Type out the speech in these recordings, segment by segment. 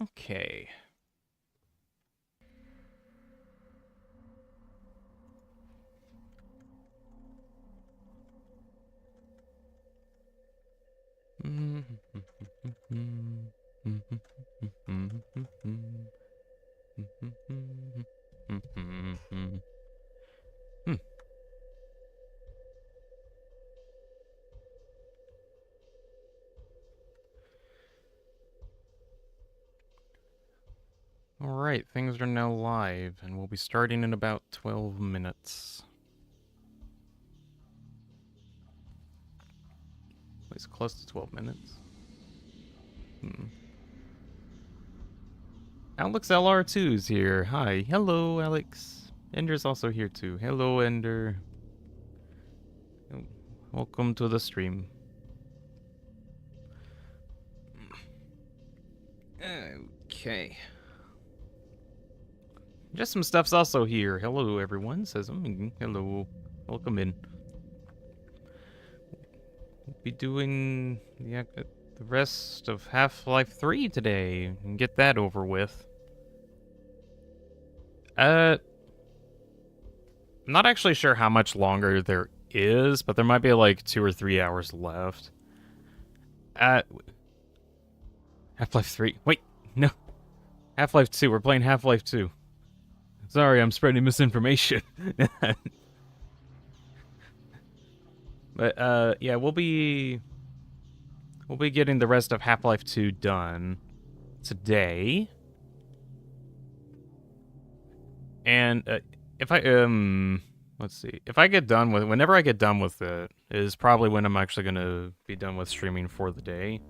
Okay. Alright, things are now live, and we'll be starting in about 12 minutes. At least close to 12 minutes. Alex LR2's here. Hi. Hello, Alex. Ender's also here too. Hello, Ender. Welcome to the stream. Okay. Just some stuff's also here. Hello, everyone. Says hello. Welcome in. We'll be doing the rest of Half-Life 3 today and get that over with. I'm not actually sure how much longer there is, but there might be like 2 or 3 hours left. Half-Life 3. Wait, no. Half-Life 2. We're playing Half-Life 2. Sorry, I'm spreading misinformation. But yeah, we'll be getting the rest of Half-Life 2 done today. And if I let's see. If I get done with whenever I get done with it is probably when I'm actually going to be done with streaming for the day.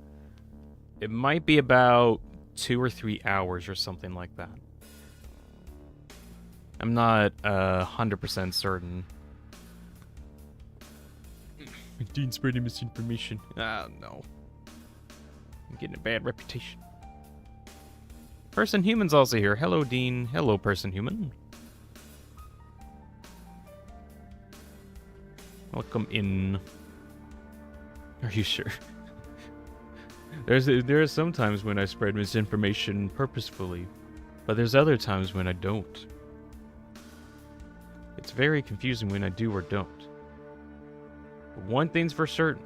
It might be about 2 or 3 hours or something like that. I'm not 100% certain. Dean spreading misinformation. Ah, no. I'm getting a bad reputation. Person Human's also here. Hello, Dean. Hello, Person Human. Welcome in. Are you sure? There are some times when I spread misinformation purposefully, but there's other times when I don't. It's very confusing when I do or don't. But one thing's for certain.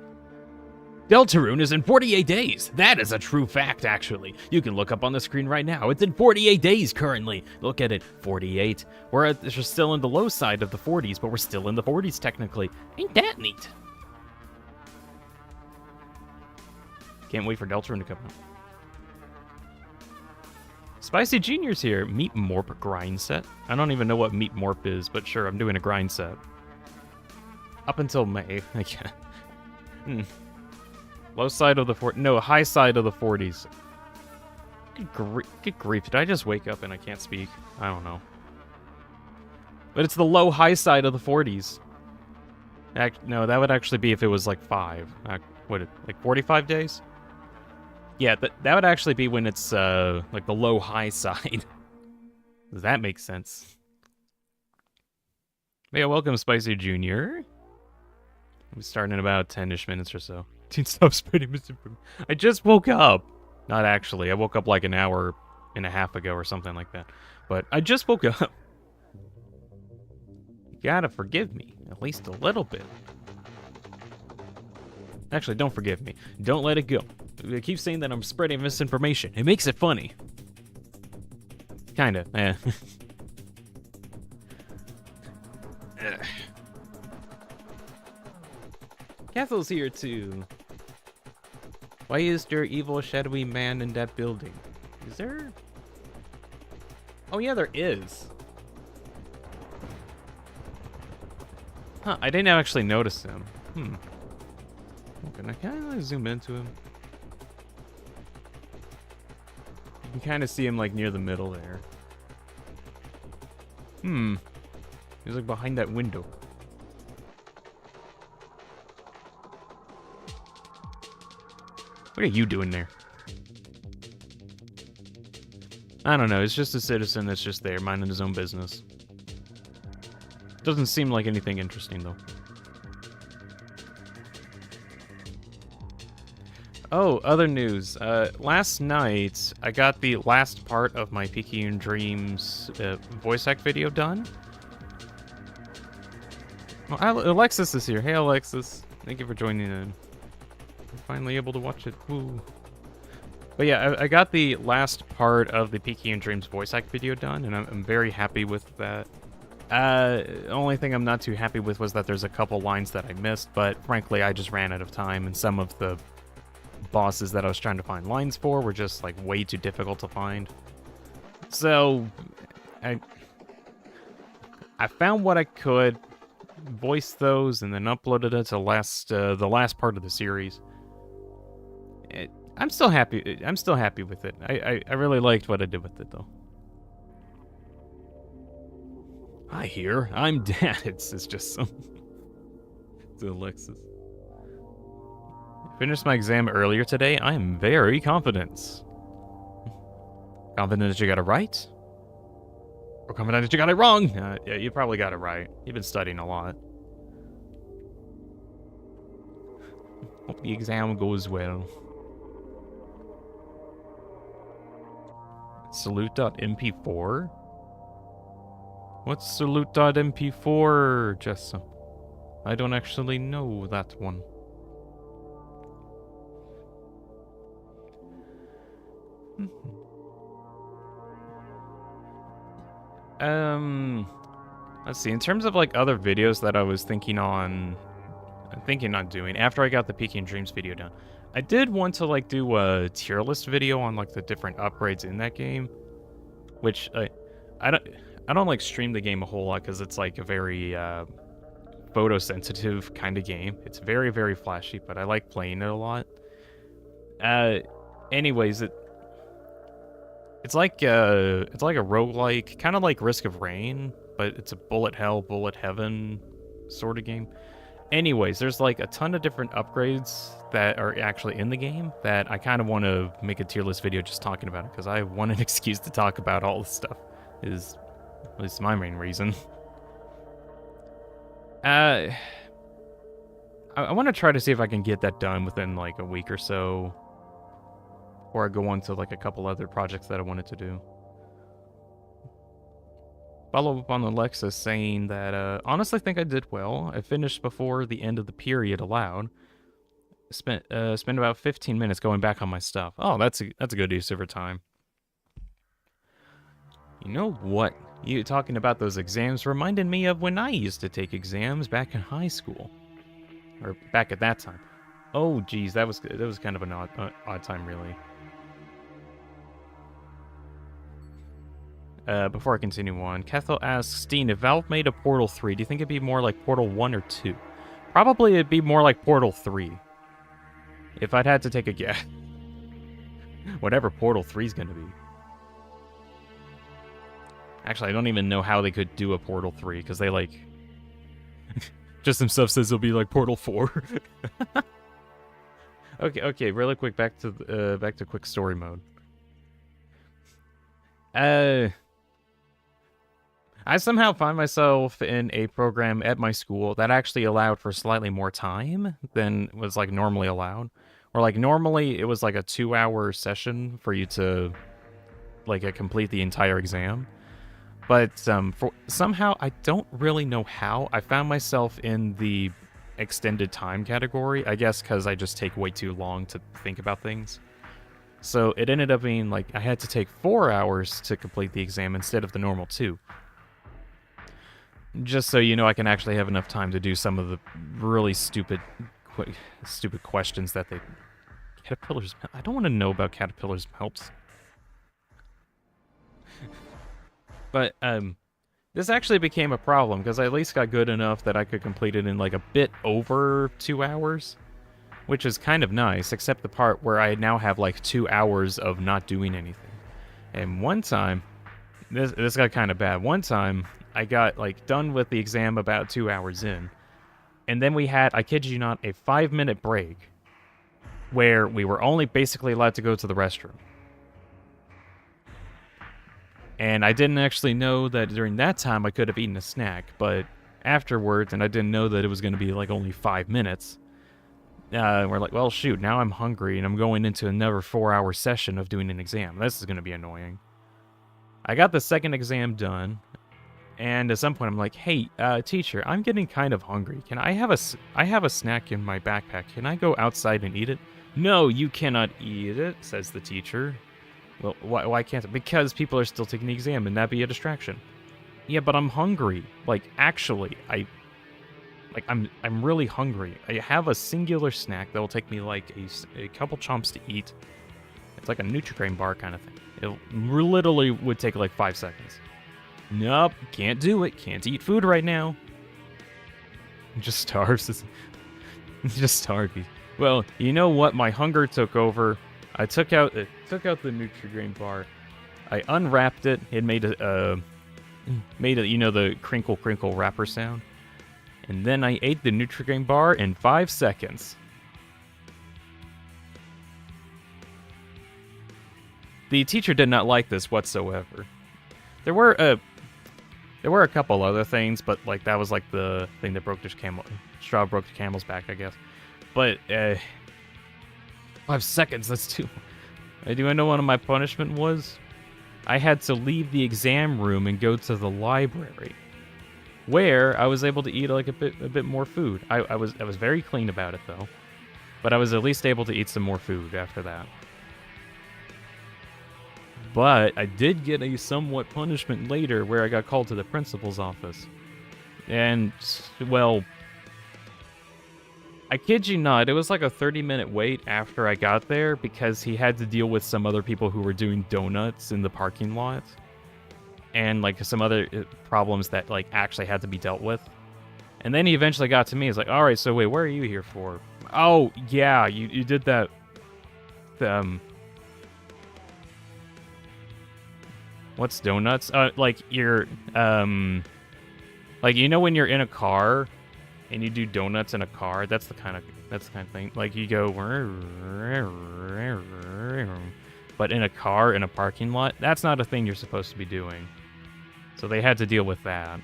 Deltarune is in 48 days. That is a true fact, actually. You can look up on the screen right now. It's in 48 days currently. Look at it, 48. We're still in the low side of the 40s, but we're still in the 40s technically. Ain't that neat? Can't wait for Deltarune to come out. Spicy Junior's here. Meat Morp grind set. I don't even know what Meat Morp is, but sure, I'm doing a grind set. Up until May. Low side of the no, high side of the 40s. Good grief, did I just wake up and I can't speak? I don't know. But it's the low high side of the 40s. No, that would actually be if it was like 5. Like 45 days? Yeah, that would actually be when it's like the low high side. Does that make sense? Yeah, welcome Spicy Junior. We'll be starting in about 10-ish minutes or so. Dude, stop spreading misinformation. I just woke up. Not actually. I woke up like an hour and a half ago or something like that. But I just woke up. You gotta forgive me. At least a little bit. Actually, don't forgive me. Don't let it go. I keep saying that I'm spreading misinformation. It makes it funny. Kinda, eh. Cathel's here too. Why is there evil shadowy man in that building? Is there? Oh yeah, there is. Huh, I didn't actually notice him. Can I zoom into him? You can kind of see him like near the middle there. He's like behind that window. What are you doing there? I don't know, it's just a citizen that's just there, minding his own business. Doesn't seem like anything interesting, though. Oh, other news. Last night, I got the last part of my Picayune Dreams voice act video done. Oh, Alexis is here. Hey, Alexis. Thank you for joining in. I'm finally able to watch it. Woo. But yeah, I got the last part of the Picayune Dreams voice act video done, and I'm very happy with that. The only thing I'm not too happy with was that there's a couple lines that I missed, but frankly, I just ran out of time, and some of the bosses that I was trying to find lines for were just like way too difficult to find. So I found what I could, voiced those, and then uploaded it to the last part of the series. I'm still happy. I'm still happy with it. I really liked what I did with it, though. Hi here. I'm Dad. It's just some. It's Alexis. Finished my exam earlier today. I am very confident. Confident that you got it right? Or confident that you got it wrong? Yeah, you probably got it right. You've been studying a lot. Hope the exam goes well. Salute.mp4? What's salute.mp4, Jessa? I don't actually know that one. Let's see. In terms of like other videos that I was thinking on doing after I got the Picayune Dreams video done, I did want to like do a tier list video on like the different upgrades in that game, which I don't like stream the game a whole lot because it's like a very photosensitive kind of game. It's very, very flashy, but I like playing it a lot. Anyways, it's like a roguelike, kind of like Risk of Rain, but it's a bullet hell, bullet heaven sort of game. Anyways, there's like a ton of different upgrades that are actually in the game that I kind of want to make a tier list video just talking about it because I want an excuse to talk about all this stuff. Is at least my main reason. I want to try to see if I can get that done within like a week or so, before I go on to like a couple other projects that I wanted to do. Follow up on Alexis saying that honestly think I did well. I finished before the end of the period allowed. Spent about 15 minutes going back on my stuff. Oh, that's a good use of her time. You know what? You talking about those exams reminded me of when I used to take exams back in high school, or back at that time. Oh, geez, that was kind of an odd time, really. Before I continue on, Kethel asks, Dean, if Valve made a Portal 3, do you think it'd be more like Portal 1 or 2? Probably it'd be more like Portal 3. If I'd had to take a guess. Whatever Portal 3 is going to be. Actually, I don't even know how they could do a Portal 3, because they, like... just some stuff says it'll be like Portal 4. Okay, really quick, back to quick story mode. I somehow find myself in a program at my school that actually allowed for slightly more time than was like normally allowed. Or like normally it was like a 2-hour session for you to like complete the entire exam. But somehow I don't really know how I found myself in the extended time category. I guess because I just take way too long to think about things. So it ended up being like I had to take 4 hours to complete the exam instead of the normal 2. Just so you know, I can actually have enough time to do some of the really stupid questions that they... Caterpillars... I don't want to know about caterpillars' melts. But, this actually became a problem, because I at least got good enough that I could complete it in, like, a bit over 2 hours. Which is kind of nice, except the part where I now have, like, 2 hours of not doing anything. And one time... This got kind of bad. One time... I got, like, done with the exam about 2 hours in. And then we had, I kid you not, a 5-minute break where we were only basically allowed to go to the restroom. And I didn't actually know that during that time I could have eaten a snack, but afterwards, and I didn't know that it was going to be, like, only 5 minutes, we're like, well, shoot, now I'm hungry, and I'm going into another 4-hour session of doing an exam. This is going to be annoying. I got the second exam done, and at some point I'm like, hey, teacher, I'm getting kind of hungry. Can I have a snack in my backpack. Can I go outside and eat it? No, you cannot eat it, says the teacher. Well, why can't it? Because people are still taking the exam, and that'd be a distraction. Yeah, but I'm hungry. Like, actually, I'm really hungry. I have a singular snack that will take me like a couple chomps to eat. It's like a Nutri-Grain bar kind of thing. It literally would take like 5 seconds. Nope, can't do it. Can't eat food right now. Just starves. Just starved. Well, you know what? My hunger took over. I took out the Nutri-Grain bar. I unwrapped it. It made a you know, the crinkle wrapper sound. And then I ate the Nutri-Grain bar in 5 seconds. The teacher did not like this whatsoever. There were a couple other things, but like that was like the thing that straw broke the camel's back, I guess. But 5 seconds, that's too. Do I know what my punishment was? I had to leave the exam room and go to the library, where I was able to eat like a bit more food. I was very clean about it though, but I was at least able to eat some more food after that. But I did get a somewhat punishment later where I got called to the principal's office. And, well, I kid you not, it was like a 30-minute wait after I got there because he had to deal with some other people who were doing donuts in the parking lot. And, like, some other problems that, like, actually had to be dealt with. And then he eventually got to me. He's like, all right, so wait, what are you here for? Oh, yeah, you did that, what's donuts? Like you're, like, you know when you're in a car and you do donuts in a car? That's the kind of thing. Like you go, but in a car in a parking lot, that's not a thing you're supposed to be doing. So they had to deal with that.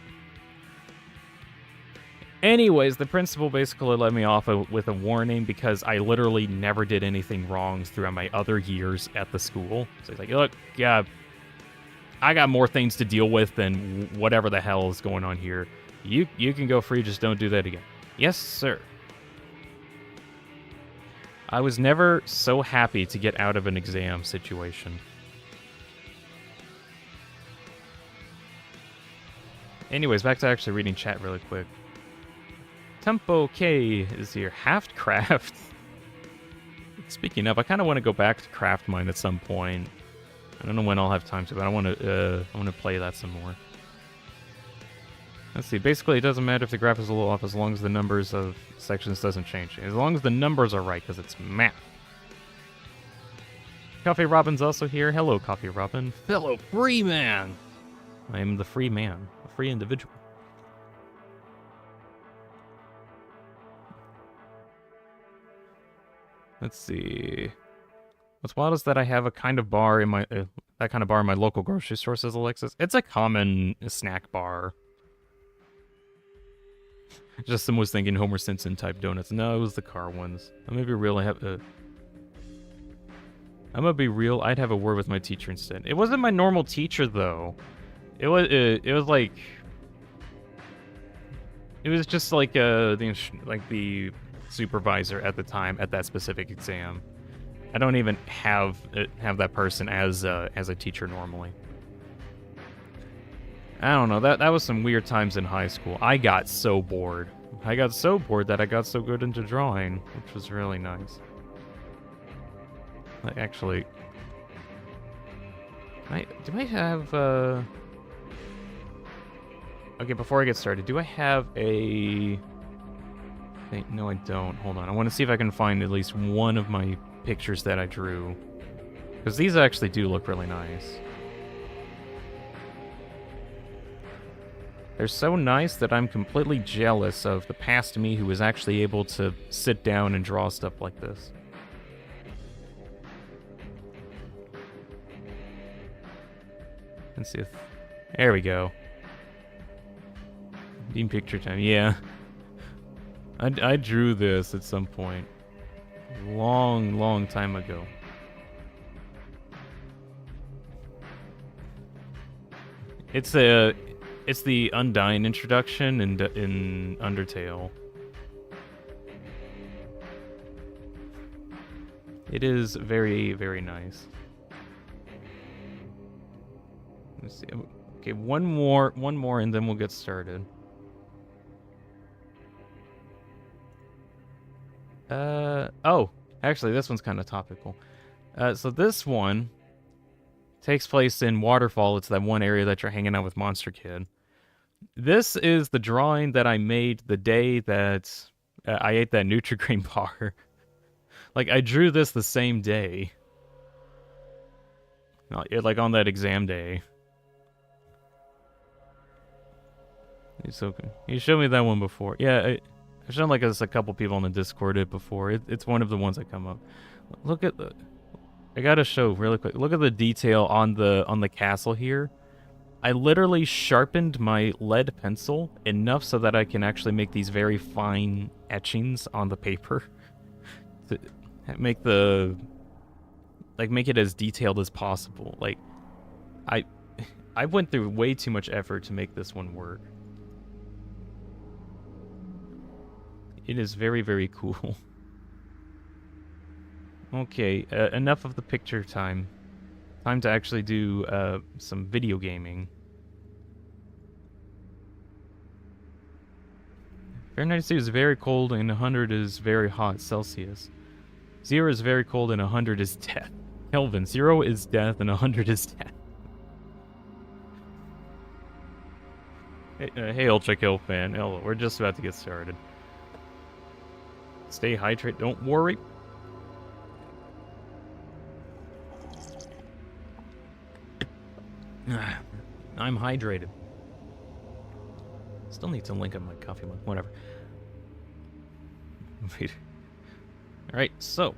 Anyways, the principal basically let me off with a warning because I literally never did anything wrong throughout my other years at the school. So he's like, look, yeah, I got more things to deal with than whatever the hell is going on here. You can go free, just don't do that again. Yes, sir. I was never so happy to get out of an exam situation. Anyways, back to actually reading chat really quick. Tempo K is here. Haftcraft. Speaking of, I kind of want to go back to Craft Mine at some point. I don't know when I'll have time to, but I want to play that some more. Let's see. Basically, it doesn't matter if the graph is a little off as long as the numbers of sections doesn't change. As long as the numbers are right, because it's math. Coffee Robin's also here. Hello, Coffee Robin. Fellow free man. I am the free man, a free individual. Let's see. What's wild is that I have a kind of bar in my that kind of bar in my local grocery store, says Alexis. It's a common snack bar. Just someone was thinking Homer Simpson type donuts. No, it was the car ones. I'm gonna be real. I'm gonna be real. I'd have a word with my teacher instead. It wasn't my normal teacher though. It was like it was just like the supervisor at the time at that specific exam. I don't even have that person as a teacher normally. I don't know. That was some weird times in high school. I got so bored. I got so bored that I got so good into drawing, which was really nice. Actually, do I have okay, before I get started, do I have a no, I don't. Hold on. I want to see if I can find at least one of my pictures that I drew, because these actually do look really nice. They're so nice that I'm completely jealous of the past me who was actually able to sit down and draw stuff like this. Let's see if... There we go. Dean picture time. Yeah. I drew this at some point. long time ago. It's the Undyne introduction in Undertale. It is very, very nice. Let's see. Okay, one more, and then we'll get started. Oh, actually, this one's kind of topical. So this one takes place in Waterfall. It's that one area that you're hanging out with Monster Kid. This is the drawing that I made the day that I ate that Nutri-Grain bar. Like, I drew this the same day. Like, on that exam day. It's okay. You showed me that one before. Yeah, I've shown like a couple people on the Discord it before. It's one of the ones that come up. Look at the... I gotta show really quick. Look at the detail on the castle here. I literally sharpened my lead pencil enough so that I can actually make these very fine etchings on the paper. To make make it as detailed as possible. Like, I went through way too much effort to make this one work. It is very, very cool. Okay, enough of the picture time. Time to actually do some video gaming. Fahrenheit is very cold and 100 is very hot Celsius. 0 is very cold and 100 is death. Kelvin, 0 is death and 100 is death. Hey, Ultra Kill fan. Hello, we're just about to get started. Stay hydrated, don't worry. I'm hydrated. Still need to link up my coffee mug, whatever. Wait. Alright, so.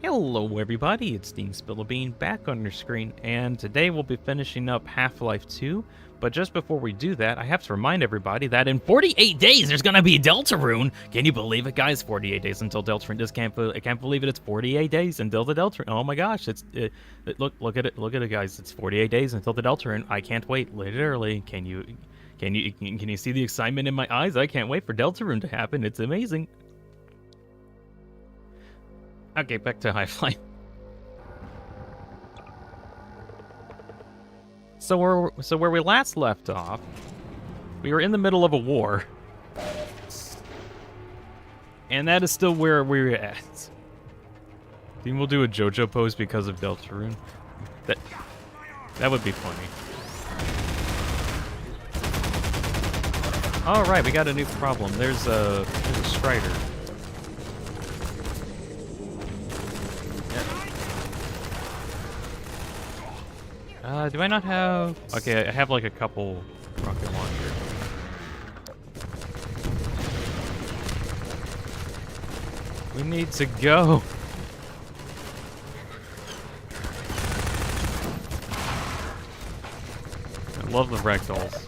Hello everybody, it's Deanspillabean back on your screen, and today we'll be finishing up Half-Life 2. But just before we do that, I have to remind everybody that in 48 days there's gonna be Deltarune. Can you believe it, guys? 48 days until Deltarune. I can't believe it. It's 48 days until the Deltarune. Oh my gosh! Look at it, guys. It's 48 days until the Deltarune. I can't wait. Literally, can you see the excitement in my eyes? I can't wait for Deltarune to happen. It's amazing. Okay, back to Half-Life. So where we last left off, we were in the middle of a war. And that is still where we're at. Think we'll do a JoJo pose because of Deltarune? That would be funny. Alright, we got a new problem. There's a Strider. Do I not have... Okay, I have like a couple rocket launchers. We need to go. I love the ragdolls.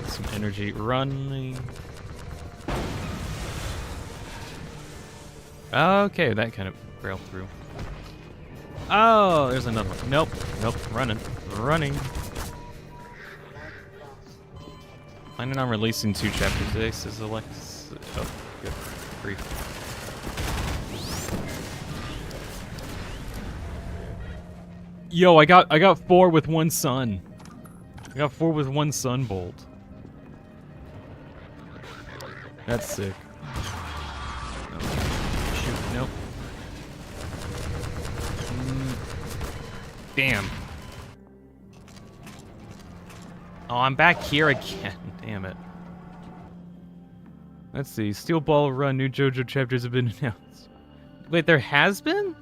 Some energy running. Okay, that kind of railed through. Oh, there's another one. Nope. Running. Planning on releasing 2 chapters today, says Alex. Oh, good grief. Yo, I got 4 with 1 sun. I got 4 with 1 sun bolt. That's sick. Oh. Shoot, nope. Damn. Oh, I'm back here again. Damn it. Let's see. Steel Ball Run. New JoJo chapters have been announced. Wait, there has been?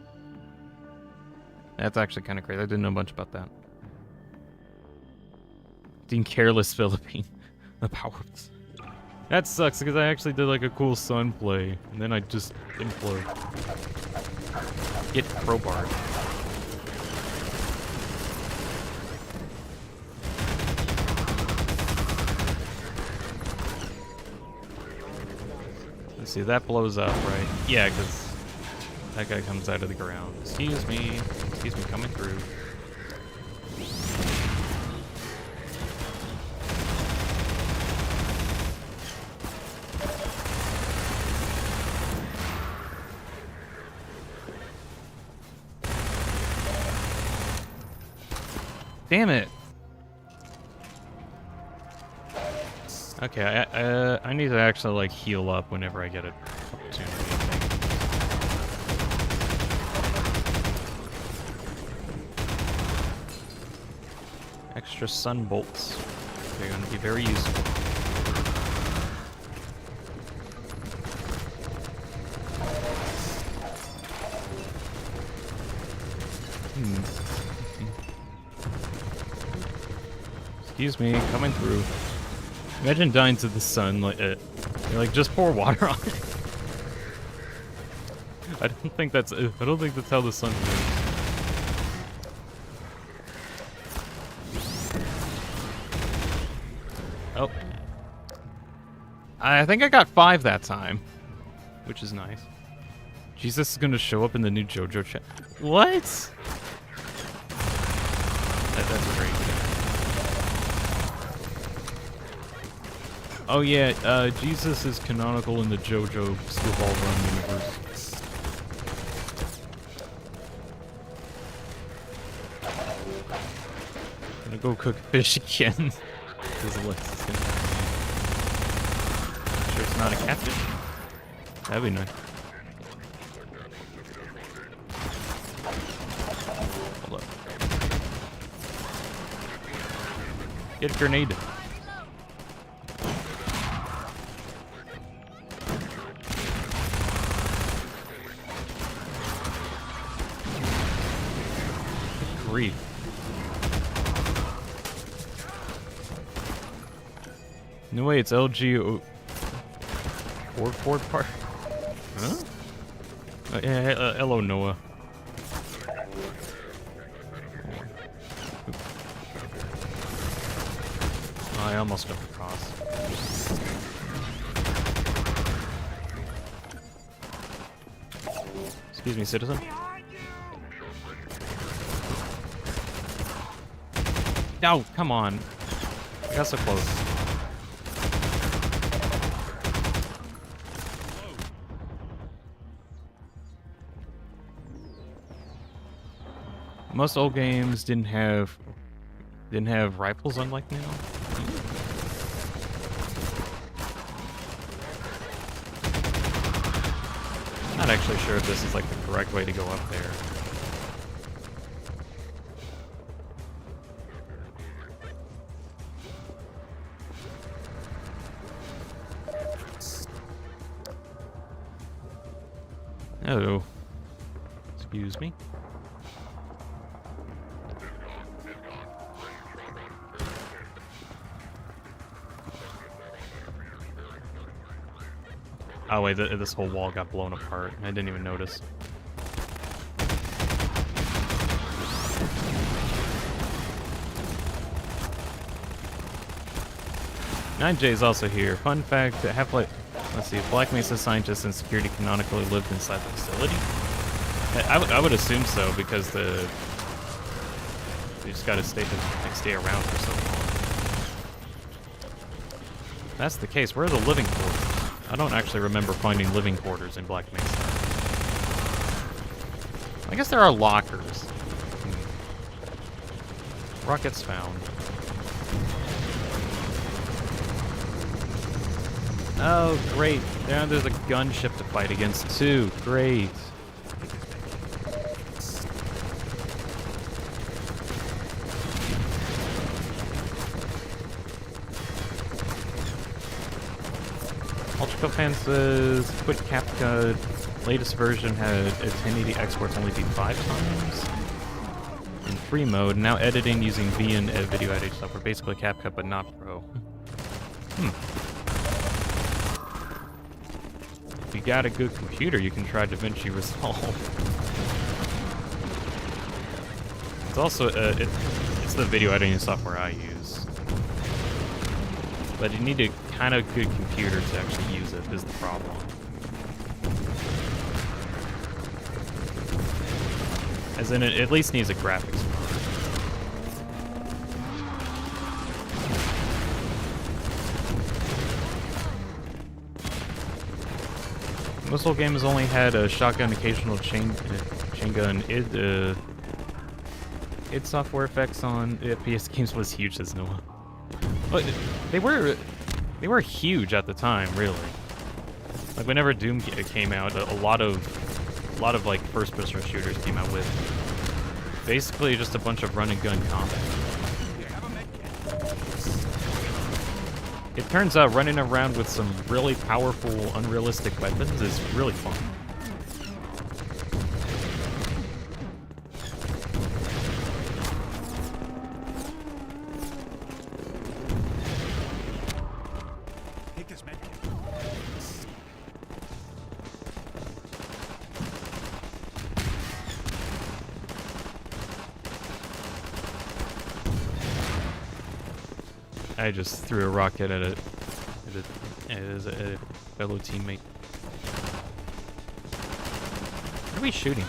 That's actually kind of crazy. I didn't know much about that. Dean Careless Philippine. The power of this. That sucks because I actually did like a cool sun play. And then I just implode. Get crowbarred. Let's see, that blows up, right? Yeah, because that guy comes out of the ground. Excuse me, coming through. Damn it! Okay, I need to actually like heal up whenever I get an opportunity. Extra sun bolts. They're going to be very useful. Excuse me, coming through. Imagine dying to the sun like you're like just pour water on it. I don't think that's how the sun works. Oh. I think I got 5 that time, which is nice. Jesus is gonna show up in the new JoJo chat. What? That's crazy. Oh yeah, Jesus is canonical in the JoJo School Ball Run universe. Gonna go cook fish again. Sure it's not a catfish? That'd be nice. Hold up. Get a grenade. Grief. No way, it's LG Ford part. Huh? Yeah, hello, Noah. Oh, I almost got across. Excuse me, citizen. No, come on. I got so close. Most old games didn't have rifles, unlike now. Not actually sure if this is like the correct way to go up there. Oh, excuse me. Oh wait, this whole wall got blown apart. I didn't even notice. Nine J is also here. Fun fact: Half-Life. Let's see. Black Mesa scientists and security canonically lived inside the facility. I would assume so because they just got to stay around for so long. If that's the case. Where are the living quarters? I don't actually remember finding living quarters in Black Mesa. I guess there are lockers. Rockets found. Oh, great. Now there's a gunship to fight against, too. Great. Ultra fan says, quit Capca. Latest version had a 1080 exports only beat 5 times. In free mode, now editing using V and video editing software. Basically CapCut, but not Pro. If you got a good computer, you can try DaVinci Resolve. It's also, it's the video editing software I use. But you need a kind of good computer to actually use it, is the problem. As in, it at least needs a graphics mod. Most whole game has only had a shotgun, occasional chain gun. Id software effects on FPS games was huge, says Noah. But they were huge at the time, really. Like whenever Doom came out, a lot of like first-person shooters came out with basically just a bunch of run and gun combat. It turns out running around with some really powerful, unrealistic weapons is really fun. Take this med kit. I just threw a rocket at it as a fellow teammate. What are we shooting?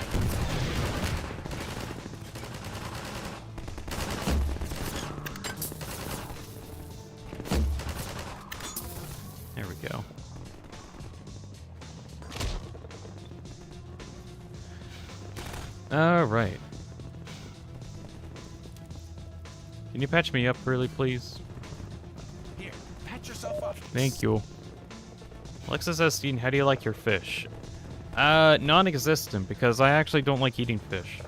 There we go. All right. Can you patch me up really, please? Here, patch yourself up. Thank you. Alexis Esteen, how do you like your fish? Non-existent, because I actually don't like eating fish.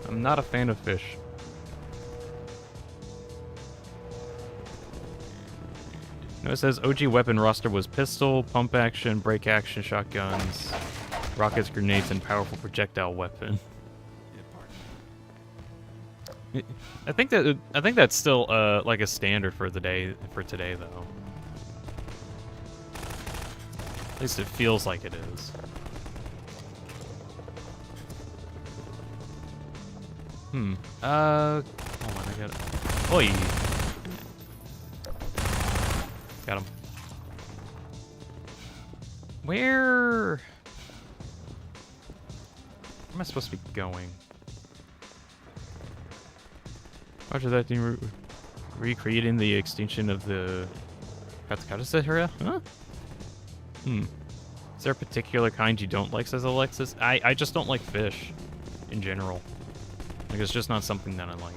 I'm not a fan of fish. No, it says OG weapon roster was pistol, pump action, break action, shotguns, rockets, grenades, and powerful projectile weapon. I think that's still like a standard for the day for today though. At least it feels like it is. Hold on, I got it. Oi. Got him. Where am I supposed to be going? Roger that, thing recreating the extinction of the Katakata? Huh? Is there a particular kind you don't like, says Alexis? I just don't like fish in general. Like, it's just not something that I like.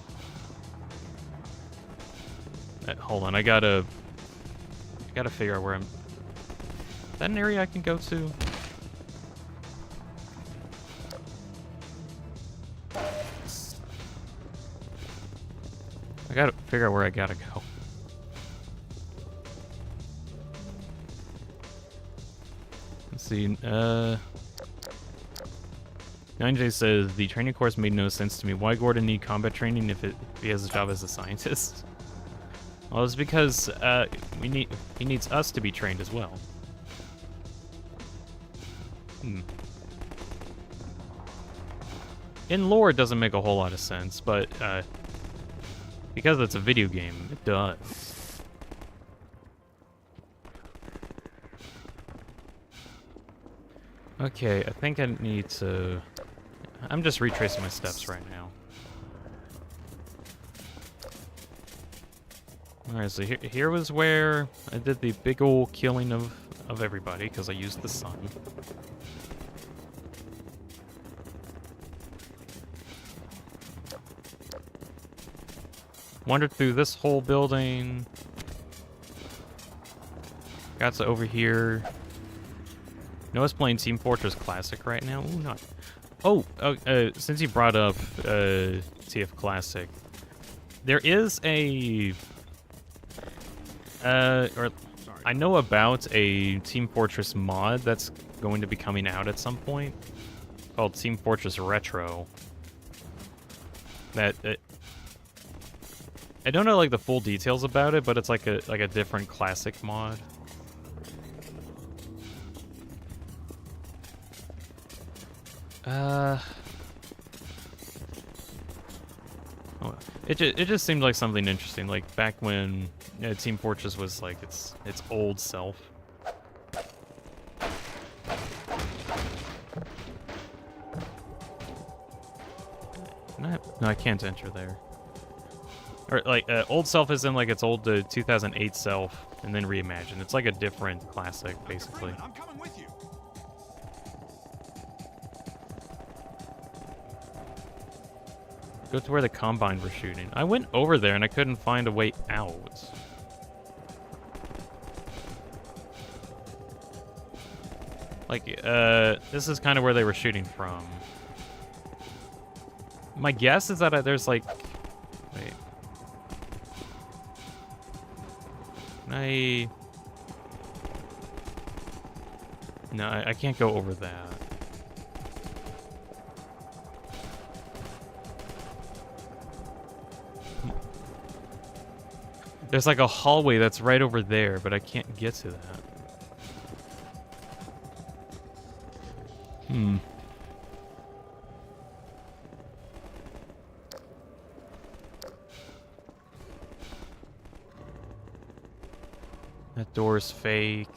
Hold on, I gotta figure out where I'm... Is that an area I can go to? I gotta figure out where I gotta go. Let's see, 9J says, the training course made no sense to me. Why Gordon need combat training if he has a job as a scientist? Well, it's because he needs us to be trained as well. In lore, it doesn't make a whole lot of sense, but because it's a video game, it does. Okay, I think I need to... I'm just retracing my steps right now. Alright, so here was where I did the big ol' killing of everybody, because I used the sun. Wandered through this whole building. Got to over here. Noah's playing Team Fortress Classic right now. Ooh, not. Since you brought up TF Classic, there is a I know about a Team Fortress mod that's going to be coming out at some point called Team Fortress Retro. That I don't know like the full details about it, but it's like a different classic mod. It just seemed like something interesting, like back when Team Fortress was like its old self. No, I can't enter there. Or, like, old self is in, like, its old 2008 self, and then reimagine. It's like a different classic, basically. Freeman, I'm coming with you. Go to where the Combine were shooting. I went over there, and I couldn't find a way out. Like, this is kind of where they were shooting from. My guess is that there's, like... Wait. Can No, I can't go over that. There's like a hallway that's right over there, but I can't get to that. That door's fake.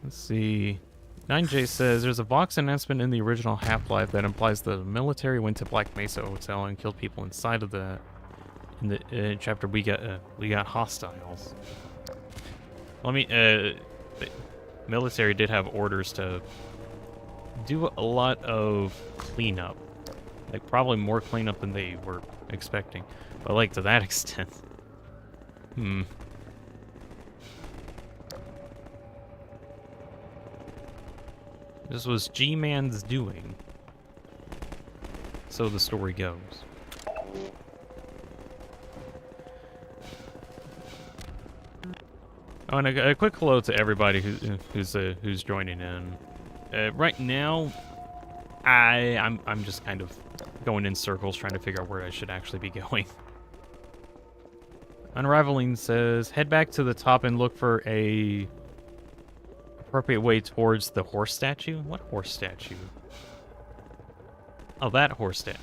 Let's see. 9J says there's a Vox announcement in the original Half-Life that implies the military went to Black Mesa Hotel and killed people inside of the. In the chapter we got hostiles. Let me. The military did have orders to do a lot of cleanup, like probably more cleanup than they were expecting, but like to that extent. This was G-Man's doing. So the story goes. Oh, and a quick hello to everybody who's joining in. Right now, I'm just kind of going in circles trying to figure out where I should actually be going. Unraveling says, head back to the top and look for a appropriate way towards the horse statue. What horse statue? Oh, that horse statue.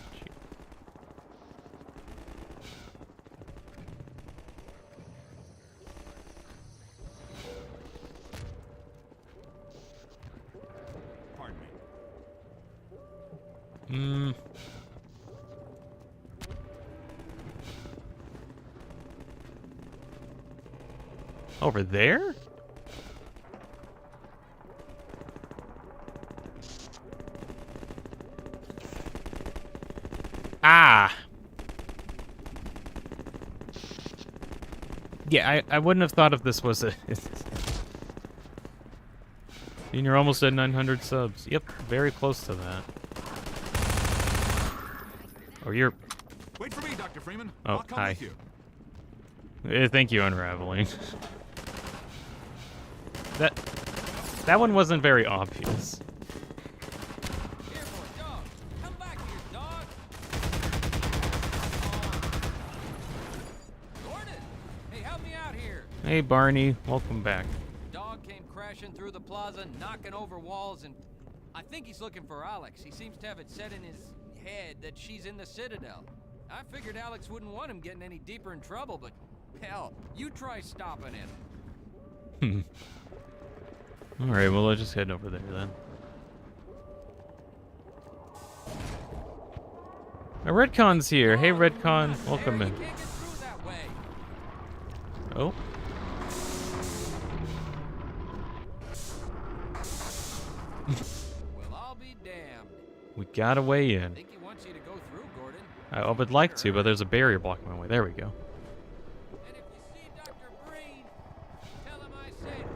Pardon me. Over there? Ah! Yeah, I wouldn't have thought if this was a... And you're almost at 900 subs. Yep, very close to that. Oh, you're... Wait for me, Dr. Freeman. Oh, I'll come hi. with you. Thank you, Unraveling. That one wasn't very obvious. Here, boy, dog. Come back here, dog. Gordon, hey, help me out here. Hey, Barney, welcome back. Dog came crashing through the plaza, knocking over walls, and I think he's looking for Alex. He seems to have it set in his head that she's in the Citadel. I figured Alex wouldn't want him getting any deeper in trouble, but hell, you try stopping him. Alright, well, I'll just head over there then. Redcon's here. Hey, Redcon. Welcome in. You can't get through that way. Oh. Well, I'll be damned. We got a way in. I think he wants you to go through, Gordon. I would like to, but there's a barrier blocking my way. There we go. And if you see Dr. Breen, tell him I said...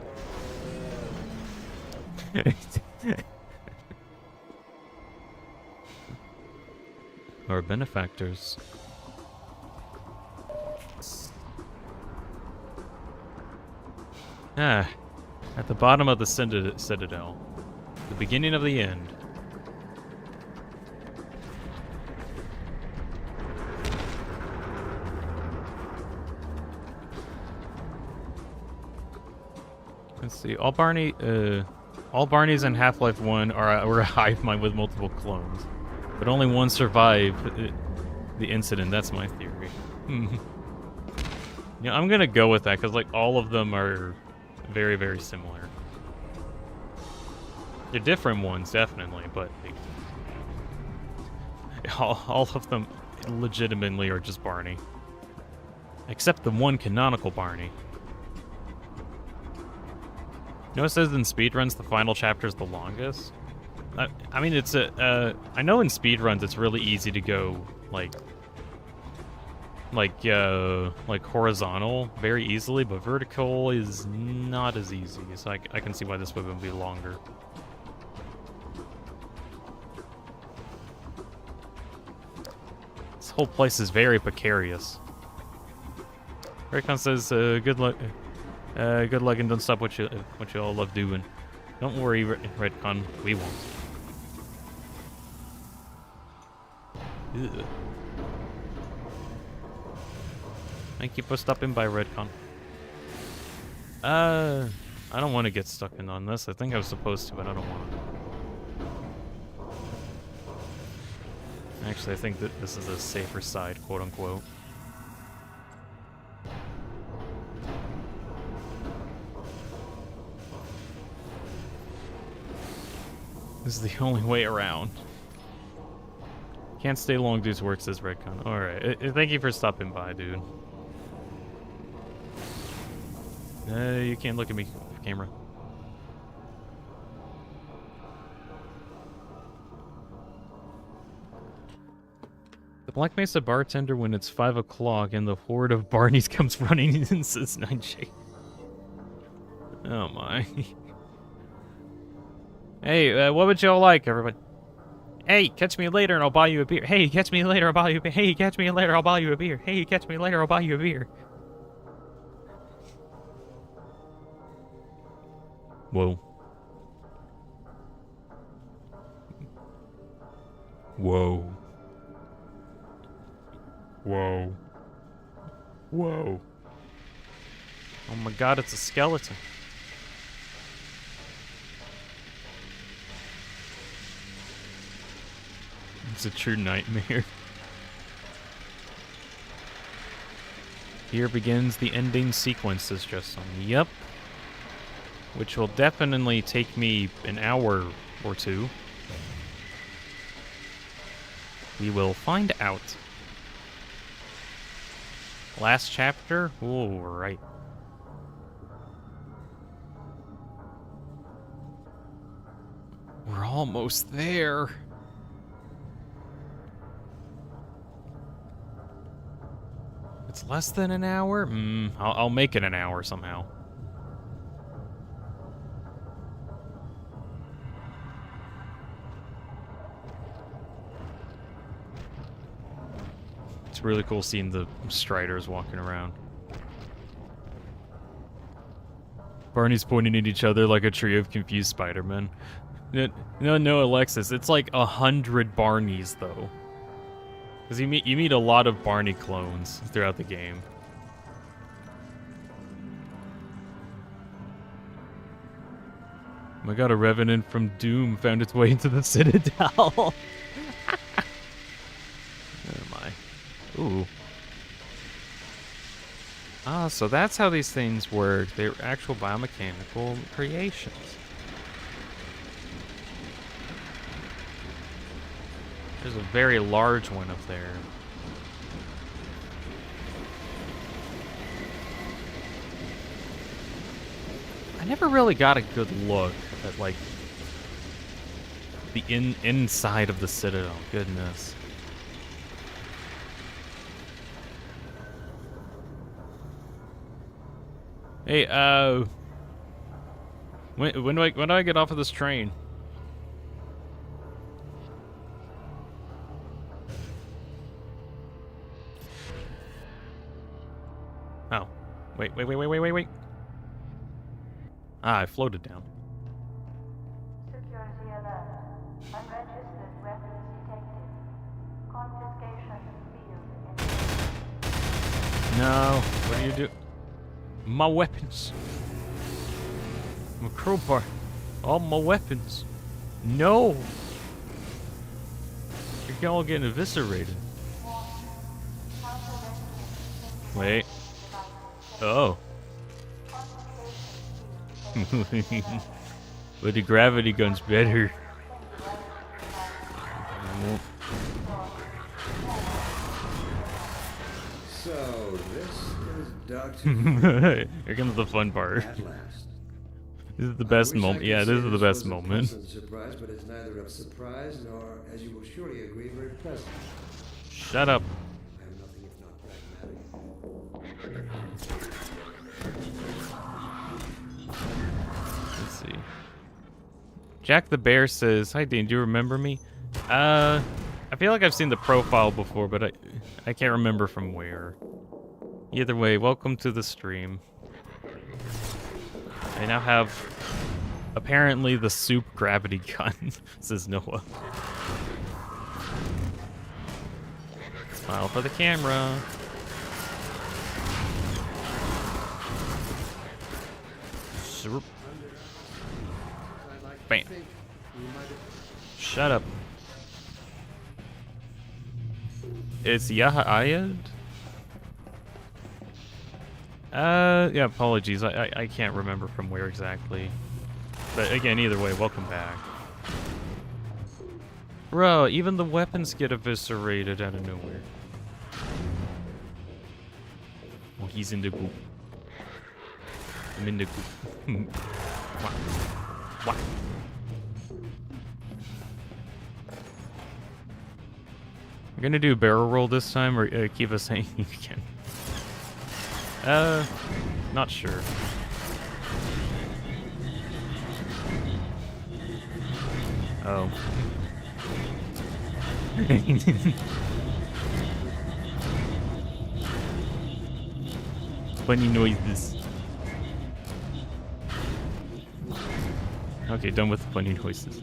Our benefactors. Ah, at the bottom of the Citadel. The beginning of the end. Let's see. All All Barneys in Half-Life 1 were a hive mind with multiple clones, but only one survived the incident. That's my theory. Yeah, I'm gonna go with that because like all of them are very, very similar. They're different ones, definitely, but all of them legitimately are just Barney, except the one canonical Barney. You know, it says in speedruns the final chapter is the longest. I mean, it's I know in speedruns it's really easy to go like horizontal very easily, but vertical is not as easy. So I can see why this would be longer. This whole place is very precarious. Redcon says, "Good luck." Good luck and don't stop what you all love doing. Don't worry, Redcon, we won't. Ugh. Thank you for stopping by, Redcon. I don't want to get stuck in on this. I think I was supposed to, but I don't want to. Actually, I think that this is a safer side, quote unquote. This is the only way around. Can't stay long due to work, says Redcon. Alright, thank you for stopping by, dude. You can't look at me, camera. The Black Mesa bartender when it's 5 o'clock and the horde of Barneys comes running in, says Nightshade. Oh my. Hey, what would y'all like, everybody? Hey, catch me later and I'll buy you a beer. Hey, catch me later, I'll buy you a beer. Hey, catch me later, I'll buy you a beer. Hey, catch me later, I'll buy you a beer. Whoa. Whoa. Whoa. Whoa. Oh my god, it's a skeleton. It's a true nightmare. Here begins the ending sequence, says Justin. Yep. Which will definitely take me an hour or two. We will find out. Last chapter? All right. We're almost there. It's less than an hour? I'll make it an hour somehow. It's really cool seeing the Striders walking around. Barney's pointing at each other like a trio of confused Spider-Men. No, Alexis, it's like 100 Barneys, though. Because you meet a lot of Barney clones throughout the game. Oh my god, a revenant from Doom found its way into the Citadel. Oh my. Ooh. Ah, so that's how these things work. They're actual biomechanical creations. There's a very large one up there. I never really got a good look at, like, the inside of the Citadel. Goodness. Hey, when do I get off of this train? Oh. Wait. Ah, I floated down. Security alert. Unregistered weapons detected. Confiscation field. No. What do you do? My weapons. My crowbar. All my weapons. No! You're all getting eviscerated. Wait. Oh. But the gravity gun's better. So, this is Dr. Here comes the fun part. At last. This is the I best wish I moment. could Yeah, say this is the best was a moment. pleasant surprise, but it's neither a surprise nor, as you will surely agree, very pleasant. Shut up. I am nothing if not pragmatic. Let's see. Jack the Bear says, "Hi Dean, do you remember me?" I feel like I've seen the profile before, but I can't remember from where. Either way, welcome to the stream. I now have apparently the soup gravity gun, says Noah. Smile for the camera. Swoop. Bam. Shut up. It's Yaha Ayad? Yeah, apologies. I can't remember from where exactly. But again, either way, welcome back. Bro, even the weapons get eviscerated out of nowhere. Well, he's in the goop. I'm in the goop. Wah. Wah. We're gonna do a barrel roll this time, or keep us saying you can. Not sure. Oh. Funny noises. Okay, done with the funny noises.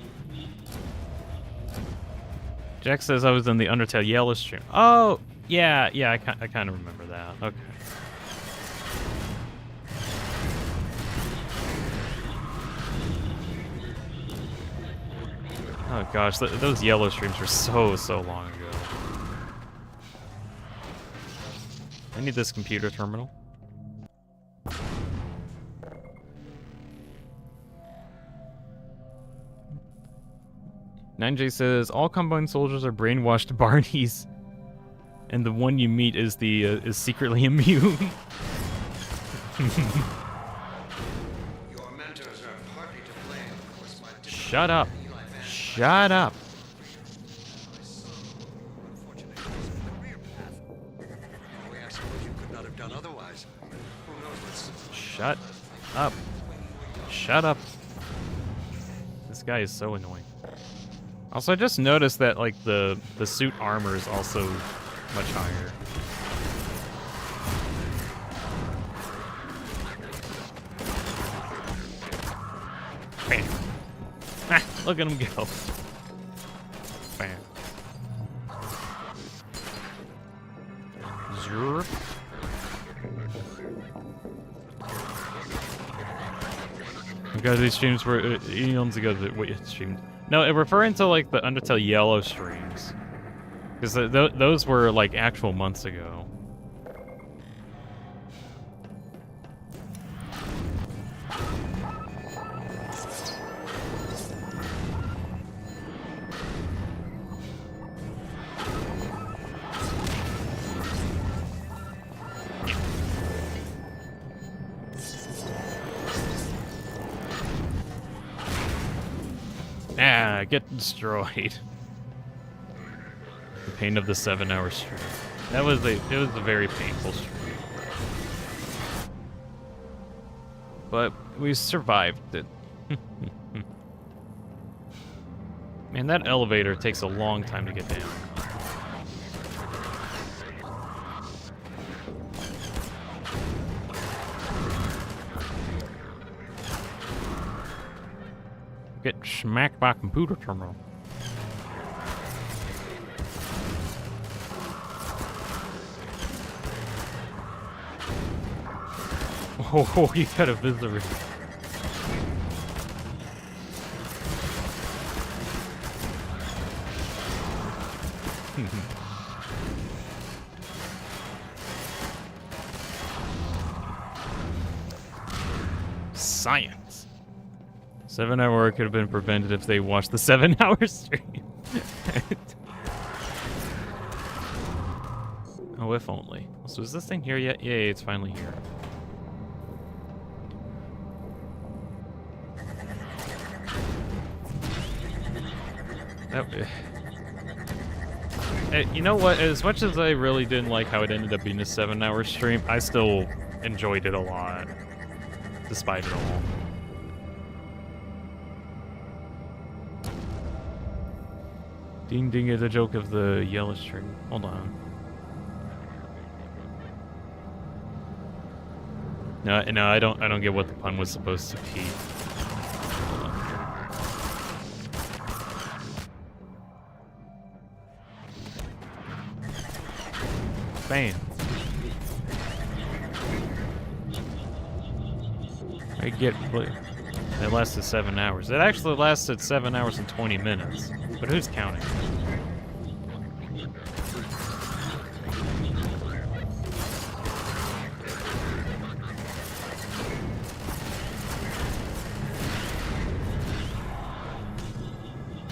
Jack says I was in the Undertale Yellow stream. Oh, yeah, I kind of remember that. Okay. Oh gosh, those yellow streams were so long ago. I need this computer terminal. Ninja says all Combine soldiers are brainwashed Barneys, and the one you meet is the is secretly immune. Your mentors are partly to blame. Of course, my Shut up. Shut up. unfortunately, career path. In a way, I suppose you could not have done otherwise. Who knows what's... Shut up. Shut up. This guy is so annoying. Also, I just noticed that like the suit armor is also much higher. Bam. Ah, look at him go. Bam. Zerp. Because these streams were eons ago that we streamed. No, referring to like the Undertale Yellow streams, because those were like actual months ago. Ah, get destroyed. The pain of the 7-hour stream. It was a very painful stream. But we survived it. Man, that elevator takes a long time to get down. Get smacked by a computer terminal. Oh, you got a visitor. science. 7-hour could have been prevented if they watched the 7-hour stream. Oh, if only. So is this thing here yet? Yay, it's finally here. Hey, you know what? As much as I really didn't like how it ended up being a 7-hour stream, I still enjoyed it a lot, despite it all. Ding ding is a joke of the yellow stream. Hold on. No, I don't get what the pun was supposed to be. Bam. I get it lasted 7 hours. It actually lasted 7 hours and 20 minutes. But who's counting?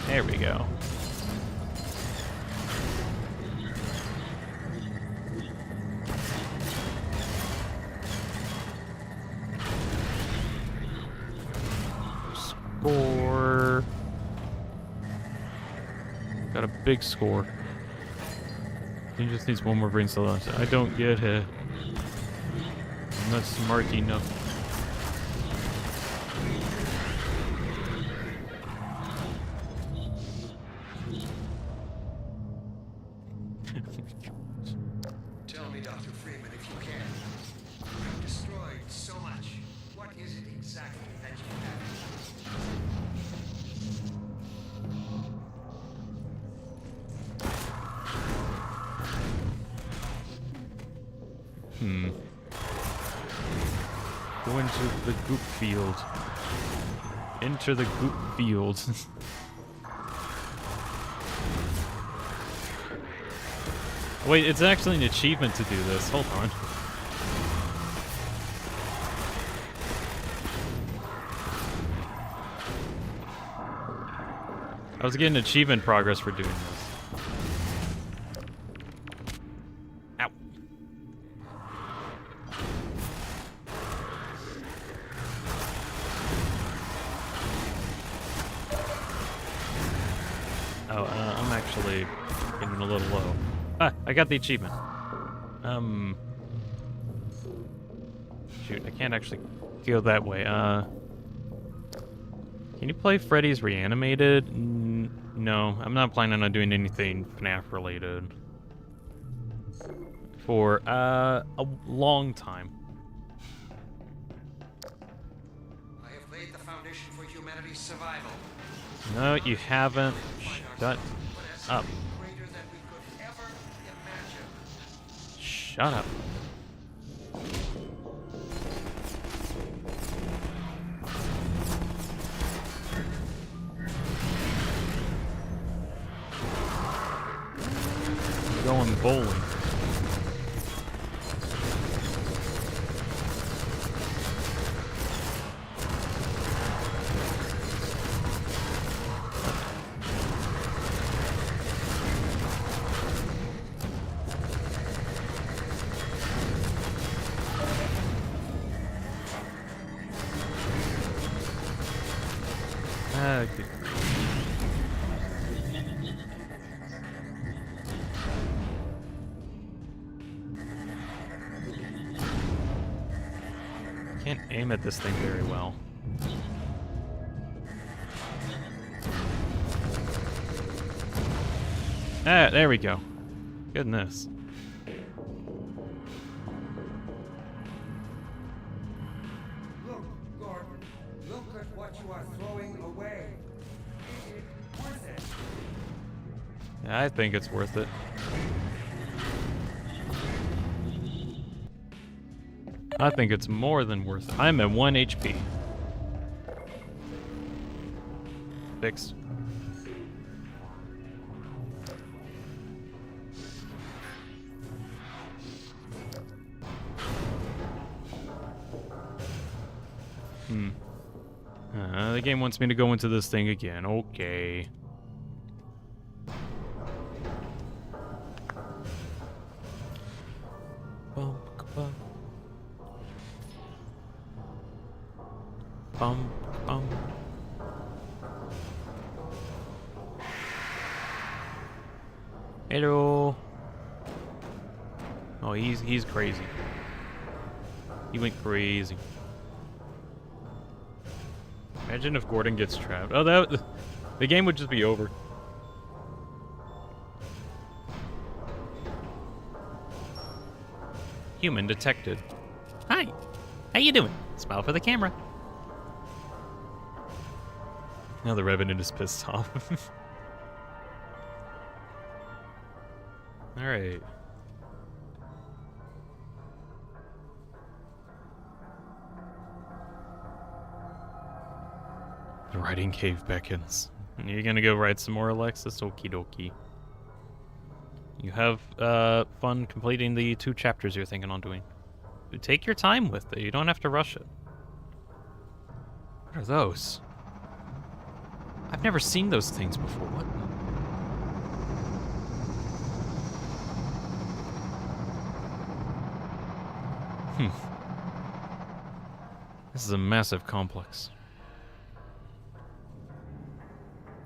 There we go. Score. Got a big score. He just needs one more brain cell. I don't get it. I'm not smart enough. Tell me, Dr. Freeman, if you can. You've destroyed so much. What is it exactly that you have? Go into the goop field. Enter the goop field. Wait, it's actually an achievement to do this. Hold on. I was getting achievement progress for doing this. Ow. Oh, I'm actually getting a little low. Ah, I got the achievement. Shoot, I can't actually go that way. Can you play Freddy's Reanimated? No, I'm not planning on doing anything FNAF related for a long time. I have laid the foundation for humanity's survival. No, you haven't. Shut up. Greater than we could ever imagine. Shut up. Going bowling. Okay. Can't aim at this thing very well. Ah, there we go. Goodness. Look, Gordon. Look at what you are throwing away. Is it worth it? I think it's worth it. I think it's more than worth it. I'm at 1 HP. Fixed. The game wants me to go into this thing again. Okay. Bum, bum. Bum, bum. Hello. Oh, he's crazy. He went crazy. Imagine if Gordon gets trapped. Oh, the game would just be over. Human detected. Hi. How you doing? Smile for the camera. Now the Revenant is pissed off. All right. The writing cave beckons. You're gonna go write some more, Alexis? Okie dokie. You have fun completing the 2 chapters you're thinking on doing. Take your time with it. You don't have to rush it. What are those? I've never seen those things before. What? This is a massive complex.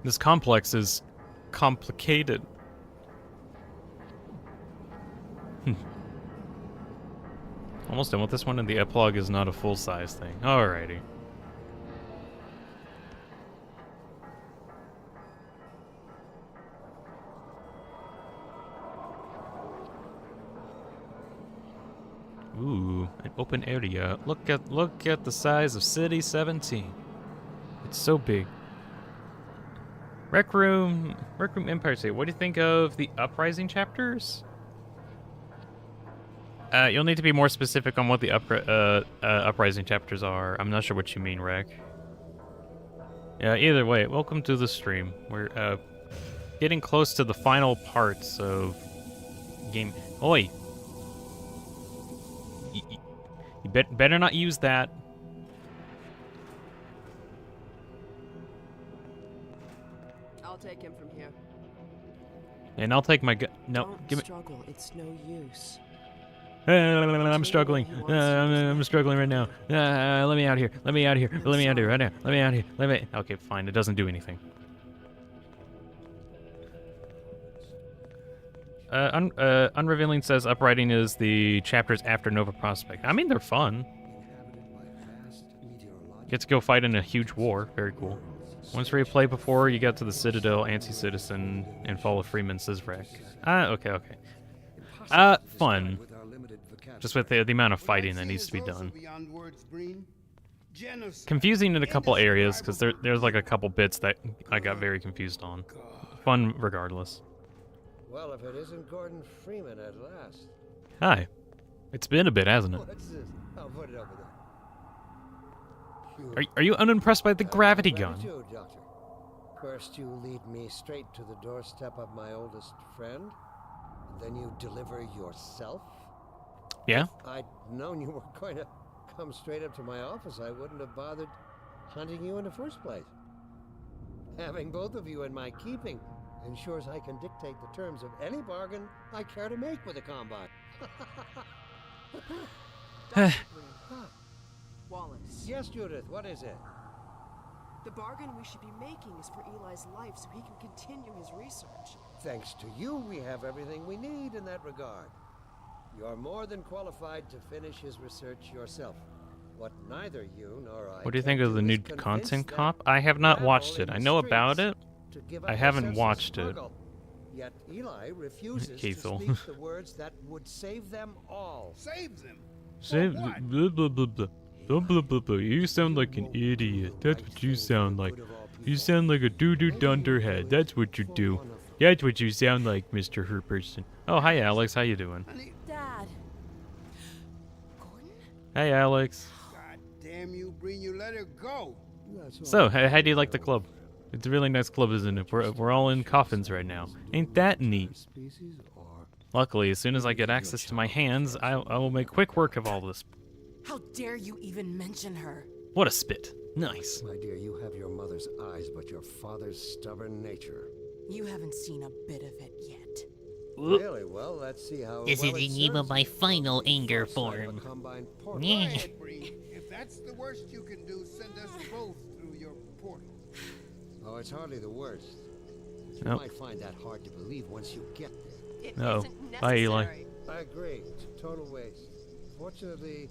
This complex is complicated. Almost done with this one, and the epilogue is not a full-size thing. Alrighty. Ooh, an open area. Look at the size of City 17. It's so big. Rec Room Empire State. What do you think of the Uprising chapters? You'll need to be more specific on what the Uprising chapters are. I'm not sure what you mean, Rec. Yeah, either way, welcome to the stream. We're getting close to the final parts of game. Oi! You better not use that. I'll take him from here. And I'll take my gun. No, Don't give me. struggle. It's no use. I'm struggling. I'm struggling right now. Let me out here. Let me out here. Let me out here right now. Let me out here. Let me. Okay, fine. It doesn't do anything. Unrevealing says Uprising is the chapters after Nova Prospect. I mean, they're fun. Get to go fight in a huge war. Very cool. Once replay before you got to the Citadel, Anti-Citizen, and Fall of Freeman, says Rec. Okay. Fun. Just with the amount of fighting that needs to be done. Confusing in a couple areas, because there's like a couple bits that I got very confused on. Fun regardless. Well, if it isn't Gordon Freeman at last. Hi. It's been a bit, hasn't it? What's this? I'll put it over there. Are you unimpressed by the gravity gun? You, Doctor. First you lead me straight to the doorstep of my oldest friend, and then you deliver yourself? Yeah? If I'd known you were going to come straight up to my office, I wouldn't have bothered hunting you in the first place. Having both of you in my keeping ensures I can dictate the terms of any bargain I care to make with the Combine. Wallace. Yes, Judith, what is it? The bargain we should be making is for Eli's life so he can continue his research. Thanks to you, we have everything we need in that regard. You are more than qualified to finish his research yourself. What neither you nor I. What do you think of the new content comp? I have not watched it. I know about it. I haven't watched it. Yet Eli refuses to Keithel. speak the words that would save them all. Save them. Say blah blah blah blah. Blah blah blah blah. You sound like an idiot. That's what you sound like. You sound like a doo-doo dunderhead. That's what you do. That's what you sound like, Mr. Herperson. Oh, hi, Alex. How you doing? Dad. Gordon? Hey, Alex. God damn you, Breen, you let her go. So, how do you like the club? It's a really nice club, isn't it? We're all in coffins right now. Ain't that neat? Luckily, as soon as I get access to my hands, I will make quick work of all this. How dare you even mention her? What a spit. Nice. My dear, you have your mother's eyes, but your father's stubborn nature. You haven't seen a bit of it yet. Really? Well, let's see how This well is it the name of serves my you. final The anger foresight of a form. combined portal. Yeah. Quiet, Bree. If that's the worst you can do, send us both through your portal. Oh, it's hardly the worst. You Nope. might find that hard to believe once you get there. It No. isn't Bye, Eli. necessary. I agree. It's a total waste. Fortunately,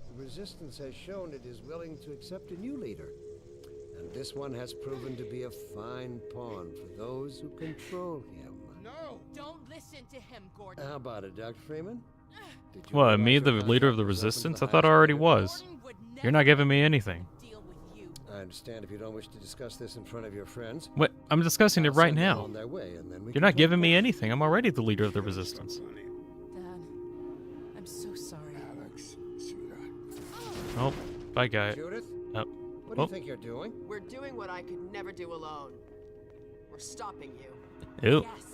the Resistance has shown it is willing to accept a new leader. And this one has proven to be a fine pawn for those who control him. No! Don't listen to him, Gordon. How about it, Dr. Freeman? Did you What, realize me, your the leader of the contract was open to Resistance? the I thought I highest already bidder? was. Gordon would You're not never giving me anything. deal with you. I understand if you don't wish to discuss this in front of your friends. What? I'm discussing it I'll right send them now. on their way, and then we You're can not talk giving me more. anything. I'm already the leader of the Resistance. Dad, I'm so sorry. Alex, sweetheart. Oh, bye, guy. Judith, Oh, what do oh. you think you're doing? We're doing what I could never do alone. We're stopping you. Ew. Yes.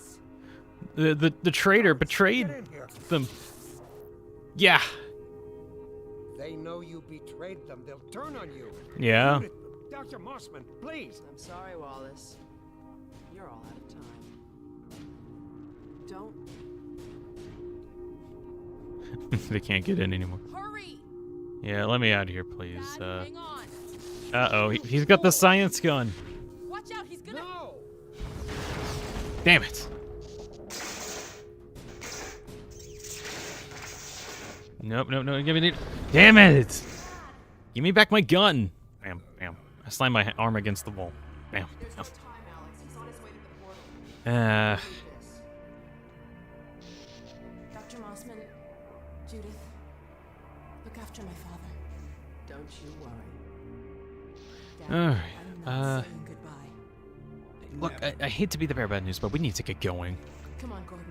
The traitor betrayed Get in here. them. Yeah. They know you betrayed them. They'll turn on you. Yeah. Judith, Dr. Mossman, please. I'm sorry, Wallace. You're all out of time. Don't They can't get in anymore. hurry. Yeah, let me out of here, please. Dad, hang on. Uh-oh. He's got the science gun. Watch out, he's gonna. No! Damn it. Nope, nope, no. Give me the... Damn it! Give me back my gun. Bam, bam. I slammed my arm against the wall. Bam. There's no bam. time, Alex. He's on his way to the portal. Dr. Mossman, Judith, look after my father. Don't you worry. Dad, Alright, I'm not saying goodbye. Look, I hate to be the bearer of bad news, but we need to get going. Come on, Gordon.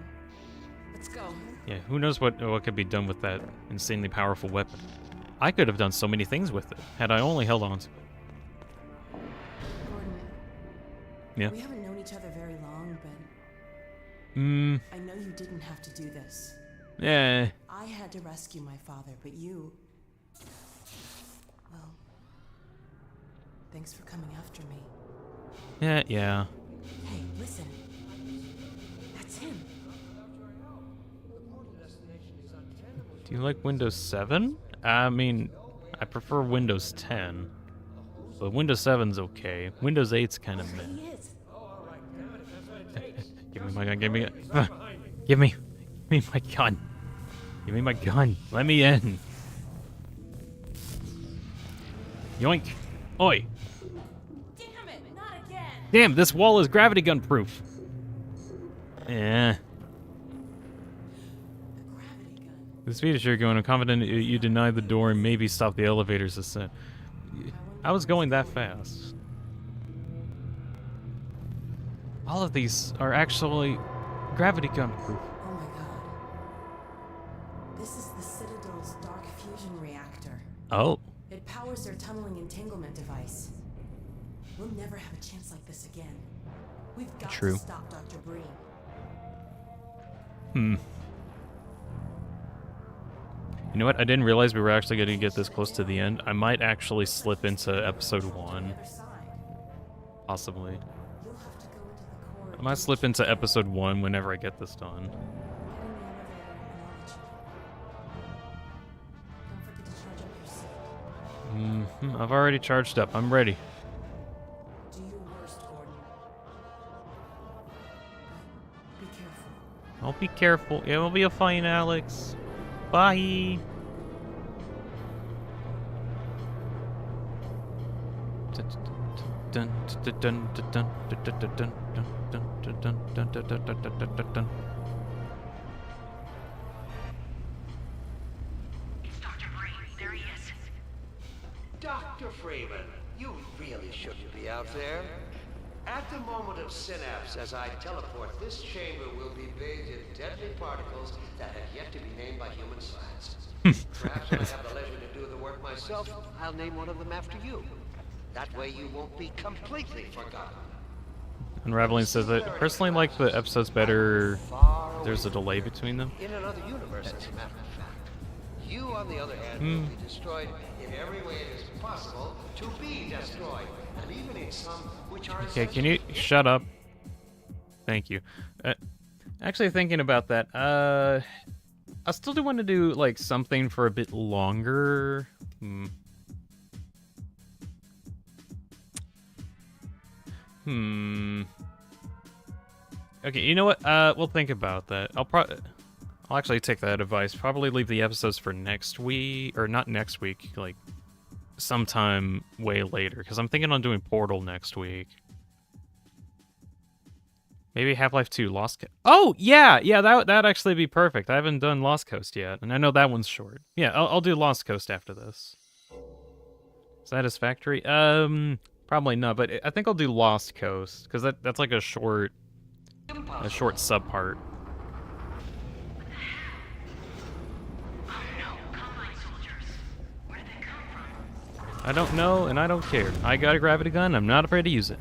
Let's go. Yeah, who knows what could be done with that insanely powerful weapon. I could have done so many things with it, had I only held on to it. Gordon. Yeah. We haven't known each other very long, but Hmm, I know you didn't have to do this. yeah. I had to rescue my father, but you... Well... Thanks for coming after me. Yeah. Hey, listen. That's him. Do you like Windows 7? I mean, I prefer Windows 10. But Windows 7's okay. Windows 8's kind of meh. He is. Give me my gun, give me give me my gun. Give me my gun. Let me in. Yoink. Oi. Damn it, not again! Damn, this wall is gravity gun proof. Yeah. The gravity gun. The speed is sure going. I'm confident you deny the door and maybe stop the elevator's ascent. I was going that fast. All of these are actually gravity gun proof. Oh my god. This is the Citadel's dark fusion reactor. Oh. It powers their tunneling entanglement device. We'll never have a chance like this again. We've got True. to stop Dr. Breen. Hmm. You know what? I didn't realize we were actually going to get this close to the end. I might actually slip into episode 1. The other side. Possibly. You'll have to go into the core. I might slip into episode 1 whenever I get this done. Get in the elevator and I'll let you. Don't forget to charge up your seat. I've already charged up. I'm ready. Do your worst, Gordon. But be careful. I'll be careful. Yeah, we'll be fine, Alex. Bye. Dr. Breen, there he is. Dr. Freeman, you really shouldn't be out there. At the moment of synapse, as I teleport, this chamber will be bathed in deadly particles that have yet to be named by human science. Perhaps when I have the leisure to do the work myself, I'll name one of them after you. That way you won't be completely forgotten. Unraveling says that personally like the episodes better. Far There's a away delay between them. in another universe, as a matter of fact. You on the other hand, will be destroyed in every way it is possible to be destroyed, and even in some which are Okay, can you shut up? Thank you. Actually, thinking about that, I still do want to do like something for a bit longer. Okay, you know what? We'll think about that. I'll actually take that advice. Probably leave the episodes for next week, or not next week, like sometime way later, because I'm thinking on doing Portal next week. Maybe Half-Life 2 Lost Coast. Oh, yeah, that'd actually be perfect. I haven't done Lost Coast yet, and I know that one's short. Yeah, I'll do Lost Coast after this. Satisfactory? Probably not, but I think I'll do Lost Coast, because that's like a short subpart. I don't know, and I don't care. I got a gravity gun, I'm not afraid to use it.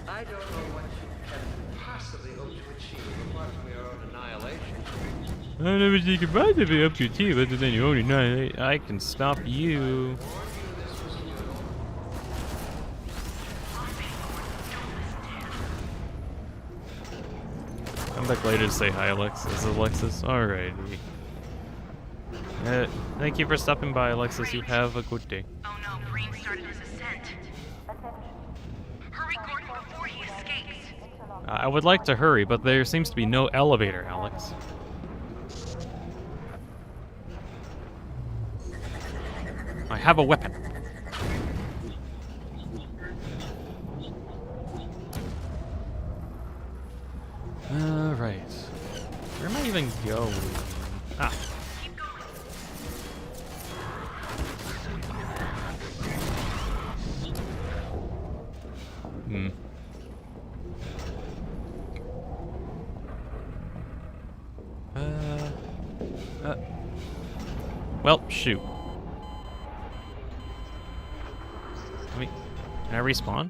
I don't know what you can possibly hope to achieve apart from your own annihilation. I don't know what you can possibly up to achieve other than your own annihilation. I can stop you. Come back later to say hi, Alexis. Alexis, alrighty. Thank you for stopping by, Alexis. You have a good day. Oh no, Green started his ascent. Hurry, Gordon, before he escapes. I would like to hurry, but there seems to be no elevator, Alex. I have a weapon. Alright. Where am I even going? Ah. Well, shoot. Can I respawn?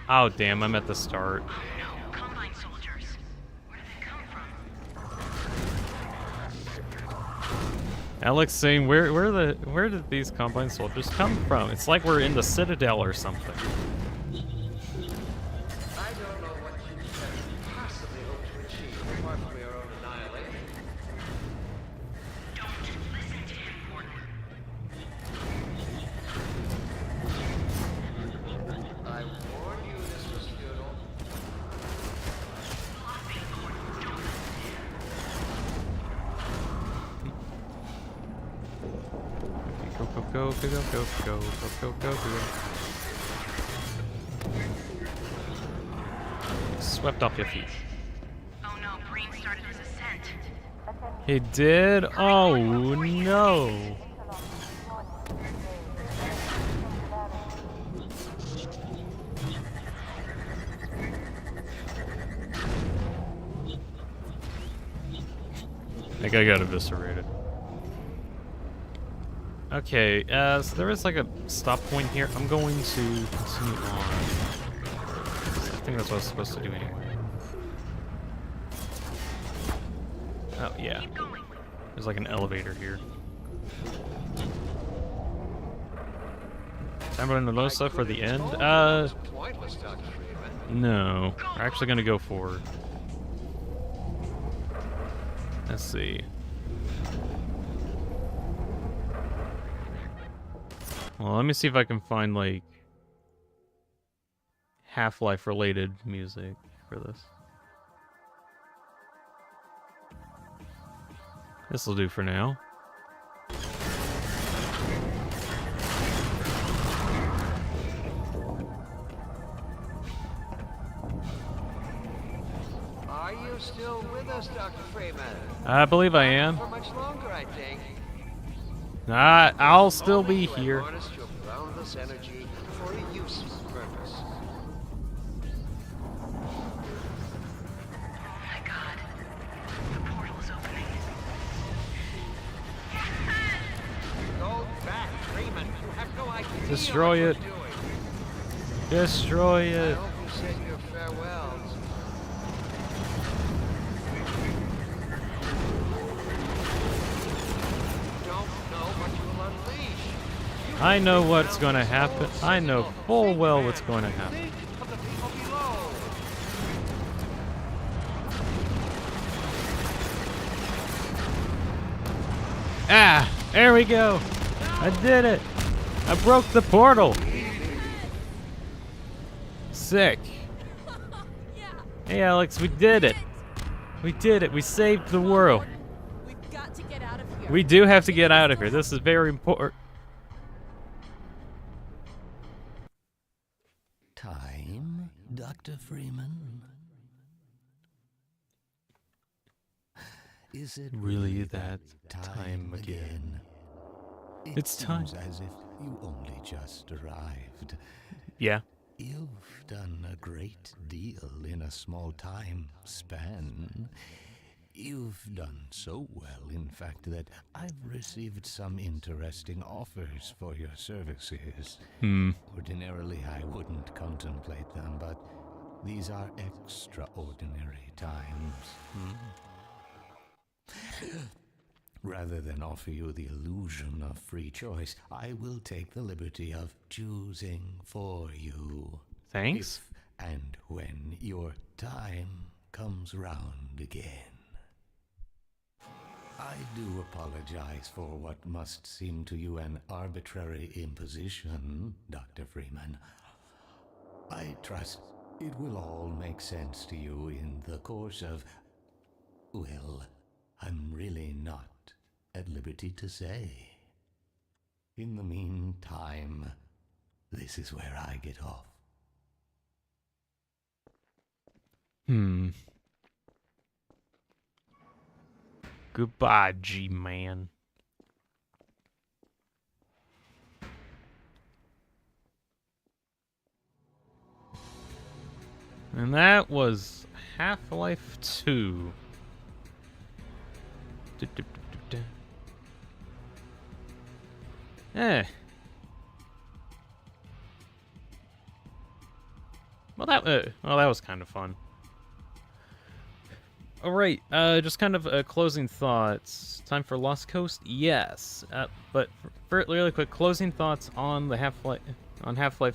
Oh, damn, I'm at the start. Oh no, Combine soldiers. Where did they come from? Alex saying, where did these Combine soldiers come from? It's like we're in the Citadel or something. I don't know what you can possibly hope to achieve apart from your own annihilation. Don't listen to him, Gordon. I warned you this was futile. Go. Swept off your feet. Oh no, Green started his ascent. He did? Oh no. I think I got eviscerated. Okay, so there is like a stop point here. I'm going to continue on. I think that's what I was supposed to do anyway. Oh, yeah. There's like an elevator here. Ambernolosa for the end? Pointless, Dr. Freeman. No. We're actually gonna go forward. Let's see. Well, let me see if I can find, like, Half-Life related music for this. This'll do for now. Are you still with us, Dr. Freeman? I believe I am. For much longer, I think. I'll still be You have here. harnessed your boundless energy for a useful purpose. Oh my god. The portal is opening. Destroy it. Destroy I it. hope you said your farewells. You don't know what you will unleash. I know what's going to happen. I know full well what's going to happen. Think of the people below. Ah, there we go. I did it. I broke the portal. Sick. Hey, Alex, we did it. We did it. We saved the world. We've got to get out of here. We do have to get out of here. This is very important. Time, Dr. Freeman? Is it Really that time again? It's time. Seems as if you only just arrived. Yeah. You've done a great deal in a small time span. You've done so well, in fact, that I've received some interesting offers for your services. Ordinarily, I wouldn't contemplate them, but these are extraordinary times. Rather than offer you the illusion of free choice, I will take the liberty of choosing for you. Thanks. If and when your time comes round again. I do apologize for what must seem to you an arbitrary imposition, Dr. Freeman. I trust it will all make sense to you in the course of... well, I'm really not at liberty to say. In the meantime, this is where I get off. Goodbye, G-Man. And that was Half-Life 2. Eh. Well, that was kind of fun. All right, just kind of closing thoughts. Time for Lost Coast, yes. But for really quick, closing thoughts on the Half-Life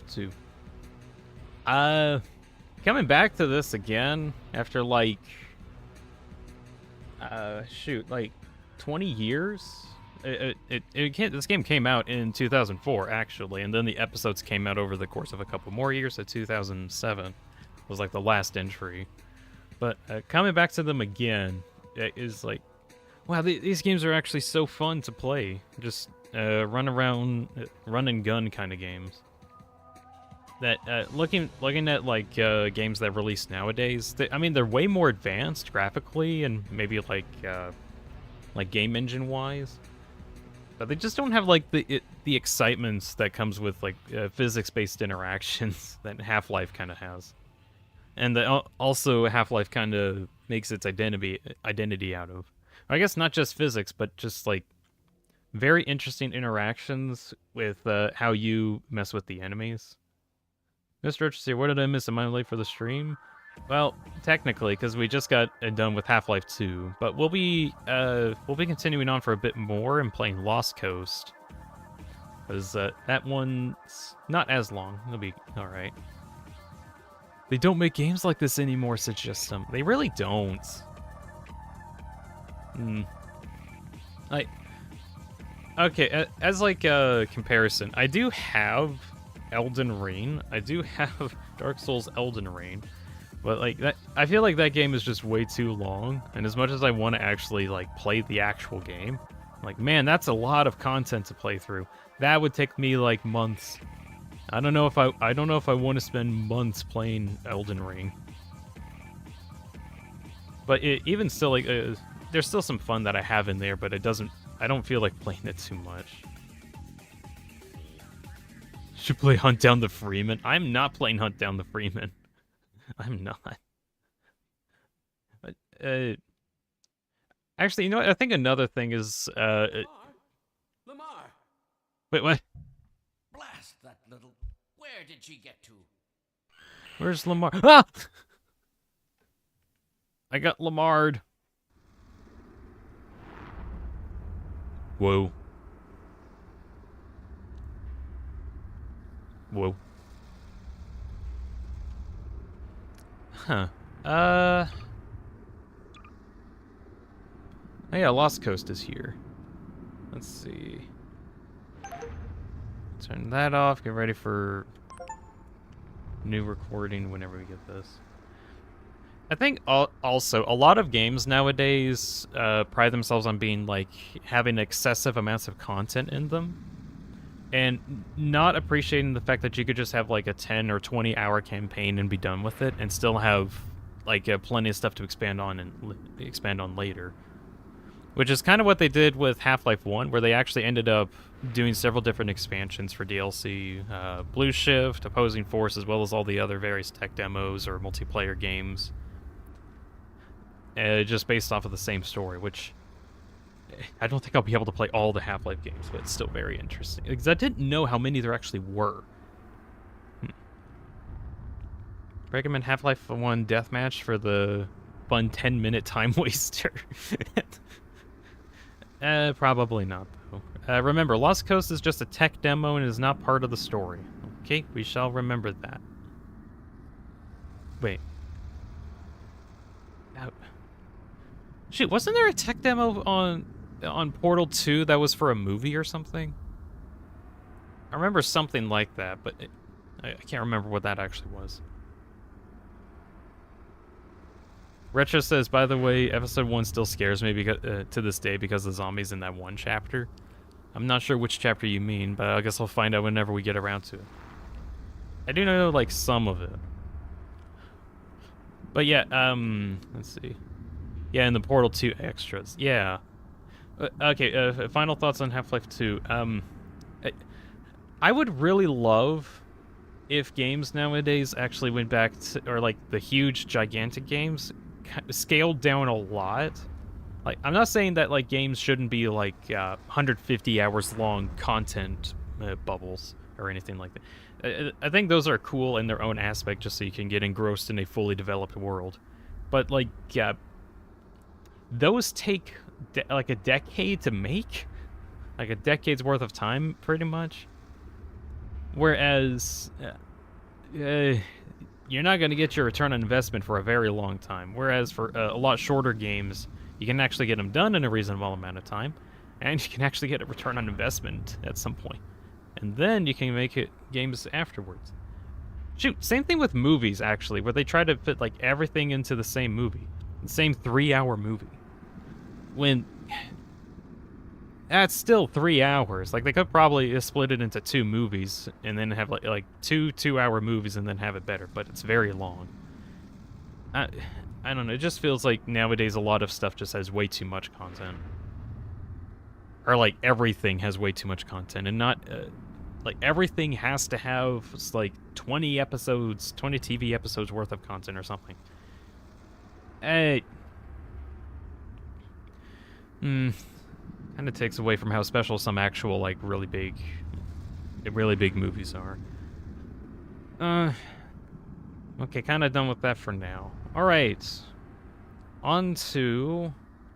2. Coming back to this again after like, like 20 years. This game came out in 2004 actually, and then the episodes came out over the course of a couple more years. So 2007 was like the last entry. But coming back to them again is like, wow, these games are actually so fun to play. Just run around, run and gun kind of games. That looking at like games that release nowadays, I mean, they're way more advanced graphically and maybe like game engine wise, but they just don't have like the excitements that comes with like physics-based interactions that Half-Life kind of has. And also Half-Life kind of makes its identity out of, I guess, not just physics, but just like very interesting interactions with how you mess with the enemies. Mr. Richards here, what did I miss? Am I late for the stream? Well, technically, because we just got done with Half-Life 2, but we'll be continuing on for a bit more and playing Lost Coast, because that one's not as long. It'll be all right. They don't make games like this anymore, said Justin. They really don't. Okay, as like a comparison, I do have Elden Ring. I do have Dark Souls Elden Ring. But like that, I feel like that game is just way too long. And as much as I want to actually like play the actual game, like, man, that's a lot of content to play through. That would take me like months. I don't know if I want to spend months playing Elden Ring. But even still, like, there's still some fun that I have in there, but I don't feel like playing it too much. Should play Hunt Down the Freeman. I'm not playing Hunt Down the Freeman. I'm not. Actually, you know what? I think another thing is... Lamar! Wait, what? Blast that little... Where did she get to? Where's Lamar? Ah! I got Lamar'd. Whoa. Whoa. Huh. Oh yeah, Lost Coast is here. Let's see. Turn that off. Get ready for new recording whenever we get this. I think also a lot of games nowadays pride themselves on being like having excessive amounts of content in them, and not appreciating the fact that you could just have like a 10 or 20 hour campaign and be done with it, and still have like plenty of stuff to expand on later. Which is kind of what they did with Half-Life 1, where they actually ended up doing several different expansions for DLC, Blue Shift, Opposing Force, as well as all the other various tech demos or multiplayer games. Just based off of the same story, which I don't think I'll be able to play all the Half-Life games, but it's still very interesting. Because I didn't know how many there actually were. Recommend Half-Life 1 Deathmatch for the fun 10-minute time waster. Probably not, though. Remember, Lost Coast is just a tech demo and is not part of the story. Okay, we shall remember that. Wait. Shoot, wasn't there a tech demo on Portal 2 that was for a movie or something? I remember something like that, but I can't remember what that actually was. Retro says, by the way, episode 1 still scares me because, to this day because of the zombies in that one chapter. I'm not sure which chapter you mean, but I guess I'll find out whenever we get around to it. I do know, like, some of it. But yeah, let's see. Yeah, in the Portal 2 extras. Yeah. Okay, final thoughts on Half-Life 2. I would really love if games nowadays actually went back to, or like the huge, gigantic games, scaled down a lot. Like, I'm not saying that like games shouldn't be like 150 hours long content bubbles or anything like that. I think those are cool in their own aspect, just so you can get engrossed in a fully developed world. But like, those take like a decade to make, like a decade's worth of time, pretty much. Whereas, you're not going to get your return on investment for a very long time. Whereas for a lot shorter games, you can actually get them done in a reasonable amount of time, and you can actually get a return on investment at some point. And then you can make it games afterwards. Shoot, same thing with movies, actually, where they try to fit like everything into the same movie. The same 3-hour movie. When that's still 3 hours. Like, they could probably split it into 2 movies and then have like two 2-hour movies and then have it better, but it's very long. I don't know, it just feels like nowadays a lot of stuff just has way too much content. Or like everything has way too much content, and not like everything has to have like 20 episodes, 20 TV episodes worth of content or something. Kind of takes away from how special some actual like really big movies are. Okay, kind of done with that for now. All right, on to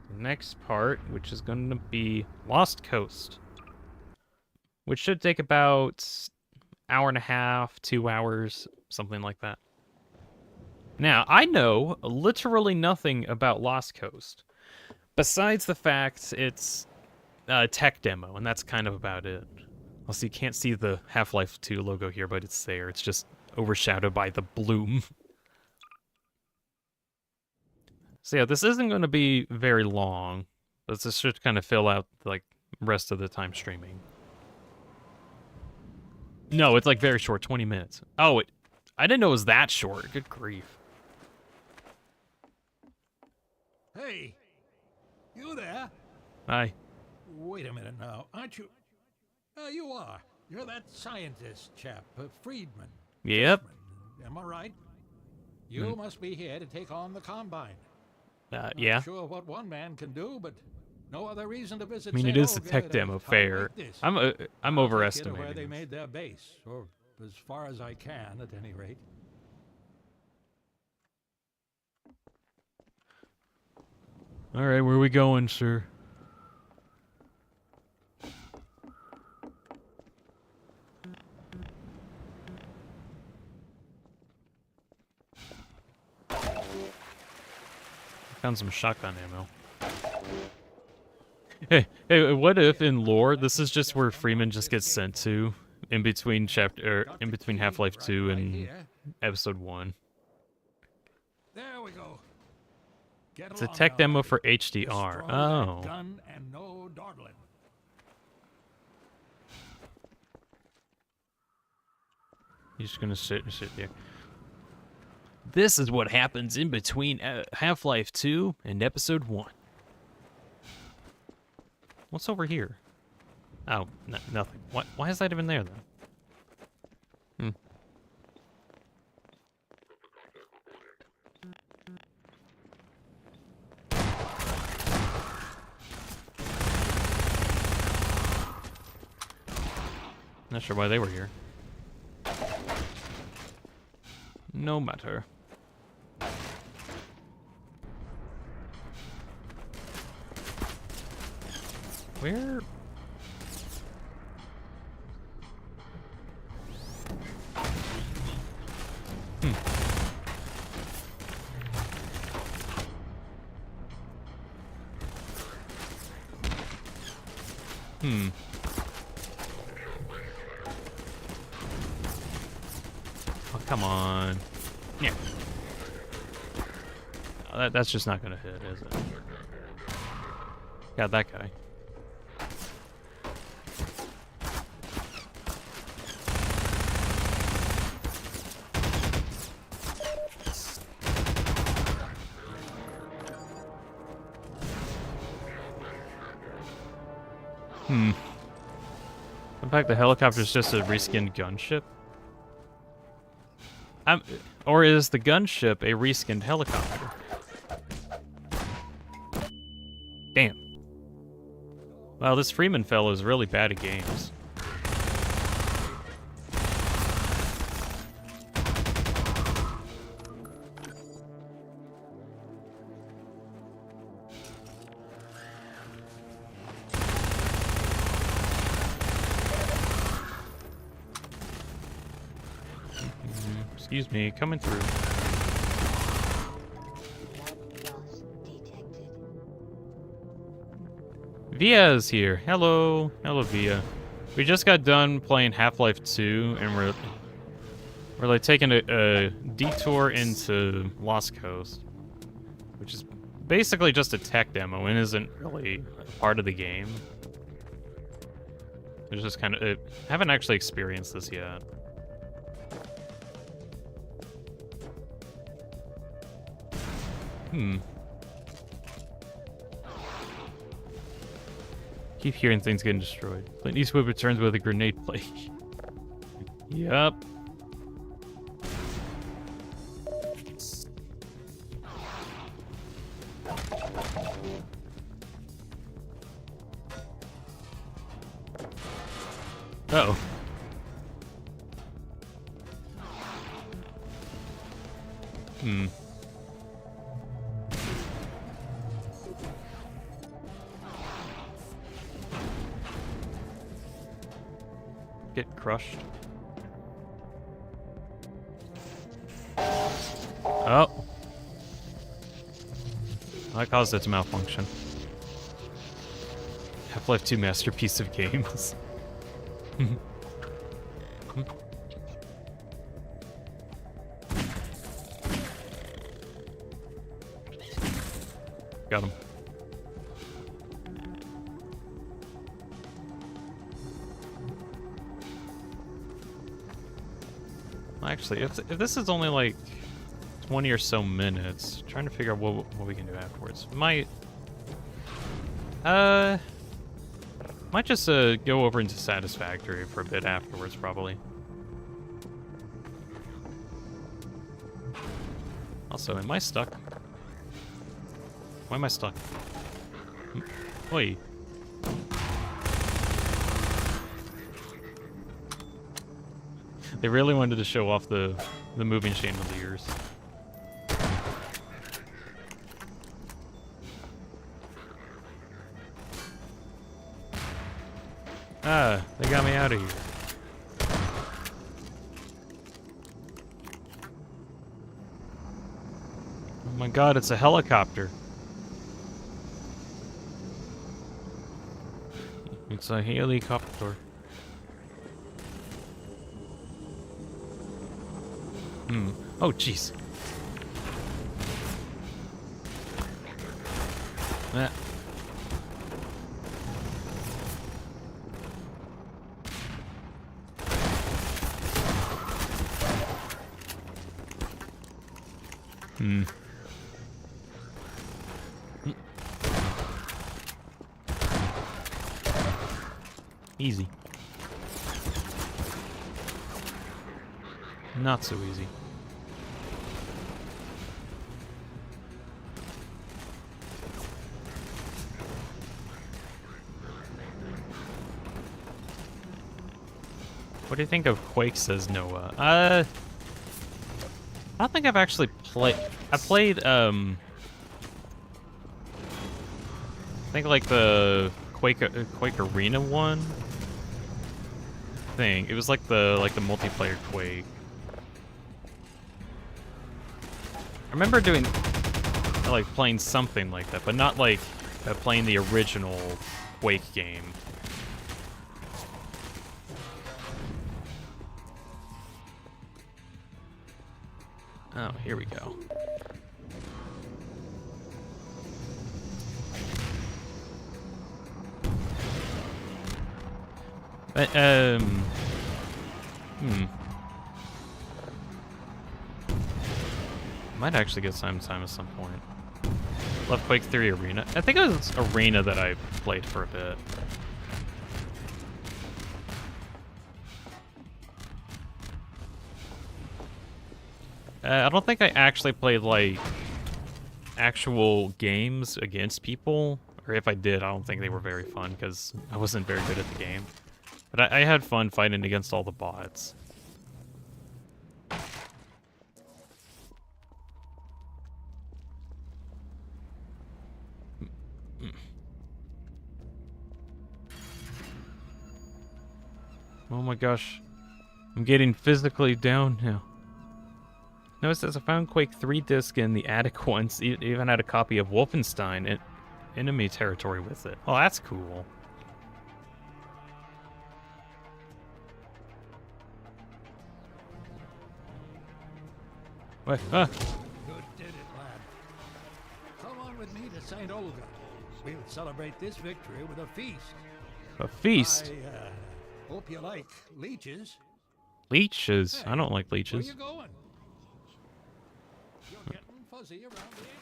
the next part, which is going to be Lost Coast, which should take about hour and a half, 2 hours, something like that. Now, I know literally nothing about Lost Coast, besides the fact it's a tech demo, and that's kind of about it. Also, you can't see the Half-Life 2 logo here, but it's there. It's just overshadowed by the bloom. So yeah, this isn't going to be very long, but this should kind of fill out like rest of the time streaming. No, it's like very short, 20 minutes. Oh, I didn't know it was that short. Good grief. Hey, you there? Hi. Wait a minute now, aren't you? You are. You're that scientist chap, Friedman. Yep. Am I right? You must be here to take on the Combine. Yeah. Not sure what one man can do, but No other reason to visit. I mean, it is a tech demo fair. I'm I'll overestimating where they this. made their base, or as far as I can, at any rate. All right, where are we going, sir? Found some shotgun ammo. Hey, what if in lore this is just where Freeman just gets sent to in between Half-Life 2 and Episode 1? There we go. Get It's a along tech now, demo buddy. for HDR. Destroy that Oh. gun and no dawdling. He's just gonna sit there. This is what happens in between Half-Life 2 and Episode 1. What's over here? Oh, nothing. Why is that even there, then? Not sure why they were here. No matter. Where? Oh, come on. Yeah. Oh, that's just not gonna hit, is it? Got that guy. In fact, the helicopter's just a reskinned gunship. Or is the gunship a reskinned helicopter? Damn. Wow, this Freeman fellow is really bad at games. Excuse me, coming through. Via's here. Hello. Hello, Via. We just got done playing Half-Life 2, and we're like taking a detour into Lost Coast, which is basically just a tech demo and isn't really a part of the game. It's just kind of... I haven't actually experienced this yet. Keep hearing things getting destroyed. Clint Eastwood returns with a grenade plate. Yup. Uh-oh. Get crushed. Oh. I caused it to malfunction. Half-Life 2 masterpiece of games. Got him. Actually, if this is only like 20 or so minutes, trying to figure out what we can do afterwards. Might just go over into Satisfactory for a bit afterwards, probably. Also, am I stuck? Why am I stuck? Wait. They really wanted to show off the moving chandeliers. Ah, they got me out of here. Oh my god, it's a helicopter. It's a helicopter. Oh, jeez. Ah. Easy. Not so easy. What do you think of Quake, says Noah? I don't think I've actually played... I played, I think like the Quake Arena one. I think it was like the multiplayer Quake. I remember doing like playing something like that, but not like playing the original Quake game. Oh, here we go. But, might actually get time at some point. Love Quake 3 Arena. I think it was Arena that I played for a bit. I don't think I actually played, like, actual games against people. Or if I did, I don't think they were very fun, because I wasn't very good at the game. But I had fun fighting against all the bots. Oh my gosh. I'm getting physically down now. No, it says I found Quake 3 disc in the attic once. Even had a copy of Wolfenstein in enemy territory with it. Oh, that's cool. What? Good did it, lad. Come on with me to St. Olga. We'll celebrate this victory with a feast. A feast? I hope you like leeches. Leeches? Hey, I don't like leeches. Where you going? You're getting fuzzy around the edges.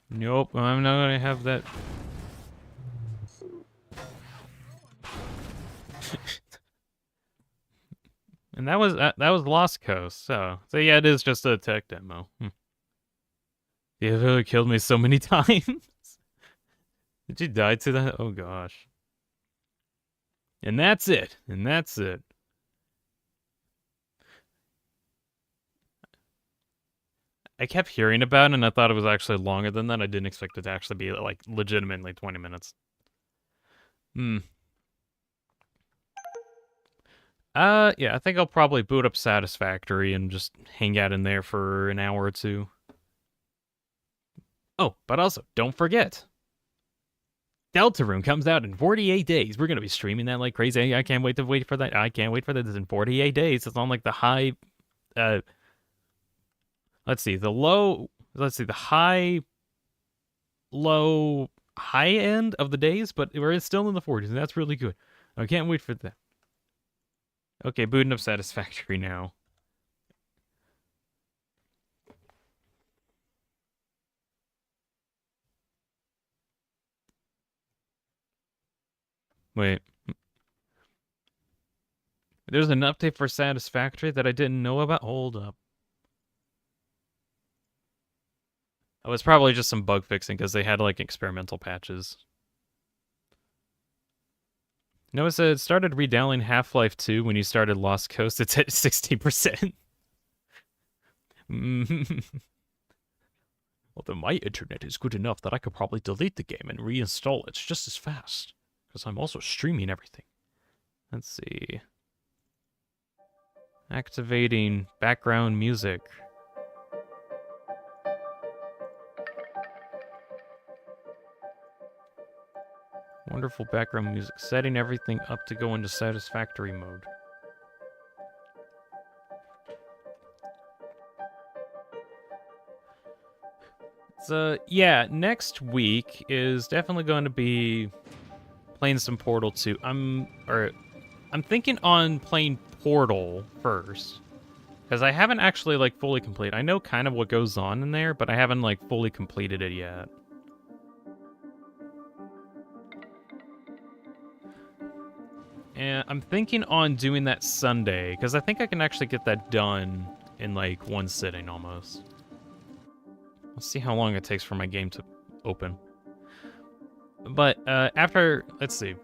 Nope, I'm not gonna have that. And that was Lost Coast, so yeah, it is just a tech demo. You really killed me so many times. Did you die to that? Oh gosh. And that's it. And that's it. I kept hearing about it, and I thought it was actually longer than that. I didn't expect it to actually be, like, legitimately 20 minutes. Yeah, I think I'll probably boot up Satisfactory and just hang out in there for an hour or two. Oh, but also, don't forget, Deltarune comes out in 48 days. We're going to be streaming that like crazy. I can't wait for that. I can't wait for that. It's in 48 days. It's on, like, the high... let's see, the high, low, high end of the days, but we're still in the 40s, and that's really good. I can't wait for that. Okay, booting up Satisfactory now. Wait. There's an update for Satisfactory that I didn't know about? Hold up. Oh, it's probably just some bug fixing because they had, like, experimental patches. Noah said, started redownloading Half-Life 2 when you started Lost Coast. It's at 60%. Although my internet is good enough that I could probably delete the game and reinstall it just as fast. Because I'm also streaming everything. Let's see. Activating background music. Wonderful background music. Setting everything up to go into satisfactory mode. So, yeah, next week is definitely going to be playing some Portal 2. I'm thinking on playing Portal first. Because I haven't actually, like, fully completed. I know kind of what goes on in there, but I haven't, like, fully completed it yet. And I'm thinking on doing that Sunday, because I think I can actually get that done in, like, one sitting almost. Let's see how long it takes for my game to open. But after, let's see.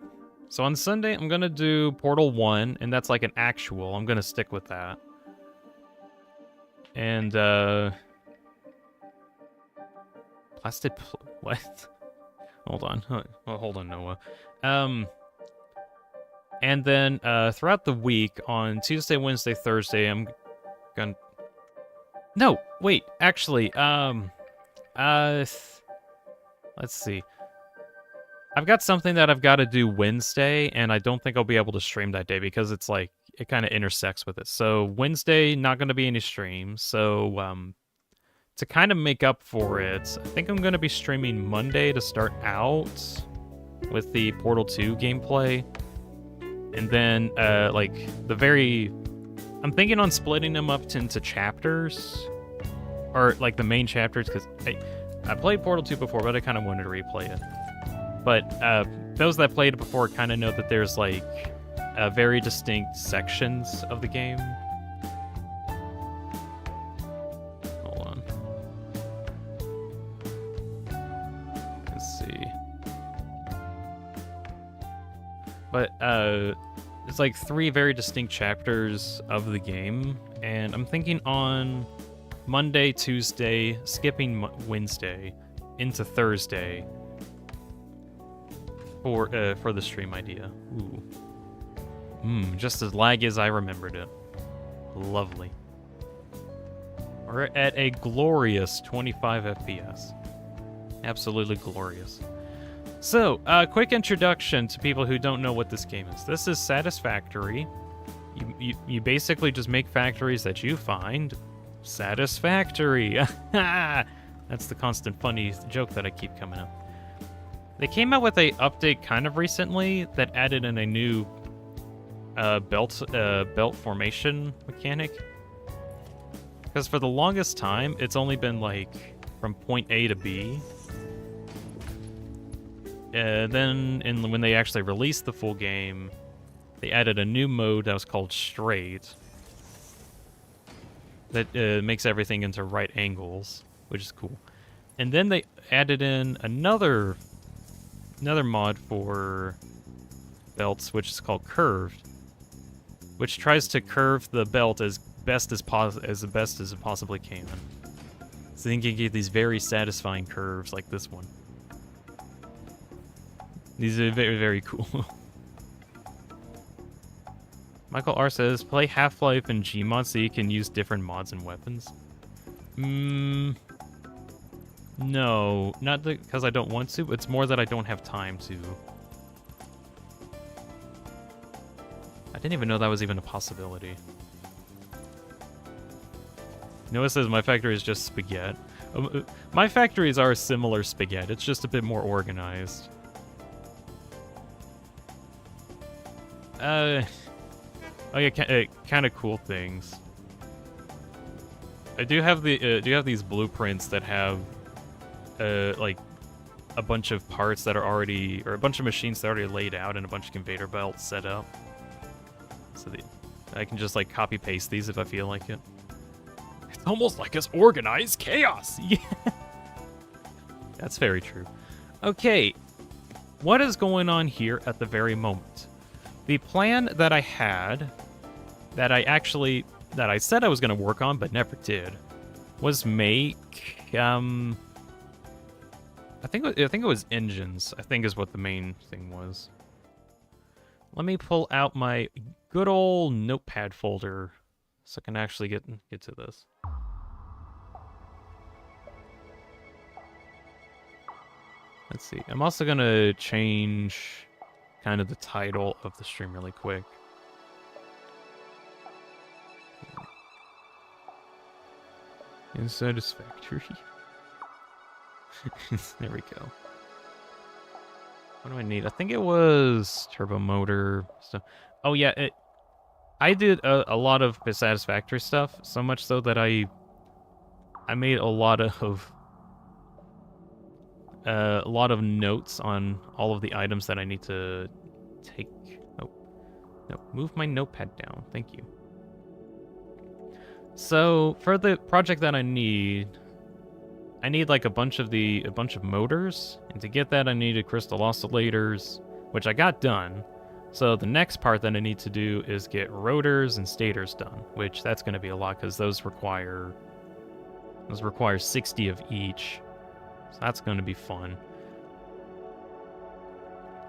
So on Sunday, I'm going to do Portal 1, and that's like an actual. I'm going to stick with that. And, what? Hold on. Oh, hold on, Noah. And then throughout the week, on Tuesday, Wednesday, Thursday, I'm going to... No, wait, actually, let's see. I've got something that I've got to do Wednesday, and I don't think I'll be able to stream that day because it's like, it kind of intersects with it. So Wednesday, not going to be any streams. So to kind of make up for it, I think I'm going to be streaming Monday to start out with the Portal 2 gameplay. And then, like, I'm thinking on splitting them up into chapters. Or, like, the main chapters, because I played Portal 2 before, but I kind of wanted to replay it. But those that played it before kind of know that there's, like, very distinct sections of the game. Hold on. Let's see. But, it's like 3 very distinct chapters of the game, and I'm thinking on Monday, Tuesday, skipping Wednesday into Thursday for the stream idea. Ooh. Just as laggy as I remembered it. Lovely. We're at a glorious 25 FPS. Absolutely glorious. So, quick introduction to people who don't know what this game is. This is Satisfactory. You basically just make factories that you find satisfactory. That's the constant funny joke that I keep coming up. They came out with a update kind of recently that added in a new belt formation mechanic. Because for the longest time, it's only been like from point A to B. Then when they actually released the full game, they added a new mode that was called Straight. That makes everything into right angles, which is cool. And then they added in another mod for belts, which is called Curved, which tries to curve the belt as best as it possibly can. So you can get these very satisfying curves like this one. These are very, very cool. Michael R says, play Half-Life and Gmod so you can use different mods and weapons. No, not because I don't want to. It's more that I don't have time to. I didn't even know that was even a possibility. Noah says, my factory is just spaghetti. My factories are similar spaghetti. It's just a bit more organized. Oh yeah, kind of cool things. I do have these blueprints that have like a bunch of parts that are already, or a bunch of machines that are already laid out and a bunch of conveyor belts set up. So I can just like copy paste these if I feel like it. It's almost like it's organized chaos. Yeah. That's very true. Okay, what is going on here at the very moment? The plan that I had, that I said I was going to work on but never did, was make, I think it was engines, I think is what the main thing was. Let me pull out my good old notepad folder so I can actually get to this. Let's see. I'm also going to change kind of the title of the stream really quick. Satisfactory. There we go. What do I need? I think it was turbo motor stuff. Oh yeah, I did a lot of Satisfactory stuff, so much so that I made a lot of notes on all of the items that I need to take. Oh, no, move my notepad down. Thank you. So for the project that I need like a bunch of motors, and to get that I needed crystal oscillators, which I got done. So the next part that I need to do is get rotors and stators done, which that's going to be a lot because those require 60 of each. So that's going to be fun.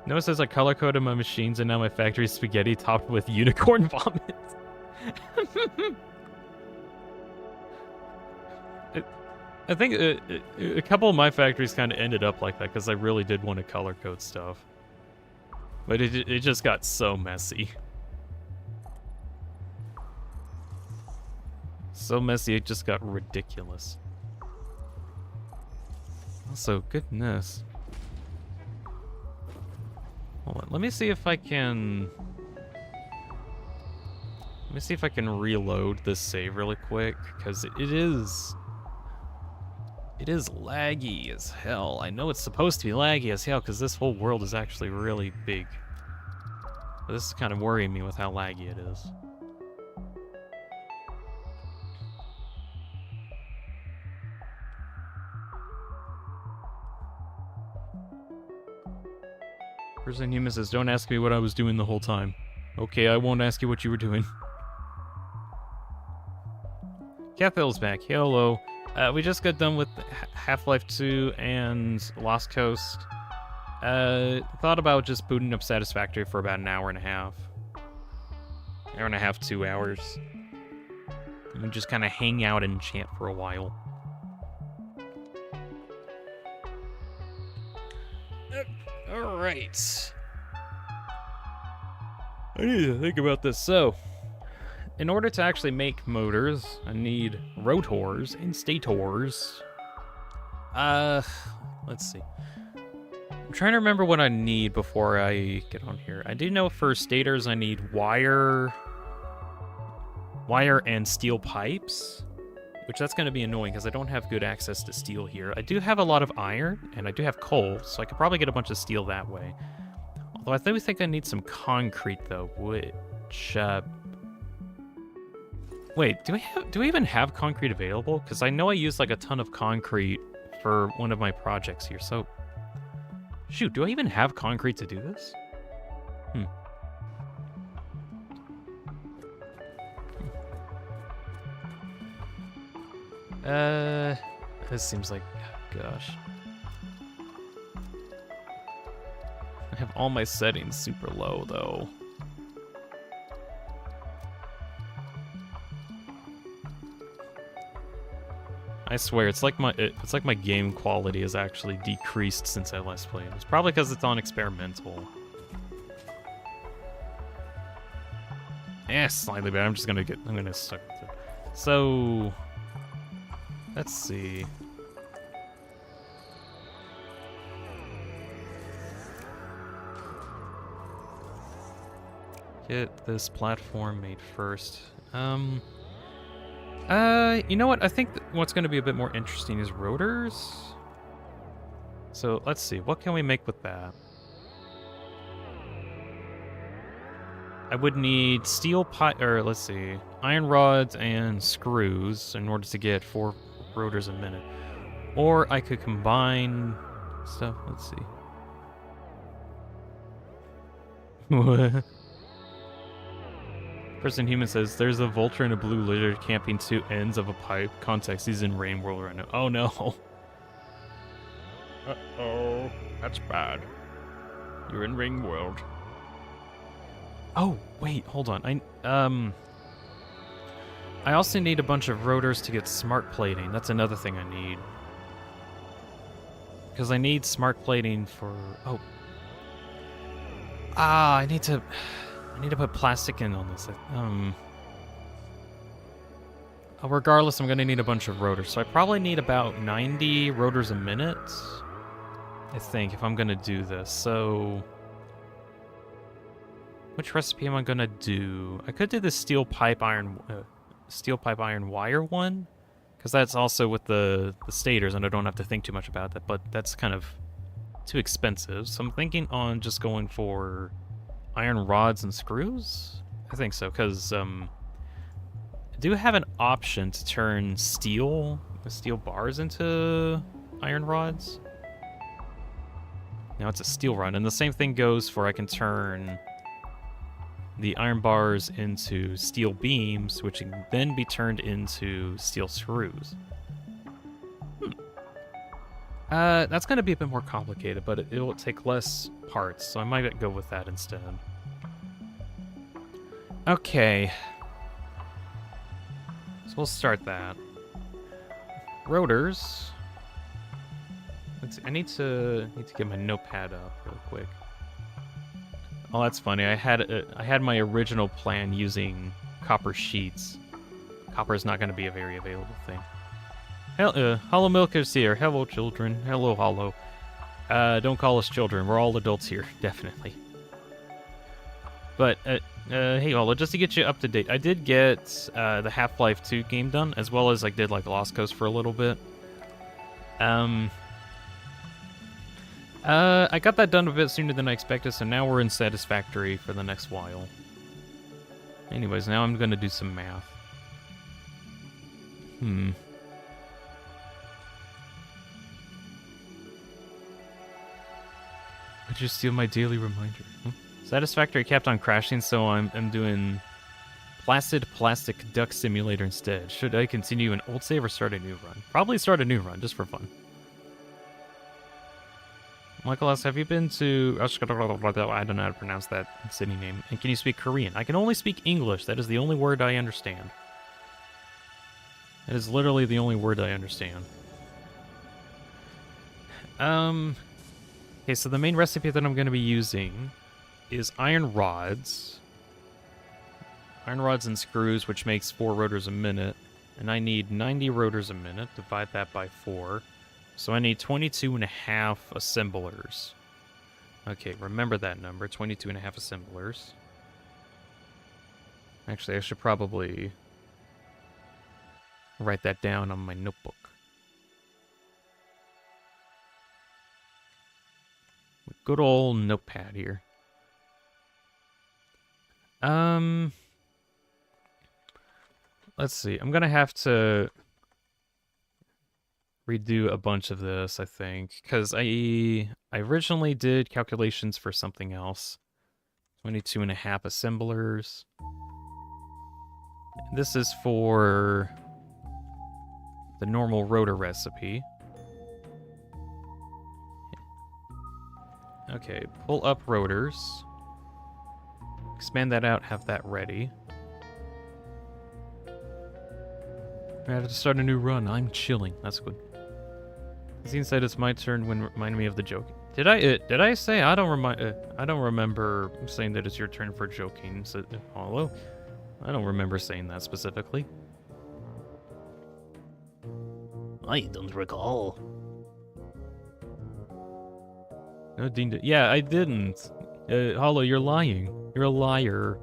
Notice as I color coded my machines and now my factory is spaghetti topped with unicorn vomit. I think a couple of my factories kind of ended up like that because I really did want to color code stuff. But it just got so messy. So messy, it just got ridiculous. Also, goodness. Hold on, let me see if I can... Let me see if I can reload this save really quick, because it is laggy as hell. I know it's supposed to be laggy as hell, because this whole world is actually really big. But this is kind of worrying me with how laggy it is. Person Human says, don't ask me what I was doing the whole time. Okay, I won't ask you what you were doing. Cathill's back. Hello. We just got done with Half-Life 2 and Lost Coast. Thought about just booting up Satisfactory for about an hour and a half. Hour and a half, 2 hours. And just kind of hang out and chant for a while. Alright. I need to think about this. So, in order to actually make motors, I need rotors and stators. Let's see. I'm trying to remember what I need before I get on here. I do know for stators I need wire and steel pipes, which that's going to be annoying because I don't have good access to steel here. I do have a lot of iron, and I do have coal, so I could probably get a bunch of steel that way. Although I do think I need some concrete, though, which, wait, do we even have concrete available? Because I know I used, like, a ton of concrete for one of my projects here, so... Shoot, do I even have concrete to do this? This seems like, gosh. I have all my settings super low, though. I swear, it's like my game quality has actually decreased since I last played. It's probably because it's on experimental. Yeah, slightly better. I'm gonna stuck with it. So, let's see. Get this platform made first. You know what? I think what's going to be a bit more interesting is rotors. So let's see. What can we make with that? I would need steel let's see, iron rods and screws in order to get 4 rotors a minute. Or I could combine stuff. Let's see. What? Person Human says, there's a vulture and a blue lizard camping two ends of a pipe. Context, he's in Rain World right now. Oh no. Uh-oh. That's bad. You're in Ring World. Oh, wait, hold on. I also need a bunch of rotors to get smart plating. That's another thing I need. Because I need smart plating for... Oh. I need to put plastic in on this. Regardless, I'm going to need a bunch of rotors. So I probably need about 90 rotors a minute, I think, if I'm going to do this. So... which recipe am I going to do? I could do the steel pipe iron wire one, because that's also with the stators, and I don't have to think too much about that, but that's kind of too expensive. So I'm thinking on just going for iron rods and screws? I think so, because I do have an option to turn steel bars into iron rods. Now it's a steel rod, and the same thing goes for I can turn the iron bars into steel beams, which can then be turned into steel screws. That's going to be a bit more complicated, but it will take less parts, so I might go with that instead. Okay. So we'll start that. Rotors. Let's see, I need to get my notepad up real quick. Oh, that's funny. I had my original plan using copper sheets. Copper is not going to be a very available thing. Hollow Milker's here. Hello, children. Hello, Hollow. Don't call us children. We're all adults here, definitely. But, hey, Hollow, just to get you up to date, I did get the Half-Life 2 game done, as well as I did, like, Lost Coast for a little bit. I got that done a bit sooner than I expected, so now we're in Satisfactory for the next while. Anyways, now I'm gonna do some math. I just steal my daily reminder. Satisfactory kept on crashing, so I'm doing Placid Plastic Duck Simulator instead. Should I continue an old save or start a new run? Probably start a new run, just for fun. Michaelas, have you been to... I don't know how to pronounce that city name. And can you speak Korean? I can only speak English. That is the only word I understand. That is literally the only word I understand. Okay, so the main recipe that I'm going to be using is iron rods. Iron rods and screws, which makes 4 rotors a minute. And I need 90 rotors a minute. Divide that by 4. So I need 22.5 assemblers. Okay, remember that number, 22.5 assemblers. Actually, I should probably write that down on my notebook. Good old notepad here. Let's see. I'm gonna have to redo a bunch of this, I think, because I originally did calculations for something else. 22.5 assemblers. This is for the normal rotor recipe. Okay, pull up rotors. Expand that out, have that ready. I have to start a new run. I'm chilling. That's good. Zine said it's my turn when reminding me of the joke. Did I say I don't remember saying that it's your turn for joking, so, Hollow. I don't remember saying that specifically. I don't recall. No, Dean. Yeah, I didn't. Hollow, you're lying. You're a liar.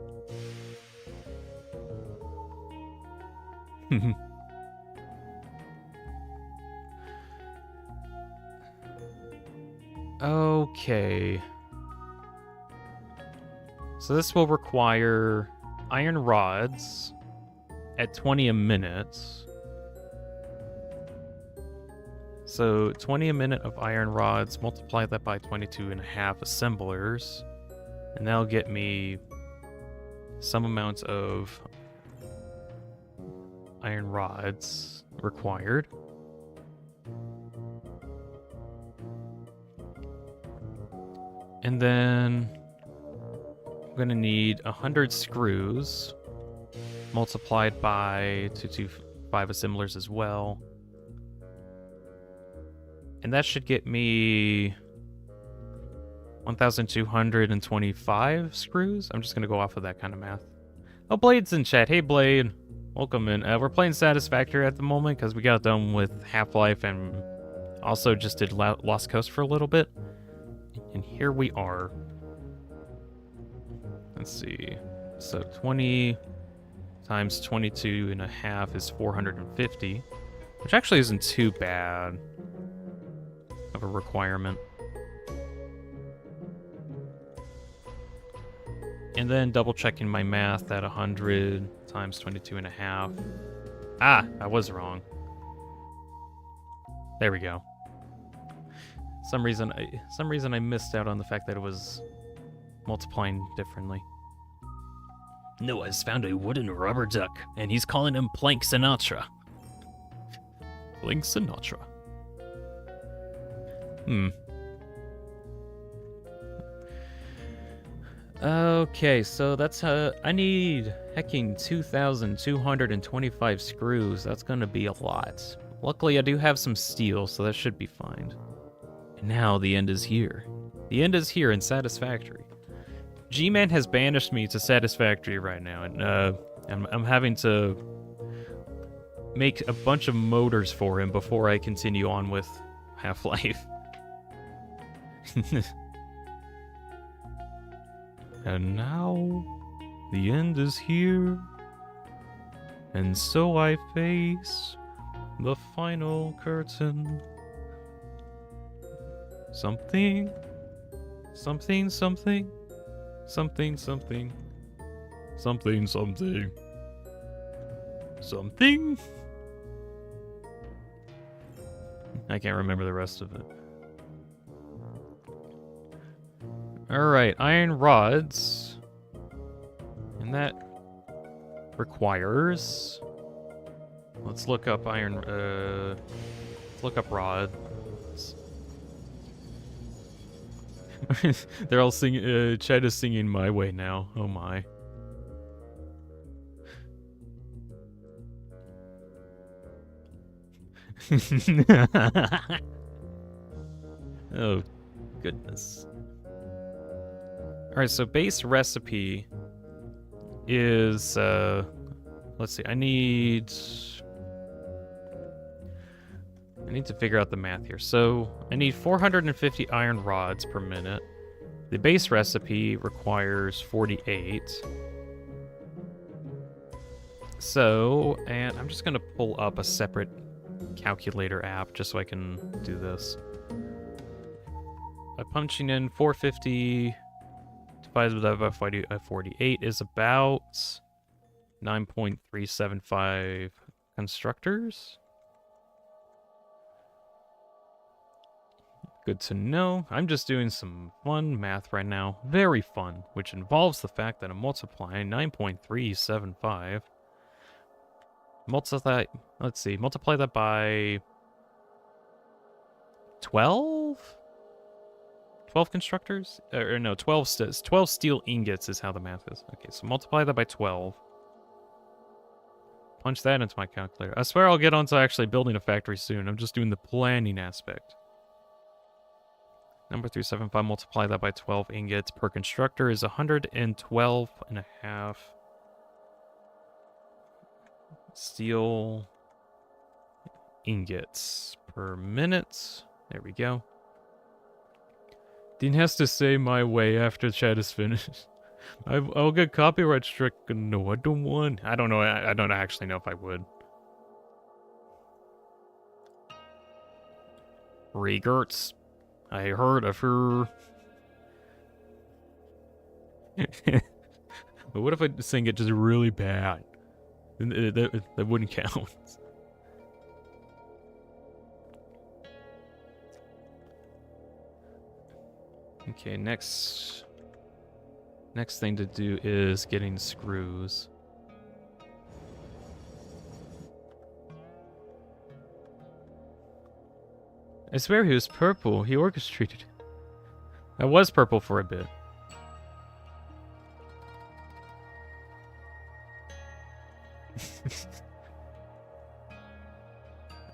Okay. So this will require iron rods at 20 a minute. So 20 a minute of iron rods, multiply that by 22.5 assemblers, and that'll get me some amount of iron rods required. And then I'm gonna need 100 screws multiplied by 225 assemblers as well. And that should get me 1,225 screws. I'm just gonna go off of that kind of math. Oh, Blade's in chat. Hey, Blade. Welcome in. We're playing Satisfactory at the moment because we got done with Half-Life and also just did Lost Coast for a little bit. And here we are. Let's see. So 20 times 22 and a half is 450, which actually isn't too bad of a requirement. And then double checking my math at 100 times 22 and a half. Ah, I was wrong. There we go. Some reason I missed out on the fact that it was multiplying differently. Noah's found a wooden rubber duck, and he's calling him Plank Sinatra. Plank Sinatra. Okay, so that's I need hecking 2,225 screws. That's gonna be a lot. Luckily, I do have some steel, so that should be fine. And now the end is here. The end is here in Satisfactory. G-Man has banished me to Satisfactory right now, and I'm having to make a bunch of motors for him before I continue on with Half-Life. And now the end is here, and so I face the final curtain. Something, something, something, something, something, something, something, something. I can't remember the rest of it. Alright, iron rods. And that requires... Let's look up iron... let's look up rods. They're all singing... Chad is singing My Way now. Oh my. Oh, goodness. Alright, so base recipe is, let's see, I need to figure out the math here. So, I need 450 iron rods per minute. The base recipe requires 48. So, and I'm just gonna pull up a separate calculator app just so I can do this. By punching in 450... divided by 48 is about 9.375 constructors. Good to know. I'm just doing some fun math right now. Very fun, which involves the fact that I'm multiplying 9.375. Multiply that by 12? 12 constructors? Or no, 12 steel ingots is how the math is. Okay, so multiply that by 12. Punch that into my calculator. I swear I'll get onto actually building a factory soon. I'm just doing the planning aspect. Number 375, multiply that by 12 ingots per constructor is 112 and a half steel ingots per minute. There we go. Dean has to say My Way after chat is finished. I'll get copyright struck. No, I don't want. I don't know. I don't actually know if I would. Regerts. I heard of her. But what if I sing it just really bad? That wouldn't count. Okay, next Next thing to do is getting screws. I swear he was purple. He orchestrated it. I was purple for a bit.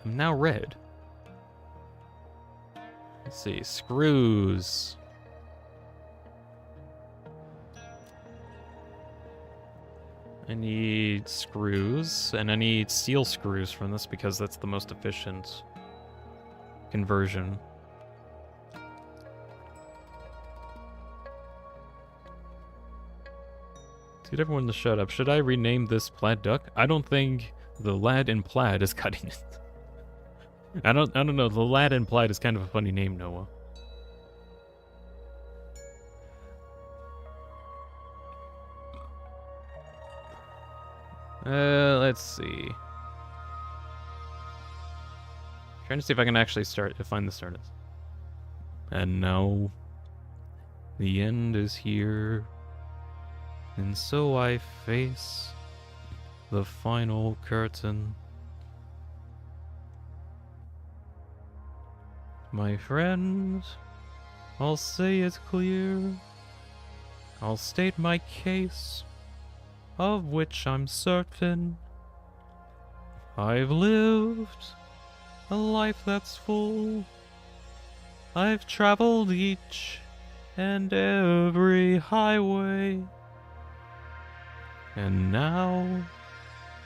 I'm now red. Let's see, screws. I need screws, and I need steel screws from this because that's the most efficient conversion. Get everyone to shut up. Should I rename this plaid duck? I don't think the lad in plaid is cutting it. I don't know. The lad in plaid is kind of a funny name, Noah. Let's see. Trying to see if I can actually find the start. And no. The end is here. And so I face the final curtain. My friend, I'll say it clear. I'll state my case, of which I'm certain. I've lived a life that's full. I've traveled each and every highway. And now,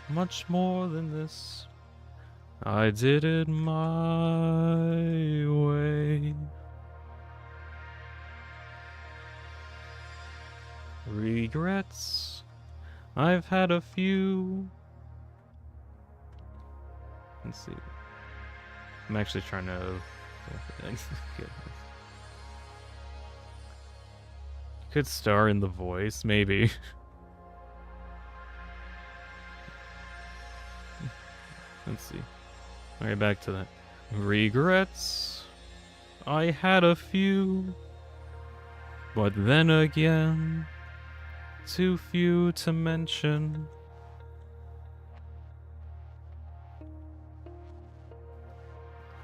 much more than this, I did it my way. Regrets, I've had a few. Let's see. I'm actually trying to... Could star in the voice, maybe. Let's see. Alright, back to that. Regrets, I had a few. But then again, too few to mention.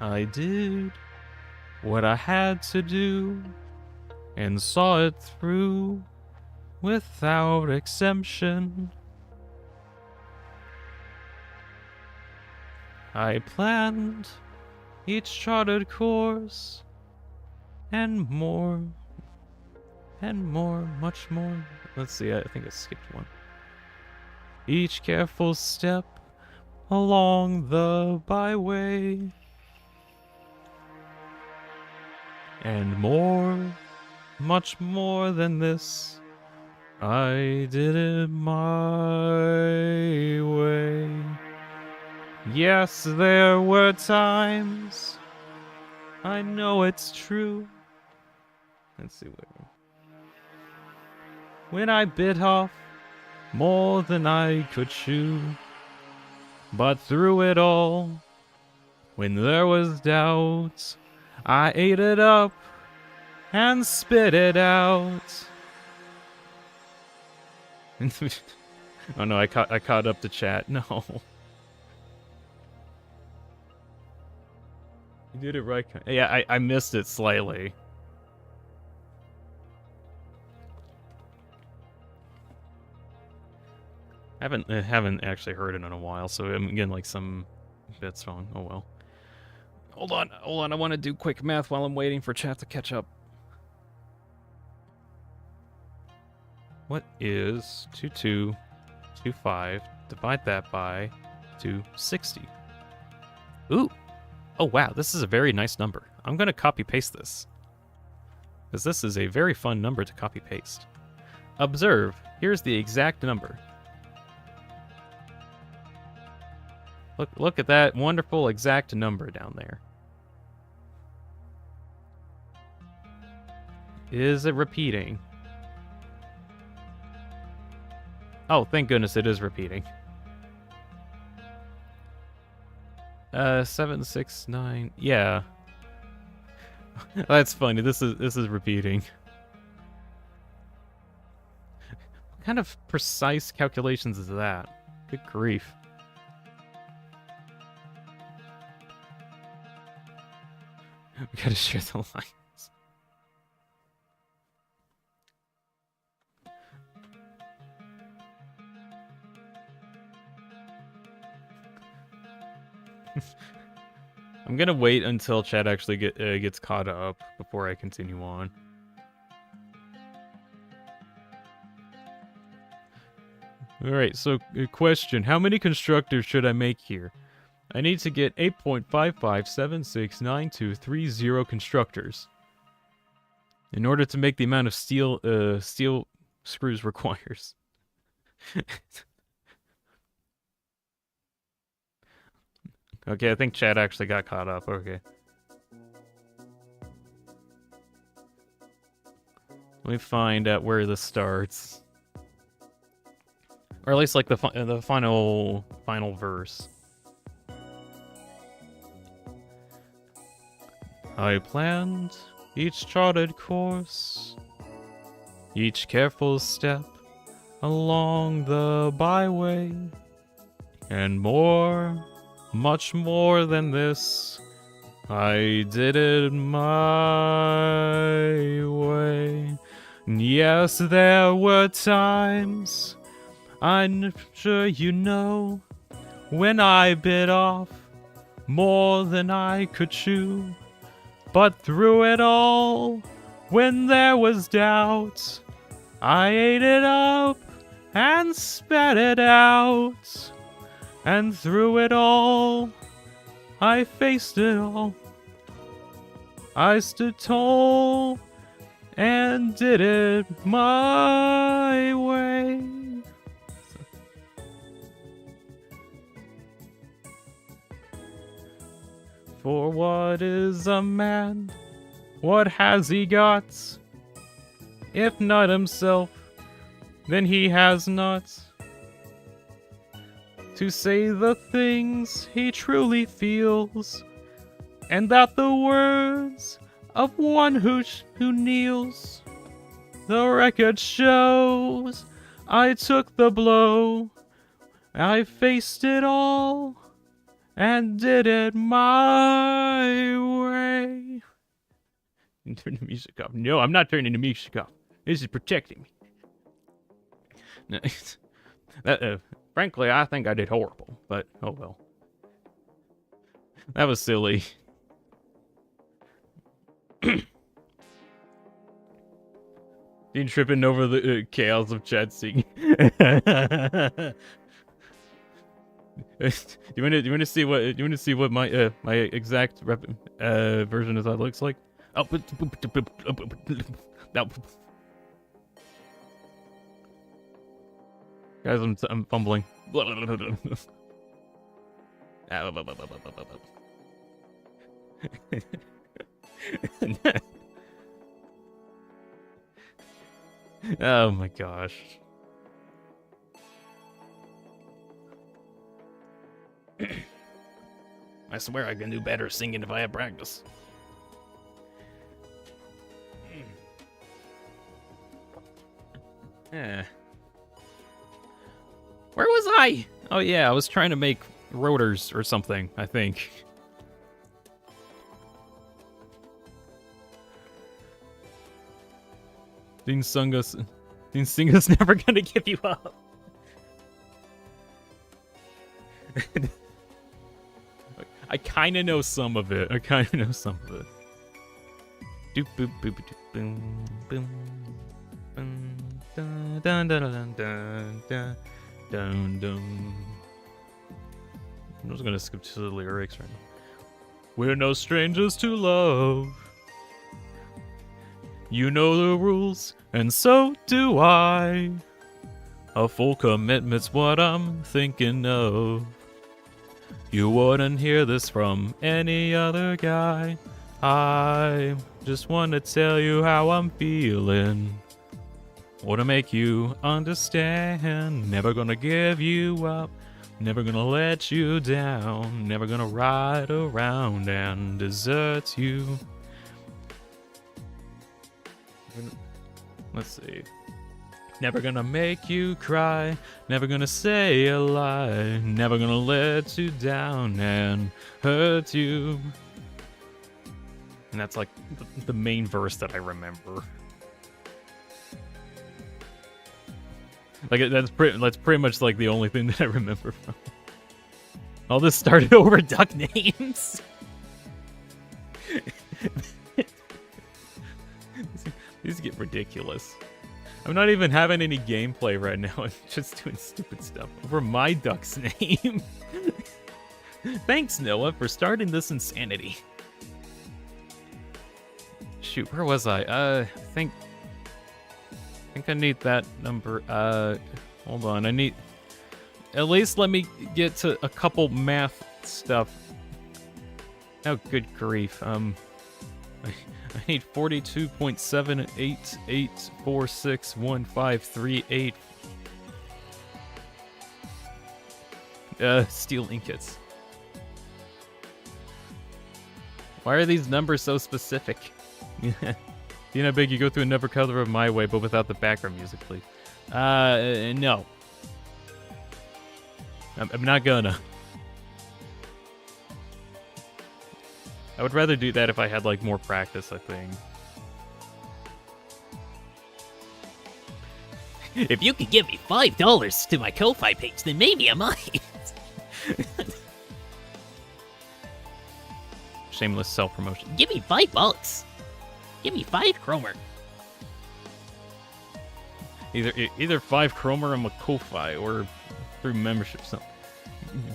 I did what I had to do and saw it through without exemption. I planned each charted course and more, much more. Let's see, I think I skipped one. Each careful step along the byway. And more, much more than this, I did it my way. Yes, there were times, I know it's true. Let's see where. When I bit off more than I could chew. But through it all, when there was doubt, I ate it up and spit it out. Oh no, I caught up to chat. No. You did it right. Yeah, I missed it slightly. I haven't actually heard it in a while, so I'm getting like some bits wrong. Oh well. Hold on. I want to do quick math while I'm waiting for chat to catch up. What is 2225? Divide that by 260. Ooh. Oh wow, this is a very nice number. I'm gonna copy paste this, because this is a very fun number to copy paste. Observe. Here's the exact number. Look at that wonderful exact number down there. Is it repeating? Oh, thank goodness it is repeating. 769. Yeah. That's funny. This is repeating. What kind of precise calculations is that? Good grief. We gotta share the lines. I'm gonna wait until Chad actually gets caught up before I continue on. Alright, so question. How many constructors should I make here? I need to get 8.55769230 constructors in order to make the amount of steel screws requires. Okay, I think Chad actually got caught up. Okay. Let me find out where this starts. Or at least like the final verse. I planned each charted course, each careful step along the byway, and more, much more than this, I did it my way. Yes, there were times, I'm sure you know, when I bit off more than I could chew. But through it all, when there was doubt, I ate it up and spat it out. And through it all, I faced it all. I stood tall and did it my way. For what is a man? What has he got? If not himself, then he has not to say the things he truly feels, and that the words of one who kneels. The record shows I took the blow, I faced it all, and did it my way. Turn the music off. No, I'm not turning the music off. This is protecting me. Frankly, I think I did horrible, but oh well. That was silly. Dean tripping over the chaos of Chad singing. You want to see what my my exact version of that looks like? Oh, no. Guys, I'm fumbling. Oh my gosh. I swear I can do better singing if I have practice. Yeah. Where was I? Oh yeah, I was trying to make rotors or something, I think. Dean Singa's never gonna give you up. I kind of know some of it. Doop boop boop doop boom boom boom dun dun dun dun dun dun dun dun. I'm just gonna skip to the lyrics right now. We're no strangers to love. You know the rules, and so do I. A full commitment's what I'm thinking of. You wouldn't hear this from any other guy. I just want to tell you how I'm feeling. Want to make you understand. Never gonna give you up. Never gonna let you down. Never gonna ride around and desert you. Let's see. Never gonna make you cry, never gonna say a lie, never gonna let you down and hurt you. And that's like the main verse that I remember. Like that's pretty much like the only thing that I remember from. All this started over duck names. These get ridiculous. I'm not even having any gameplay right now. I'm just doing stupid stuff over my duck's name. Thanks, Noah, for starting this insanity. Shoot, where was I? I think I need that number. Hold on. I need... At least let me get to a couple math stuff. Oh, good grief. I need 42.78846153 steel ingots. Why are these numbers so specific? You know how big you go through another color of My Way, but without the background music, please. No. I'm not gonna. I would rather do that if I had, like, more practice, I think. If you could give me $5 to my Ko-Fi page, then maybe I might. Shameless self-promotion. Give me $5. Give me 5 Chromer. Either 5 Chromer on my Ko-Fi or through membership. So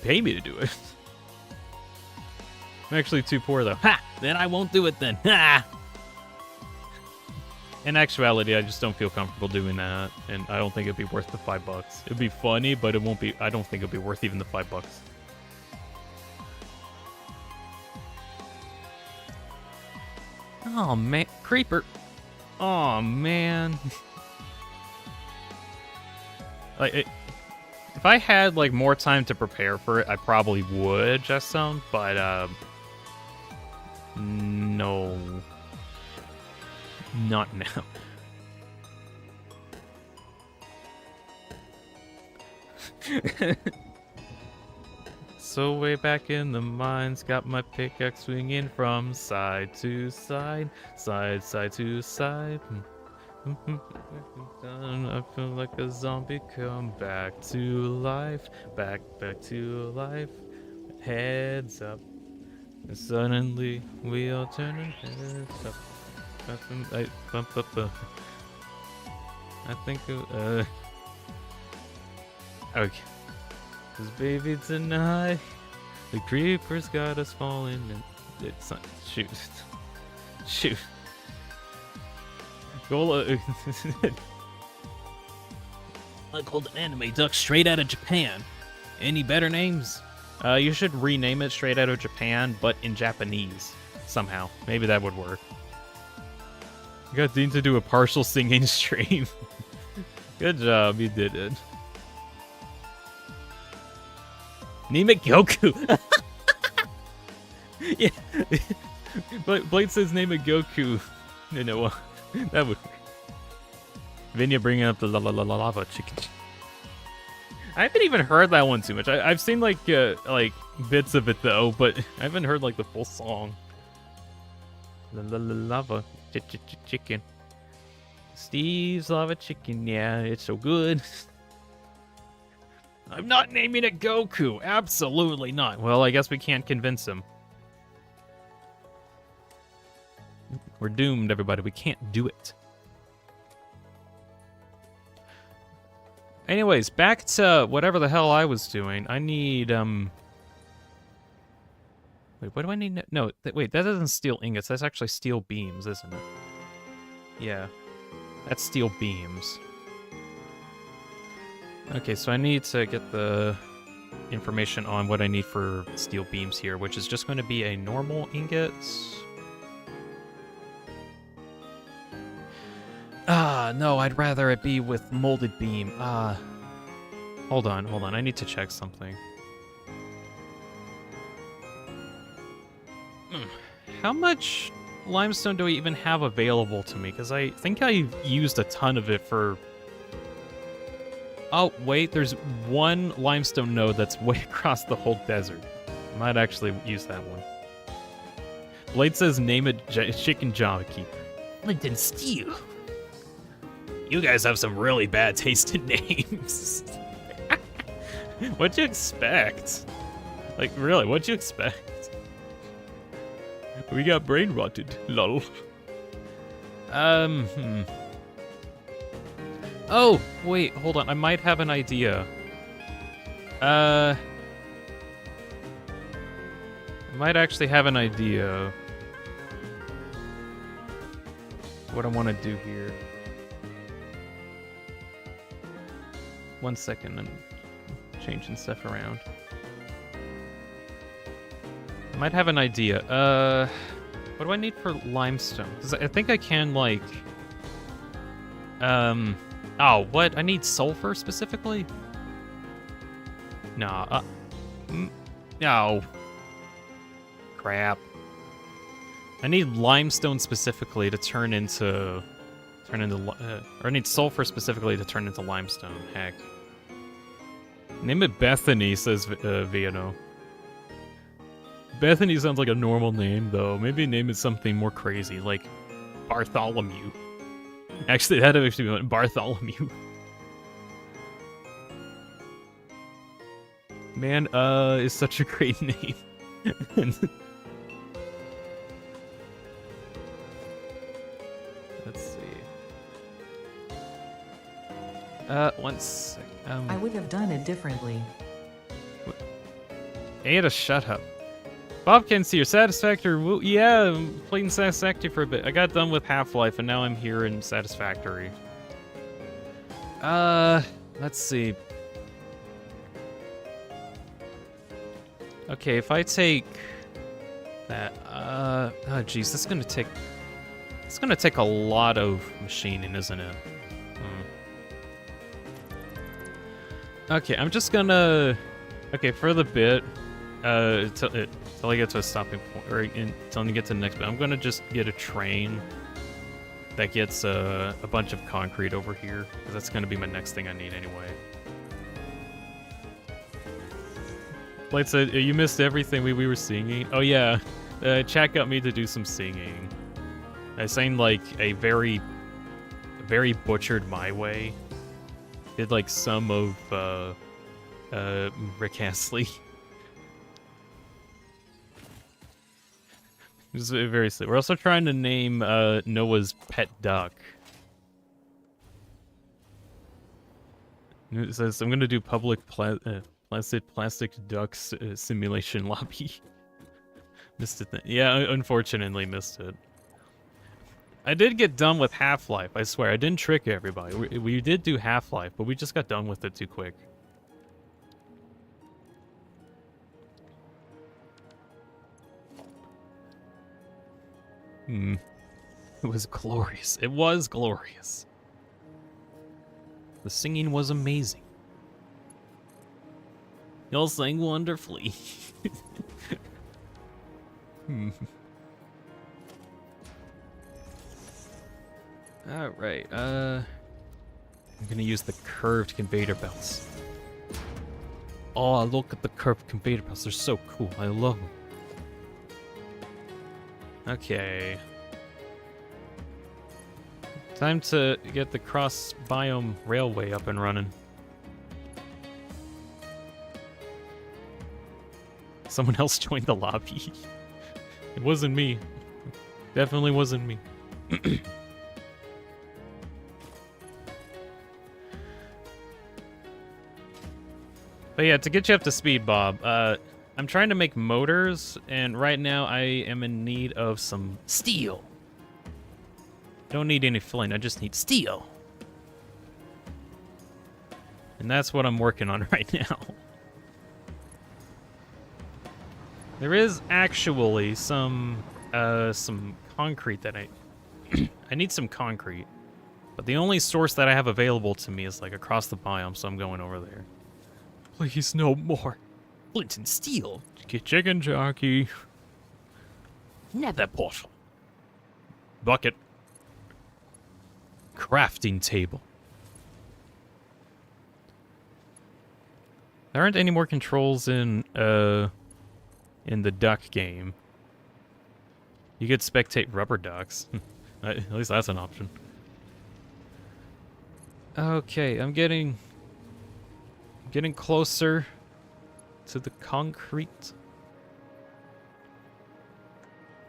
pay me to do it. I'm actually too poor, though. Ha! Then I won't do it then. Ha! In actuality, I just don't feel comfortable doing that, and I don't think it'd be worth the $5. It'd be funny, but it won't be. I don't think it'd be worth even the $5. Oh man, creeper! Oh man. If I had like more time to prepare for it, I probably would just some, but no. Not now. So way back in the mines, got my pickaxe swinging from side to side, side to side. I feel like a zombie come back to life, back to life. Heads up, and suddenly we all turn our heads up. I think okay. 'Cause baby tonight the creepers got us falling and it's not shoot Gola. I called an anime duck straight out of Japan. Any better names? You should rename it Straight Out of Japan, but in Japanese somehow. Maybe that would work. You got Dean to do a partial singing stream. Good job, you did it. Name Goku. Yeah. Blade says name it Goku. You know what? That would. Vinya bringing up the lava chicken. I haven't even heard that one too much. I've seen like bits of it though, but I haven't heard like the full song. Lava chicken. Steve's lava chicken. Yeah, it's so good. I'm not naming it Goku. Absolutely not. Well, I guess we can't convince him. We're doomed, everybody. We can't do it. Anyways, back to whatever the hell I was doing. I need, Wait, what do I need? No, wait, that isn't steel ingots. That's actually steel beams, isn't it? Yeah. That's steel beams. Okay, so I need to get the information on what I need for steel beams here, which is just going to be a normal ingot. No, I'd rather it be with molded beam. Hold on, I need to check something. How much limestone do I even have available to me? Because I think I used a ton of it for Oh, wait, there's one limestone node that's way across the whole desert. Might actually use that one. Blade says name it Chicken Java Keeper. Flint and Steel. You guys have some really bad taste in names. What'd you expect? Like, really, what'd you expect? We got brain rotted, lol. Oh, wait, hold on. I might have an idea. I might actually have an idea. What I want to do here. 1 second, I'm changing stuff around. I might have an idea. What do I need for limestone? Because I think I can, like... Oh, what? I need sulfur specifically? Nah, no. Crap. I need limestone specifically to turn into... or I need sulfur specifically to turn into limestone. Heck. Name it Bethany, says Viano. Bethany sounds like a normal name, though. Maybe name it something more crazy, like Bartholomew. Actually, that'd actually be Bartholomew. Man, is such a great name. Let's see. 1 sec. I would have done it differently. Ada, shut up. Bob can see your Satisfactory. Yeah, I'm playing Satisfactory for a bit. I got done with Half-Life, and now I'm here in Satisfactory. Let's see. Okay, if I take that, oh geez, this is gonna take. It's gonna take a lot of machining, isn't it? Okay, I'm just gonna. Okay, for the bit, till I get to a stopping point, or until I get to the next bit, I'm gonna just get a train that gets a bunch of concrete over here, because that's gonna be my next thing I need anyway. Blade said, you missed everything we were singing. Oh yeah, chat got me to do some singing. I sang like a very butchered My Way. Did like some of Rick Astley. It was very silly. We're also trying to name Noah's pet duck. It says I'm gonna do public plastic ducks simulation lobby. Missed it. Yeah, unfortunately missed it. I did get done with Half-Life, I swear. I didn't trick everybody. We did do Half-Life, but we just got done with it too quick. It was glorious. It was glorious. The singing was amazing. Y'all sang wonderfully. Alright, I'm gonna use the curved conveyor belts. Oh, look at the curved conveyor belts. They're so cool. I love them. Okay. Time to get the cross-biome railway up and running. Someone else joined the lobby. It wasn't me. Definitely wasn't me. But yeah, to get you up to speed, Bob, I'm trying to make motors, and right now I am in need of some steel. Don't need any flint, I just need steel. And that's what I'm working on right now. There is actually some concrete that I need some concrete. But the only source that I have available to me is like across the biome, so I'm going over there. Please, no more. Flint and steel. Chicken jockey. Nether portal. Bucket. Crafting table. There aren't any more controls in the duck game. You could spectate rubber ducks. At least that's an option. Okay, I'm getting closer to the concrete.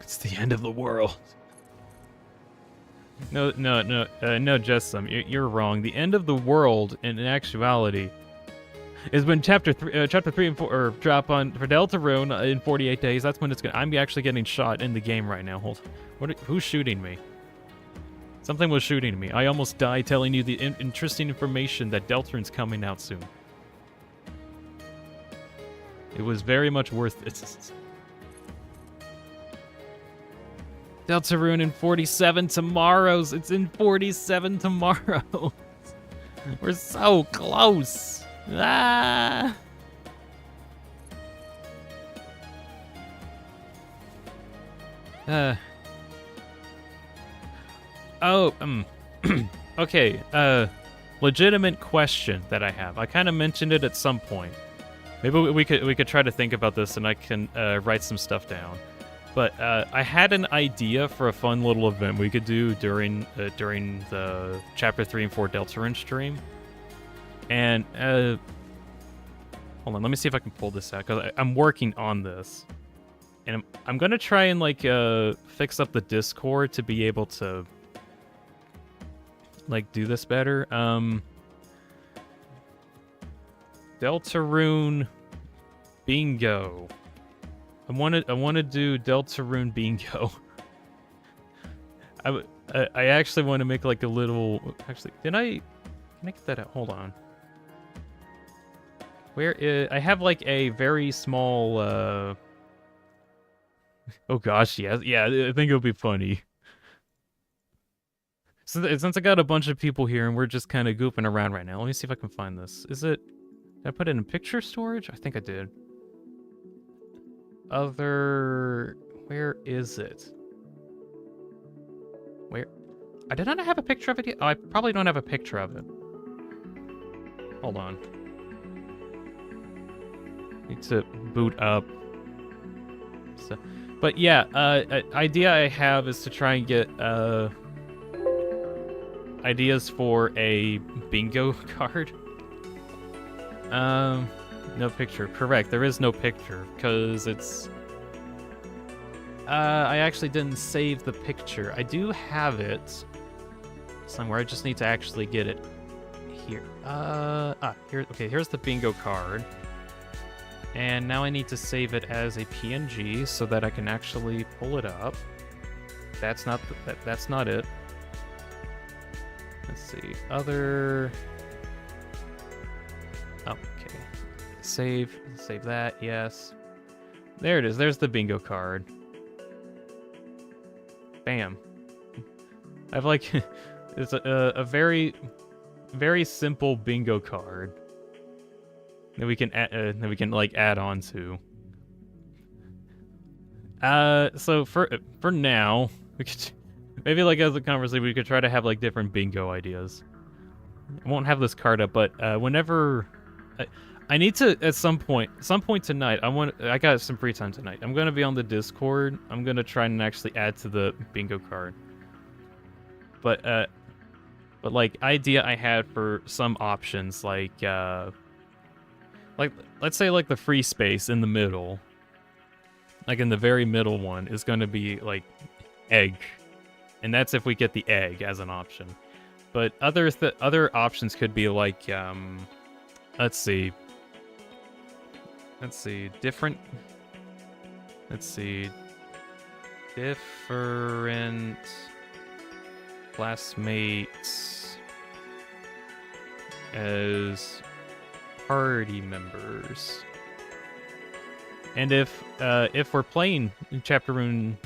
It's the end of the world. No, Jessam, you're wrong. The end of the world, in actuality, is when chapter 3 and 4 or drop on for Deltarune in 48 days. That's when it's gonna. I'm actually getting shot in the game right now. Hold. Who's shooting me? Something was shooting me. I almost died telling you the interesting information that Deltarune's coming out soon. It was very much worth it. Deltarune in 47 tomorrows. It's in 47 tomorrow. We're so close. Ah. Okay, legitimate question that I have. I kind of mentioned it at some point. Maybe we could try to think about this and I can write some stuff down. But I had an idea for a fun little event we could do during the Chapter 3 and 4 Deltarune stream. And, hold on, let me see if I can pull this out, because I'm working on this. And I'm going to try and, like, fix up the Discord to be able to, like, do this better. Deltarune Bingo. I want to do Deltarune Bingo. I actually want to make like a little. Actually, can I get that out? Hold on. Where is? I have like a very small. Oh gosh, yeah. I think it'll be funny. So since I got a bunch of people here and we're just kind of goofing around right now, let me see if I can find this. Is it? Did I put it in picture storage? I think I did. Where is it? Where? I did not have a picture of it yet. Oh, I probably don't have a picture of it. Hold on. Need to boot up. So, but yeah, idea I have is to try and get ideas for a bingo card. No picture. Correct. There is no picture because it's. I actually didn't save the picture. I do have it somewhere. I just need to actually get it here. Here. Okay. Here's the bingo card, and now I need to save it as a PNG so that I can actually pull it up. That's not that's not it. Let's see. Other. Okay. Save that, yes. There it is, there's the bingo card. Bam. I've like, it's a very, very simple bingo card that we can add on to. So for now, we could maybe like as a conversation we could try to have like different bingo ideas. I won't have this card up, but whenever. I need to at some point tonight. I got some free time tonight. I'm gonna be on the Discord. I'm gonna try and actually add to the bingo card. But like idea I had for some options like let's say like the free space in the middle, like in the very middle one is gonna be like egg, and that's if we get the egg as an option. But other options could be like let's see, different classmates as party members. And if we're playing Chapterune,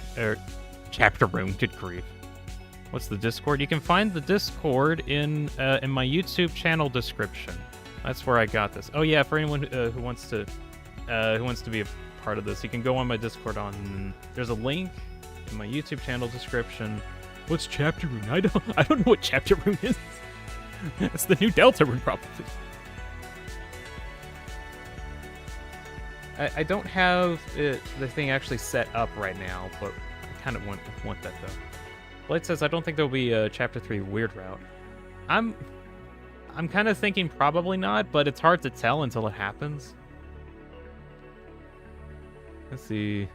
good grief. What's the Discord? You can find the Discord in my YouTube channel description. That's where I got this. Oh yeah, for anyone who wants to be a part of this, you can go on my Discord there's a link in my YouTube channel description. What's Chapterune? I don't know what Chapterune is. It's the new Deltarune probably. I don't have the thing actually set up right now, but I kind of want that though. Blade says I don't think there'll be a Chapter 3 Weird Route. I'm kind of thinking probably not, but it's hard to tell until it happens. Let's see.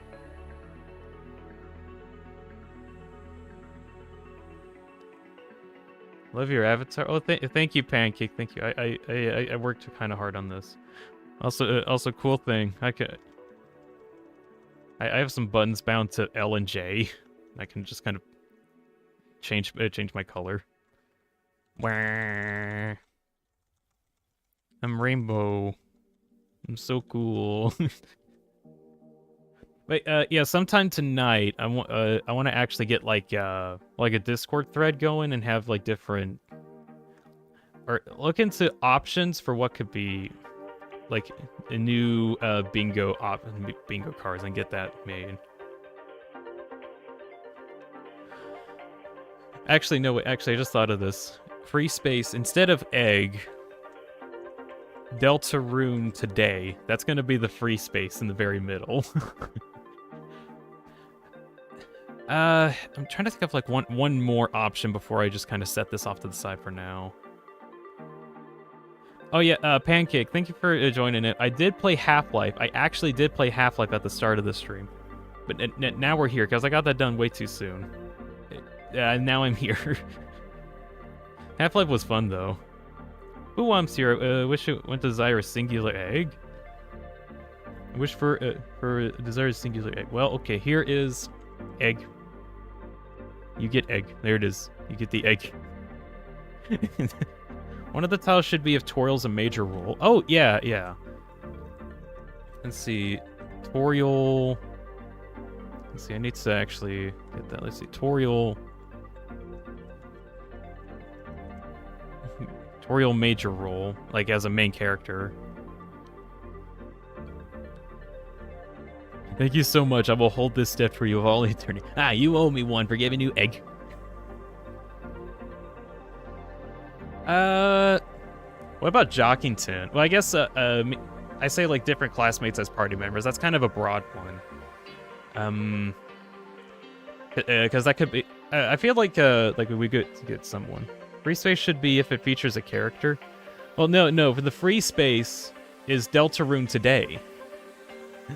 Love your avatar. Oh, thank you, Pancake. Thank you. I worked kind of hard on this. Also, cool thing. I have some buttons bound to L and J. I can just kind of change my color. Wah. I'm rainbow. I'm so cool. Wait, yeah, sometime tonight I want to actually get like a Discord thread going and have like different, or look into options for what could be like a new bingo cards and get that made. Actually, no, actually, I just thought of this. Free space, instead of egg, Deltarune today. That's going to be the free space in the very middle. I'm trying to think of like one more option before I just kind of set this off to the side for now. Oh yeah, Pancake, thank you for joining it. I did play Half-Life. I actually did play Half-Life at the start of the stream. But now we're here, because I got that done way too soon. Now I'm here. Half-Life was fun, though. Ooh, I'm here. Wish it went to desire a singular egg. I wish for desire a singular egg. Well, okay, here is egg. You get egg. There it is. You get the egg. One of the tiles should be if Toriel's a major role. Oh, yeah, yeah. Let's see. Toriel. Let's see, I need to actually get that. Let's see. Toriel major role, like as a main character. Thank you so much. I will hold this step for you of all eternity. Ah, you owe me one for giving you egg. What about Jockington? Well, I guess I say like different classmates as party members. That's kind of a broad one. Because that could be. I feel like we could get someone. Free space should be if it features a character. Well, no. For the free space is Deltarune today.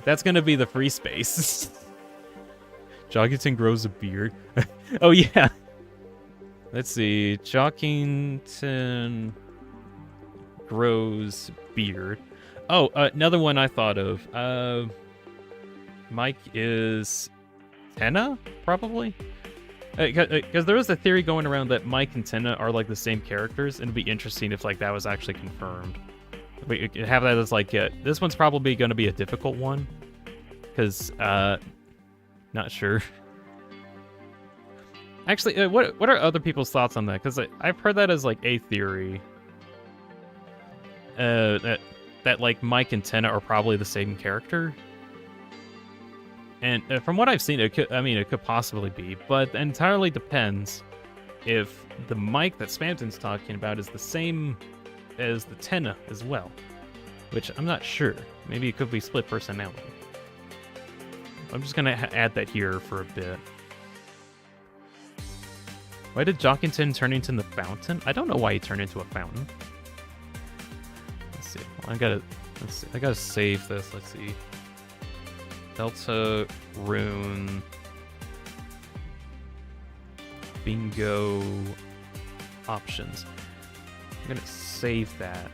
That's gonna be the free space. Jockington grows a beard. Oh yeah. Let's see. Jockington grows beard. Oh, another one I thought of. Mike is Tenna, probably. Because there was a theory going around that Mike and Tenna are like the same characters, and it'd be interesting if like that was actually confirmed. We could have that as like this one's probably going to be a difficult one, because not sure. Actually, what are other people's thoughts on that? Because I've heard that as like a theory. That like Mike and Tenna are probably the same character. And from what I've seen, it could possibly be, but it entirely depends if the Mike that Spamton's talking about is the same as the Tenna as well, which I'm not sure. Maybe it could be split personality. I'm just gonna add that here for a bit. Why did Jockington turn into the fountain? I don't know why he turned into a fountain. Let's see. Well, I gotta save this. Let's see. Deltarune bingo options. I'm gonna save that.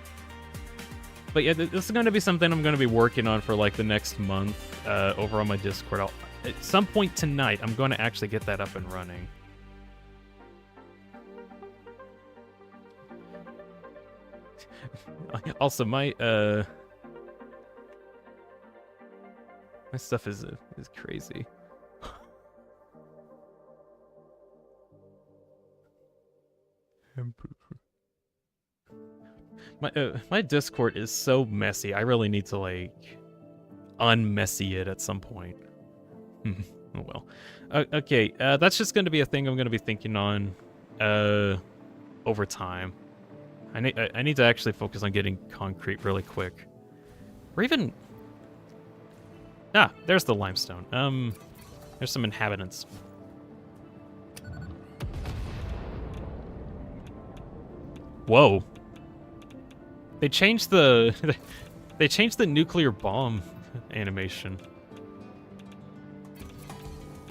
But yeah, this is gonna be something I'm gonna be working on for like the next month over on my Discord. At some point tonight, I'm gonna actually get that up and running. Also, my stuff is crazy. My Discord is so messy. I really need to like unmessy it at some point. Oh well. Okay, that's just going to be a thing I'm going to be thinking on over time. I need to actually focus on getting concrete really quick. Or even Ah, there's the limestone. There's some inhabitants. Whoa. They changed the they changed the nuclear bomb animation.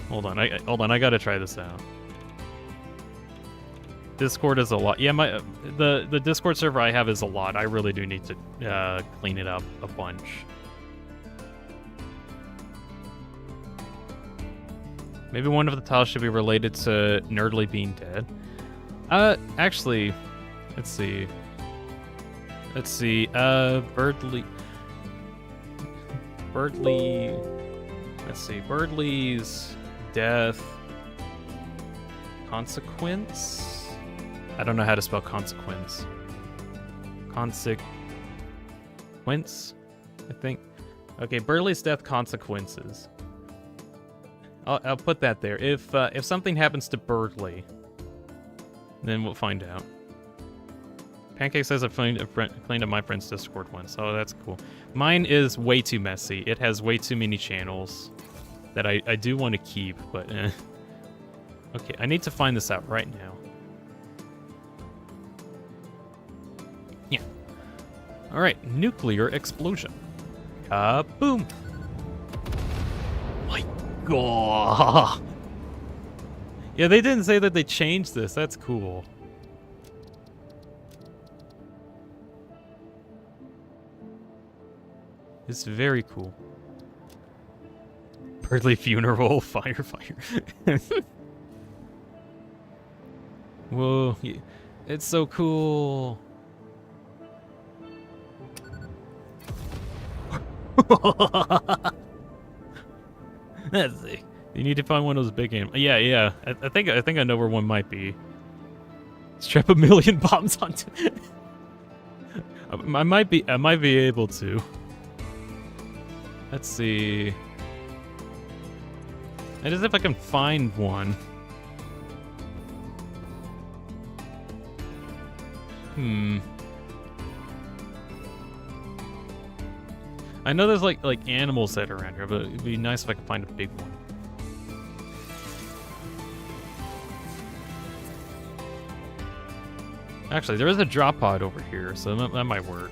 Hold on, I gotta try this out. Discord is a lot. Yeah, the Discord server I have is a lot. I really do need to clean it up a bunch. Maybe one of the tiles should be related to Nerdly being dead. Actually, let's see. Birdly. Let's see. Birdly's death. Consequence? I don't know how to spell consequence. Consequence, I think. Okay, Birdly's death consequences. I'll put that there. If something happens to Birdly, then we'll find out. Pancake says I've cleaned up my friend's Discord once. Oh, that's cool. Mine is way too messy. It has way too many channels that I do want to keep, but Okay, I need to find this out right now. Yeah. Alright, nuclear explosion. Kaboom! My god! Yeah, they didn't say that they changed this. That's cool. It's very cool. Birdly funeral, fire. Whoa, it's so cool. Let's see. You need to find one of those big animals. Yeah. I think I know where one might be. Strap a million bombs onto it. I might be able to. Let's see. And as if I can find one. I know there's like animals that are around here, but it'd be nice if I could find a big one. Actually, there is a drop pod over here, so that might work.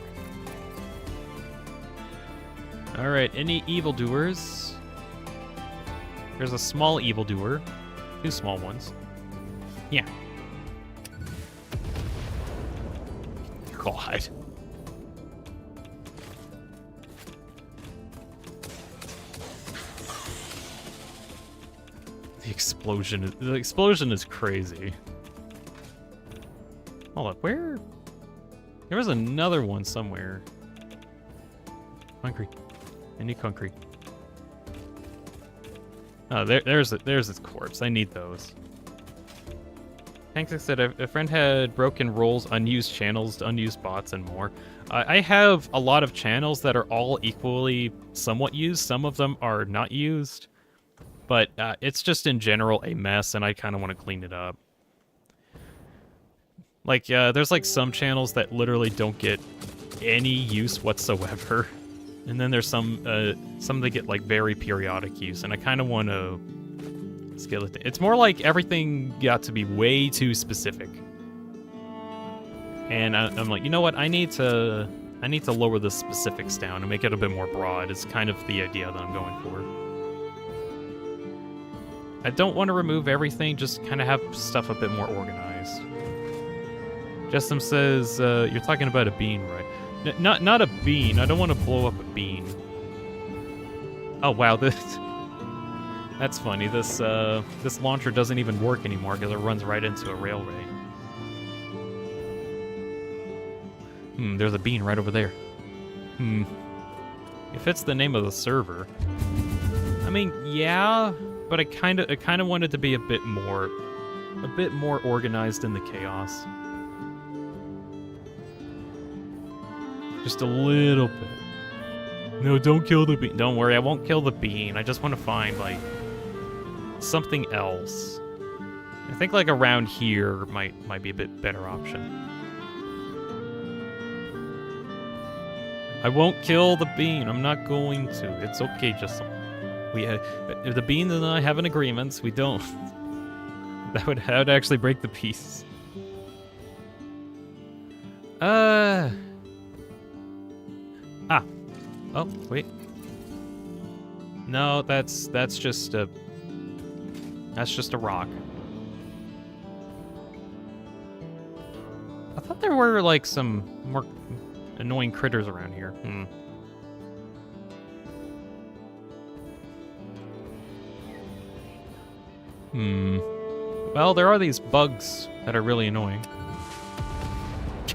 Alright, any evildoers? There's a small evildoer. 2 small ones. Yeah. God. The explosion is crazy. Hold up, where? There was another one somewhere. Concrete. I need concrete. Oh, there's its corpse. I need those. Pancake said a friend had broken roles, unused channels, unused bots, and more. I have a lot of channels that are all equally somewhat used. Some of them are not used. But it's just in general a mess, and I kind of want to clean it up. Like, there's like some channels that literally don't get any use whatsoever. And then there's some that get like very periodic use, and I kind of want to scale it. It's more like everything got to be way too specific. And I'm like, you know what? I need to lower the specifics down and make it a bit more broad. It's kind of the idea that I'm going for. I don't want to remove everything, just kind of have stuff a bit more organized. Justin says, you're talking about a bean, right? Not a bean. I don't want to blow up a bean. Oh, wow. That's funny. This launcher doesn't even work anymore because it runs right into a railway. There's a bean right over there. If it's the name of the server. I mean, yeah, but I kind of wanted to be a bit more organized in the chaos. Just a little bit. No, don't kill the bean. Don't worry, I won't kill the bean. I just want to find, like, something else. I think, like, around here might be a bit better option. I won't kill the bean. I'm not going to. It's okay, just the Bean and I have an agreement. We don't. That would actually break the peace. Ah. Oh, wait. No, that's just a rock. I thought there were like some more annoying critters around here. Well, there are these bugs that are really annoying.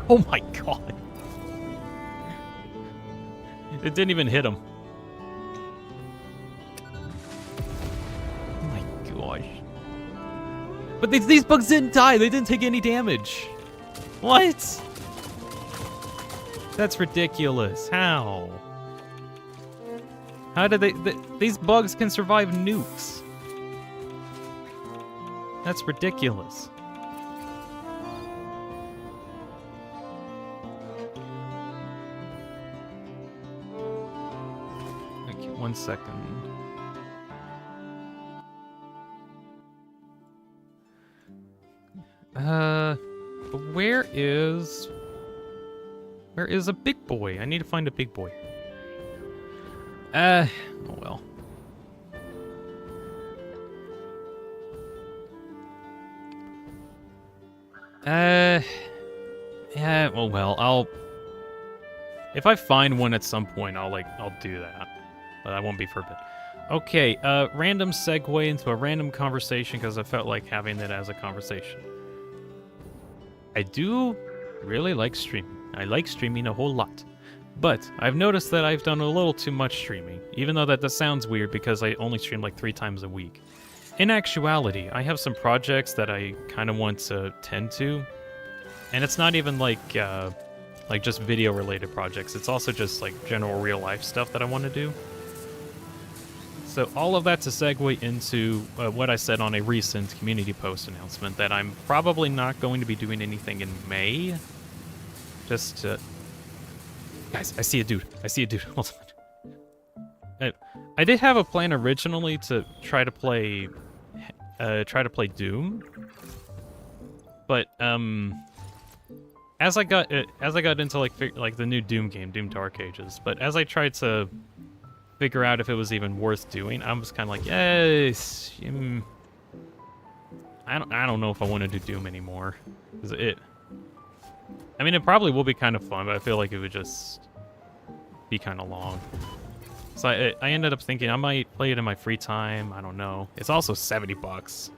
Oh my god. It didn't even hit him. Oh my gosh. But these bugs didn't die. They didn't take any damage. What? That's ridiculous. How? How did these bugs can survive nukes? That's ridiculous. Okay, 1 second. Where is a big boy? I need to find a big boy. Oh well. Yeah, well, if I find one at some point, I'll do that. But I won't be for a bit. Okay, random segue into a random conversation because I felt like having it as a conversation. I do really like streaming. I like streaming a whole lot. But I've noticed that I've done a little too much streaming, even though that sounds weird because I only stream like 3 times a week. In actuality, I have some projects that I kind of want to tend to, and it's not even like just video-related projects. It's also just like general real-life stuff that I want to do. So all of that to segue into what I said on a recent community post announcement, that I'm probably not going to be doing anything in May. Just to... Guys, I see a dude. I see a dude. Hold on. I did have a plan originally to try to play Doom, but as I got into like the new Doom game, Doom Dark Ages, but as I tried to figure out if it was even worth doing, I was kind of like, yes, I don't know if I want to do Doom anymore. I mean, it probably will be kind of fun, but I feel like it would just be kind of long. So I ended up thinking I might play it in my free time. I don't know. It's also $70.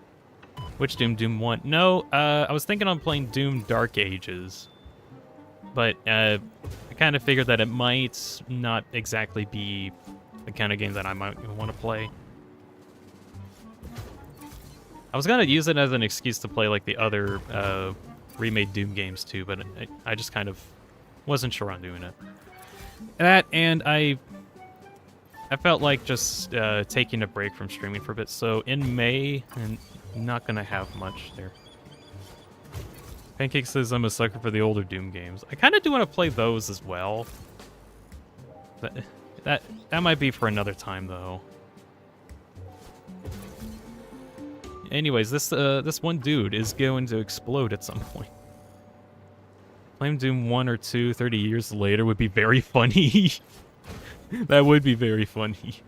Which Doom? Doom 1? No, I was thinking on playing Doom Dark Ages. But I kind of figured that it might not exactly be the kind of game that I might want to play. I was going to use it as an excuse to play like the other remade Doom games too, but I just kind of wasn't sure on doing it. That, and I felt like just taking a break from streaming for a bit. So in May, I'm not going to have much there. Pancake says I'm a sucker for the older Doom games. I kind of do want to play those as well. That might be for another time, though. Anyways, this one dude is going to explode at some point. Playing Doom 1 or 2 30 years later would be very funny. That would be very funny.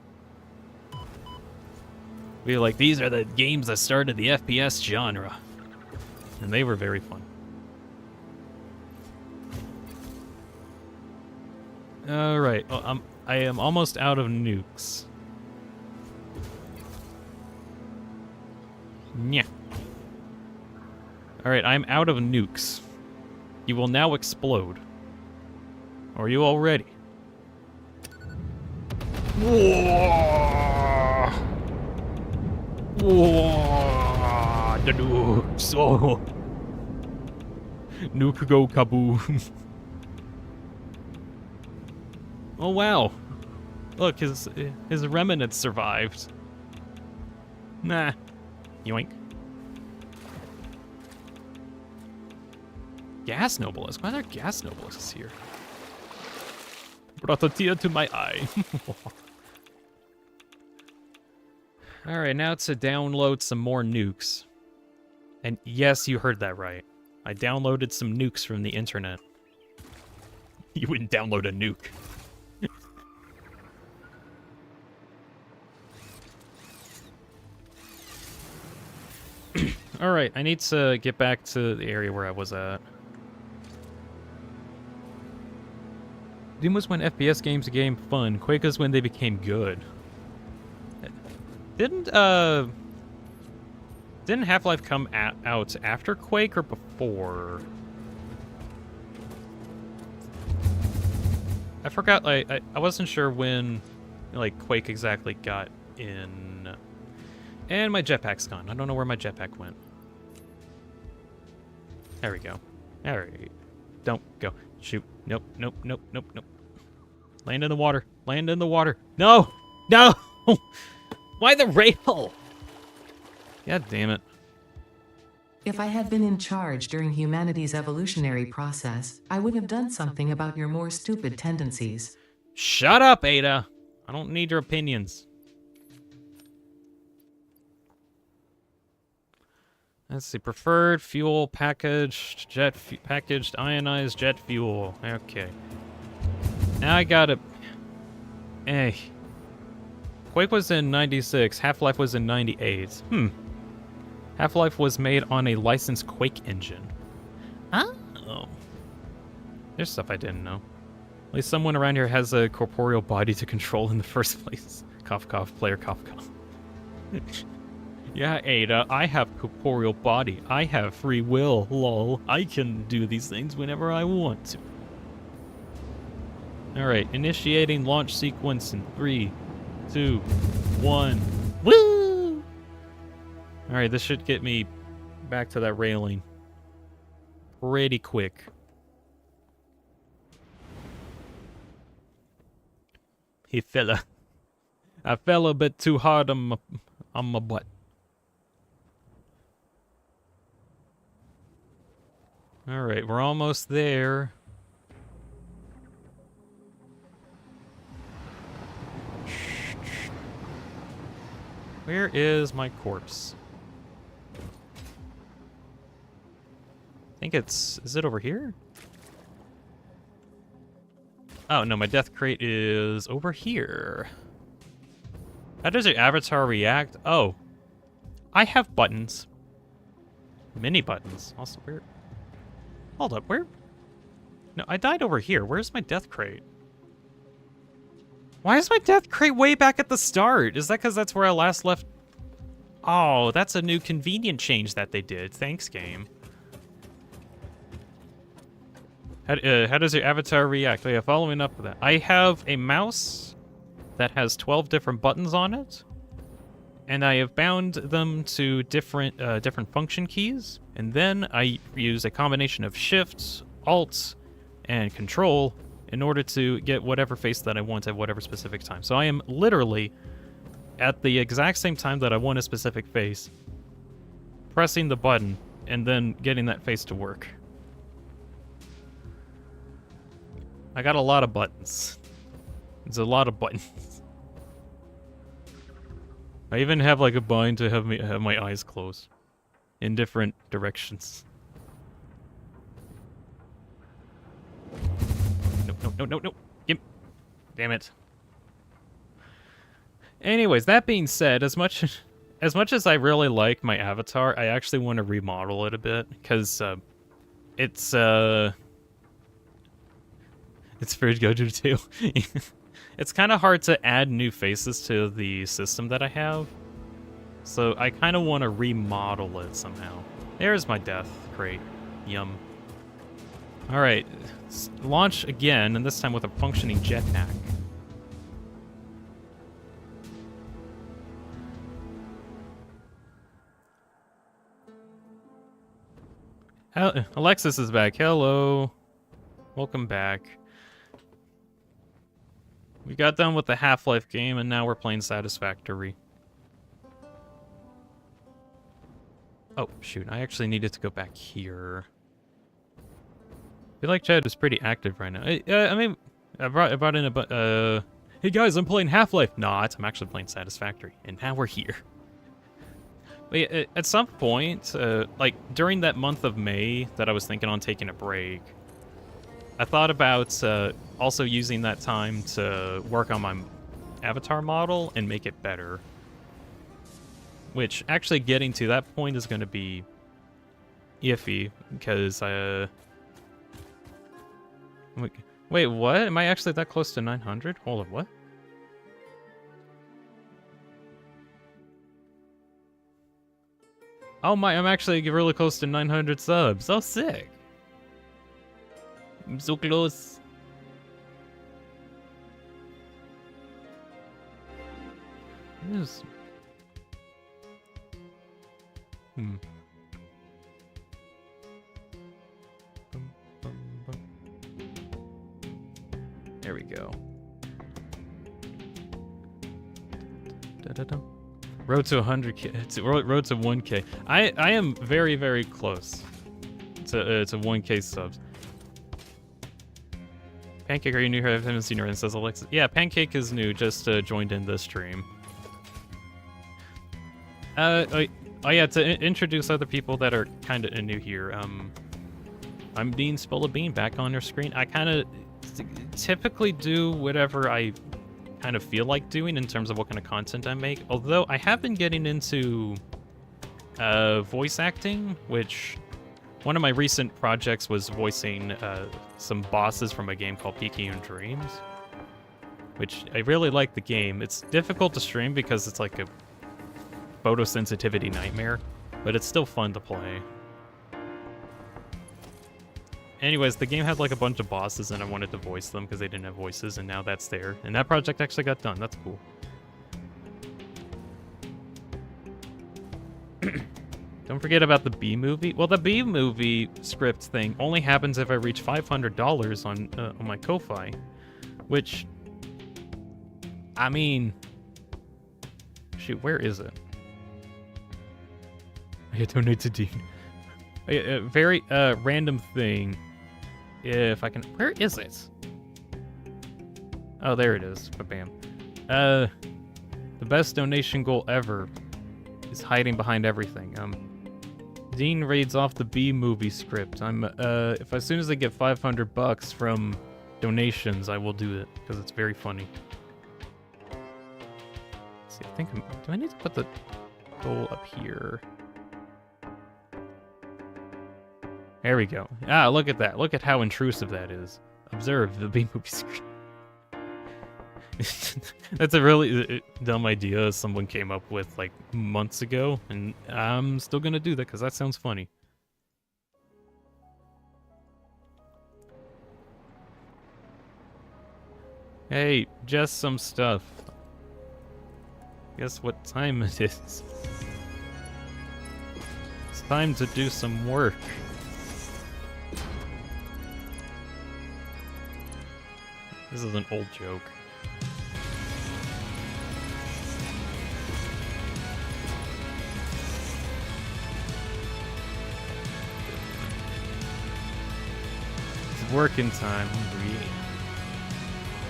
Be like, these are the games that started the FPS genre. And they were very fun. Alright, well, I am almost out of nukes. Yeah. Alright, I'm out of nukes. You will now explode. Are you all ready? Whoa! Whoa! The nukes! Oh! Nuke go kaboom! Oh wow! Look, his remnants survived. Nah. Yoink. Gas Noblest? Why are there gas Noblests here? Brought a tear to my eye. Alright, now to download some more nukes. And yes, you heard that right. I downloaded some nukes from the internet. You wouldn't download a nuke. Alright, I need to get back to the area where I was at. Doom was when FPS games became fun. Quake was when they became good. Didn't Half-Life come out after Quake or before? I forgot, I wasn't sure when, like, Quake exactly got in. And my jetpack's gone. I don't know where my jetpack went. There we go. Alright. Don't go. Shoot. Nope, nope, nope, nope, nope. Land in the water. Land in the water. No! No! Why the rail? God damn it. If I had been in charge during humanity's evolutionary process, I would have done something about your more stupid tendencies. Shut up, Ada. I don't need your opinions. Let's see. Preferred fuel packaged packaged ionized jet fuel. Okay. Now I gotta. Hey. Quake was in 96. Half-Life was in 98. Half-Life was made on a licensed Quake engine. Oh. There's stuff I didn't know. At least someone around here has a corporeal body to control in the first place. Cough, cough, player, cough, cough. Yeah, Ada, I have corporeal body. I have free will, lol. I can do these things whenever I want to. Alright, initiating launch sequence in 3, 2, 1. Woo! Alright, this should get me back to that railing pretty quick. I fell a bit too hard on my butt. Alright, we're almost there. Where is my corpse? I think it's... Is it over here? Oh, no, my death crate is over here. How does your avatar react? Oh. I have buttons. Mini buttons. Also, where... Hold up, where? No, I died over here. Where's my death crate? Why is my death crate way back at the start? Is that because that's where I last left? Oh, that's a new convenient change that they did. Thanks, game. How does your avatar react? Oh yeah, following up with that. I have a mouse that has 12 different buttons on it. And I have bound them to different function keys. And then I use a combination of Shift, Alt, and Control in order to get whatever face that I want at whatever specific time. So I am literally, at the exact same time that I want a specific face, pressing the button and then getting that face to work. I got a lot of buttons. It's a lot of buttons. I even have like a bind to have my eyes closed in different directions. No. Damn it. Anyways, that being said, as much as I really like my avatar, I actually want to remodel it a bit because it's very good too. It's kind of hard to add new faces to the system that I have. So I kind of want to remodel it somehow. There's my death crate. Yum. Alright, launch again, and this time with a functioning jetpack. Alexis is back. Hello. Welcome back. We got done with the Half-Life game, and now we're playing Satisfactory. Oh, shoot. I actually needed to go back here. I feel like Chad is pretty active right now. I mean, I brought in a... hey guys, I'm playing Half-Life. Not. I'm actually playing Satisfactory. And now we're here. At some point, like during that month of May that I was thinking on taking a break, I thought about also using that time to work on my avatar model and make it better. Which, actually getting to that point is going to be iffy, because wait, what? Am I actually that close to 900? Hold on, what? Oh my, I'm actually really close to 900 subs. Oh, sick. I'm so close. Yes. There we go. Road to 100K. It's road to 1K. I am very, very close to 1K subs. Pancake, are you new here? I haven't seen her in, says Alexis. Yeah, Pancake is new, just joined in this stream. Oh yeah, to introduce other people that are kind of new here. I'm Deanspillabean, back on your screen. I kind of typically do whatever I kind of feel like doing in terms of what kind of content I make. Although I have been getting into voice acting, which one of my recent projects was voicing some bosses from a game called PT3 Dreams, which I really like the game. It's difficult to stream because it's like a photosensitivity nightmare, but it's still fun to play. Anyways, the game had like a bunch of bosses and I wanted to voice them because they didn't have voices, and now that's there. And that project actually got done. That's cool. Don't forget about the B movie. Well, the B movie script thing only happens if I reach $500 on my Ko-Fi, which, I mean, shoot, where is it? I donate to Dean. A very random thing. If I can, where is it? Oh, there it is. Bam. The best donation goal ever is hiding behind everything. Dean reads off the B movie script. If as soon as I get $500 from donations, I will do it because it's very funny. Let's see, I think do I need to put the goal up here? There we go. Ah, look at that. Look at how intrusive that is. Observe the B movie screen. That's a really dumb idea someone came up with like months ago, and I'm still gonna do that because that sounds funny. Hey, just some stuff. Guess what time it is? It's time to do some work. This is an old joke. It's working time.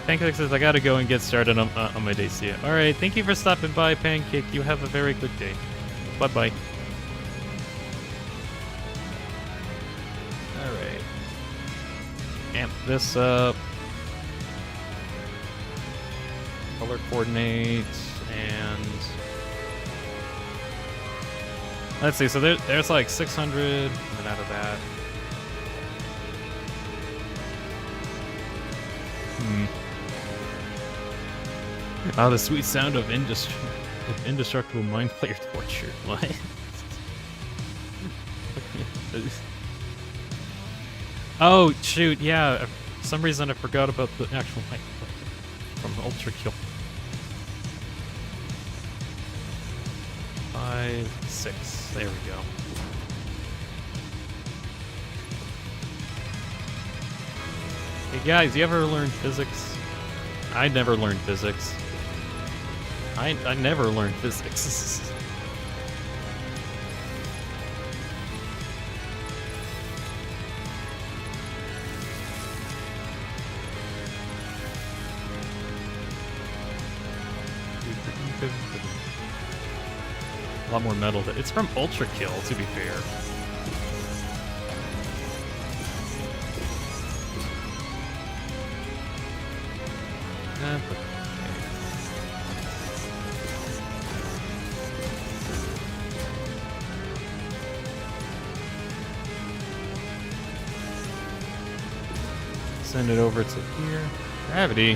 Pancake says, I gotta go and get started on my day. See ya. Alright, thank you for stopping by, Pancake. You have a very good day. Bye-bye. Alright. Amp this up. Color coordinates, and let's see, so there's like 600, and out of that. Oh, the sweet sound of indestructible mind player torture. What? Oh, shoot, yeah. For some reason I forgot about the actual mind player from Ultra Kill. 5, 6. There we go. Hey guys, you ever learned physics? I never learned physics. I never learned physics. A lot more metal. It's from Ultra Kill, to be fair. Send it over to here. Gravity?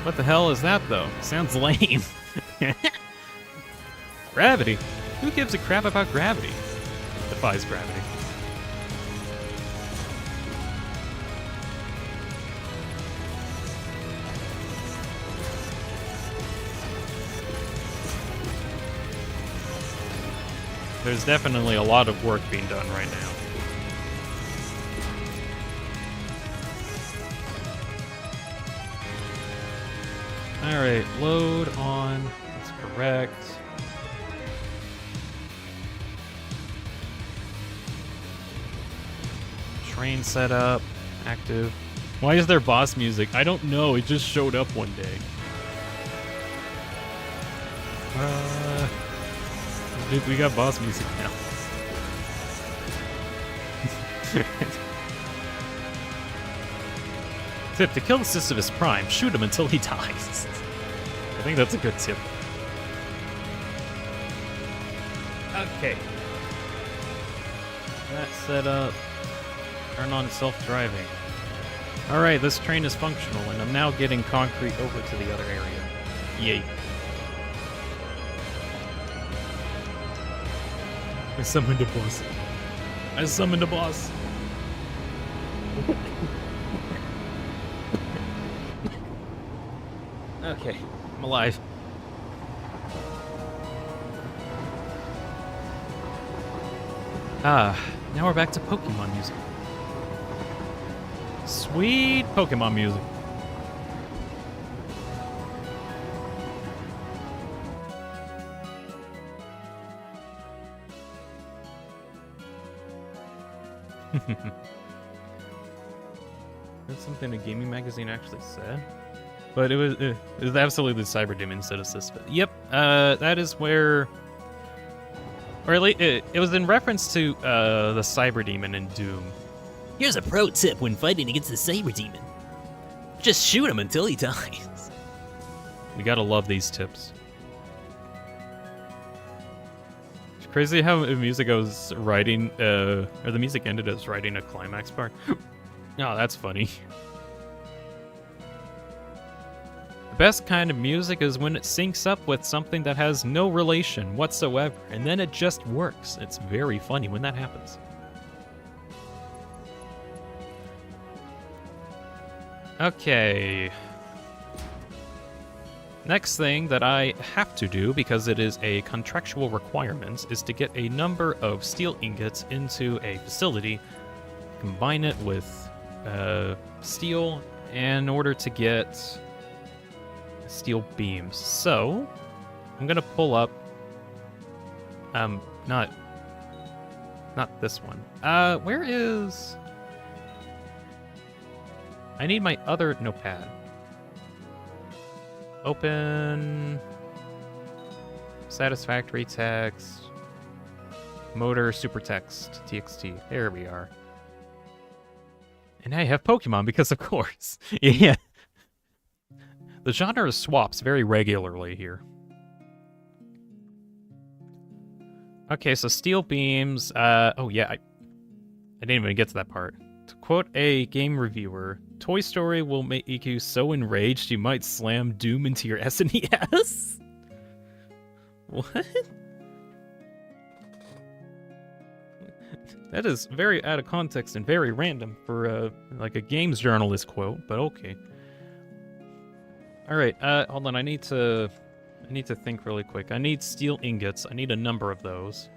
What the hell is that, though? Sounds lame. Gravity? Who gives a crap about gravity? Defies gravity. There's definitely a lot of work being done right now. Alright, load on. That's correct. Train setup. Active. Why is there boss music? I don't know. It just showed up one day. Dude, we got boss music now. Tip, to kill the Sisyphus Prime, shoot him until he dies. I think that's a good tip. Okay. That's set up. Turn on self-driving. Alright, this train is functional, and I'm now getting concrete over to the other area. Yay. I summoned a boss. I summoned a boss. Okay, I'm alive. Now we're back to Pokemon music. Sweet Pokemon music. That's something a gaming magazine actually said. But it was absolutely the Cyber Demon instead of Sisyphus. Yep, that is where... Or at least, it was in reference to the Cyber Demon in Doom. Here's a pro tip when fighting against the Cyber Demon. Just shoot him until he dies. We gotta love these tips. It's crazy how the music was writing, or the music ended as writing a climax part. Oh, that's funny. The best kind of music is when it syncs up with something that has no relation whatsoever, and then it just works. It's very funny when that happens. Okay. Next thing that I have to do, because it is a contractual requirement, is to get a number of steel ingots into a facility, combine it with steel in order to get steel beams. So, I'm gonna pull up, not this one. Where is... I need my other notepad. Open Satisfactory text, motor super text, txt. There we are. And I have Pokemon because of course. Yeah. The genre swaps very regularly here. Okay, so steel beams. Oh yeah, I didn't even get to that part. To quote a game reviewer, Toy Story will make you so enraged you might slam Doom into your SNES? What? That is very out of context and very random for like a games journalist quote, but okay. All right, hold on. I need to think really quick. I need steel ingots. I need a number of those.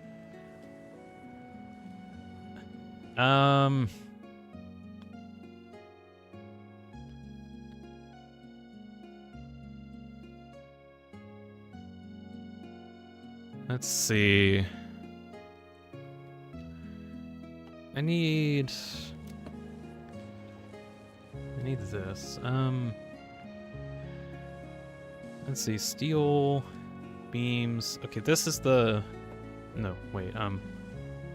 Let's see. I need this. Let's see, steel beams. Okay, this is the No, wait,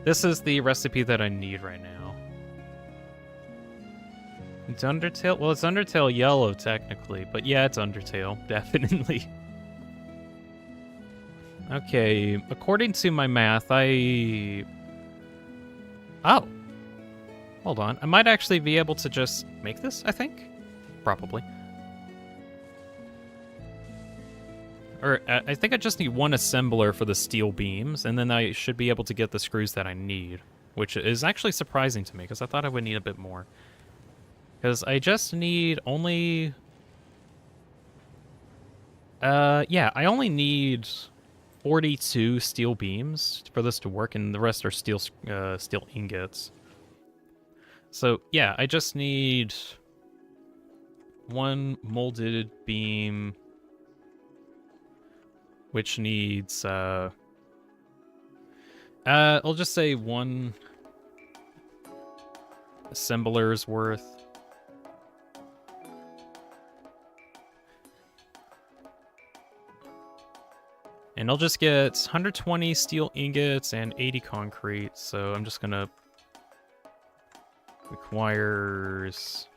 this is the recipe that I need right now. It's Undertale? Well, it's Undertale Yellow, technically, but yeah, it's Undertale, definitely. Okay, according to my math, Oh! Hold on, I might actually be able to just make this, I think? Probably. Or, I think I just need one assembler for the steel beams, and then I should be able to get the screws that I need. Which is actually surprising to me, because I thought I would need a bit more. Because I just need only... yeah, I only need 42 steel beams for this to work, and the rest are steel ingots. So, yeah, I just need one molded beam, which needs, I'll just say one assembler's worth. And I'll just get 120 steel ingots and 80 concrete, so I'm just gonna... Requires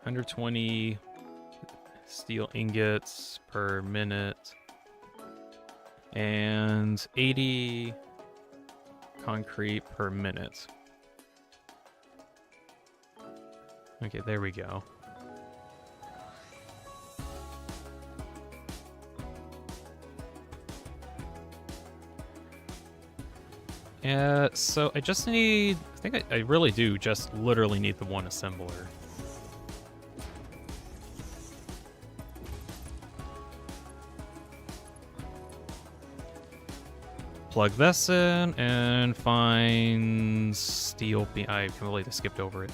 120 steel ingots per minute and 80 concrete per minute. Okay, there we go. So I just need... I think I really do just literally need the one assembler. Plug this in and find steel beam. I completely skipped over it.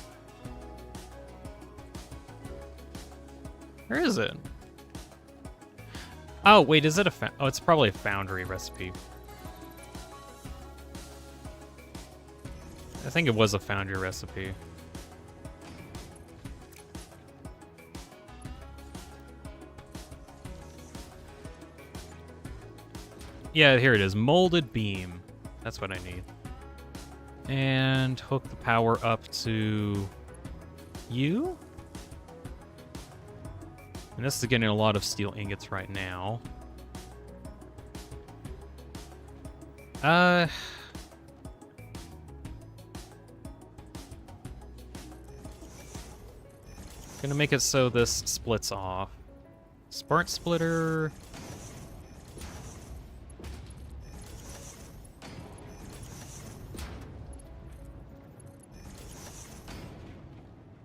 Where is it? Oh, wait, is it a oh, it's probably a foundry recipe. I think it was a foundry recipe. Yeah, here it is. Molded beam. That's what I need. And hook the power up to you. And this is getting a lot of steel ingots right now. Gonna make it so this splits off. Spark splitter.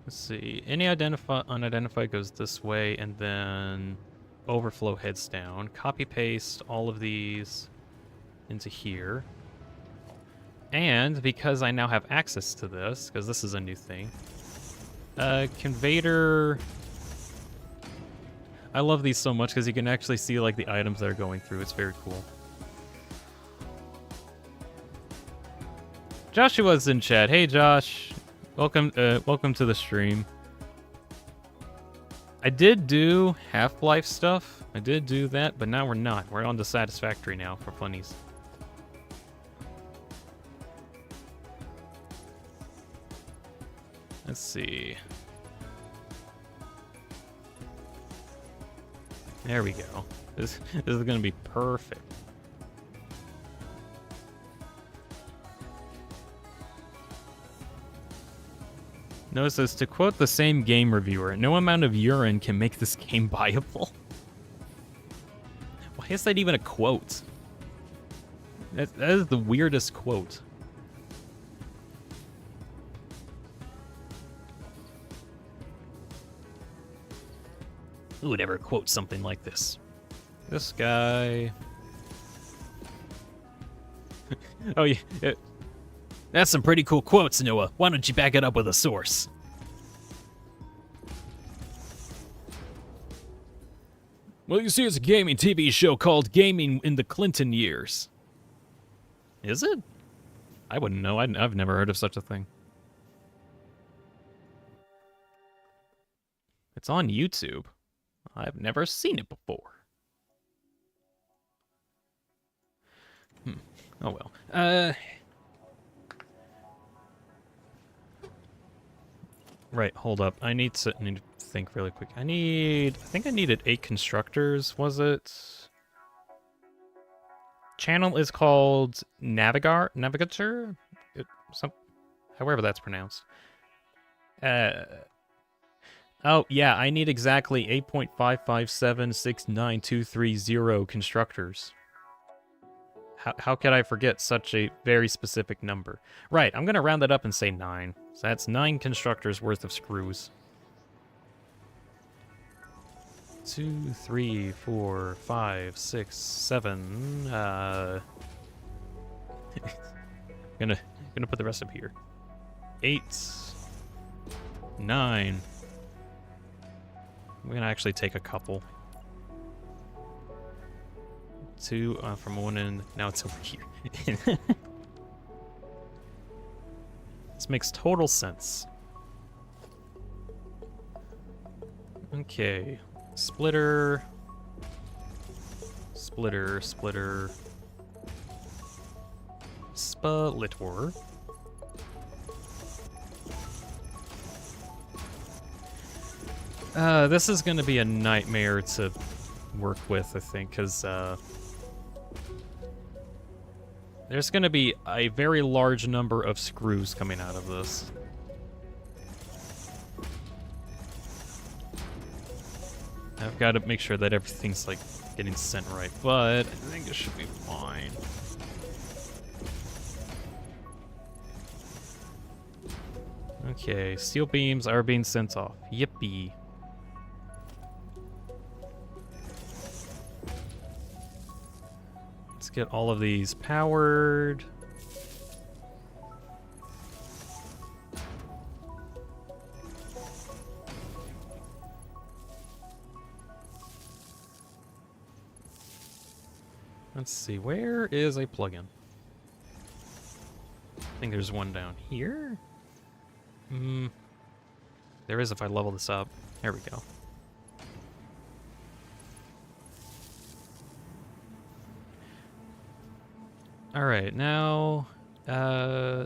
Let's see. Any unidentified goes this way, and then overflow heads down. Copy paste all of these into here. And because I now have access to this, because this is a new thing. Conveyor. I love these so much because you can actually see like the items that are going through. It's very cool. Joshua's in chat. Hey Josh, welcome to the stream. I did do Half-Life stuff. I did do that, but now we're not. We're on to Satisfactory now for funnies. Let's see. There we go. This is gonna be perfect. Notice this, to quote the same game reviewer, no amount of urine can make this game viable. Why is that even a quote? That is the weirdest quote. Who would ever quote something like this? This guy... Oh, yeah. That's some pretty cool quotes, Noah. Why don't you back it up with a source? Well, you see, it's a gaming TV show called Gaming in the Clinton Years. Is it? I wouldn't know. I've never heard of such a thing. It's on YouTube. I've never seen it before. Oh well. Right, hold up. I need to think really quick. I think I needed 8 constructors, was it? Channel is called Navigator? However that's pronounced. Oh, yeah, I need exactly 8.55769230 constructors. How could I forget such a very specific number? Right, I'm going to round that up and say 9. So that's 9 constructors worth of screws. 2, 3, 4, 5, 6, 7. gonna put the rest up here. 8, 9. We're gonna actually take a couple. 2 from one end. Now it's over here. This makes total sense. Okay. Splitter. Splitter. Splitter. Splitor. This is going to be a nightmare to work with, I think, because there's going to be a very large number of screws coming out of this. I've got to make sure that everything's, like, getting sent right, but I think it should be fine. Okay, steel beams are being sent off. Yippee. Let's get all of these powered. Let's see, where is a plugin? I think there's one down here. There is if I level this up. There we go. Alright, now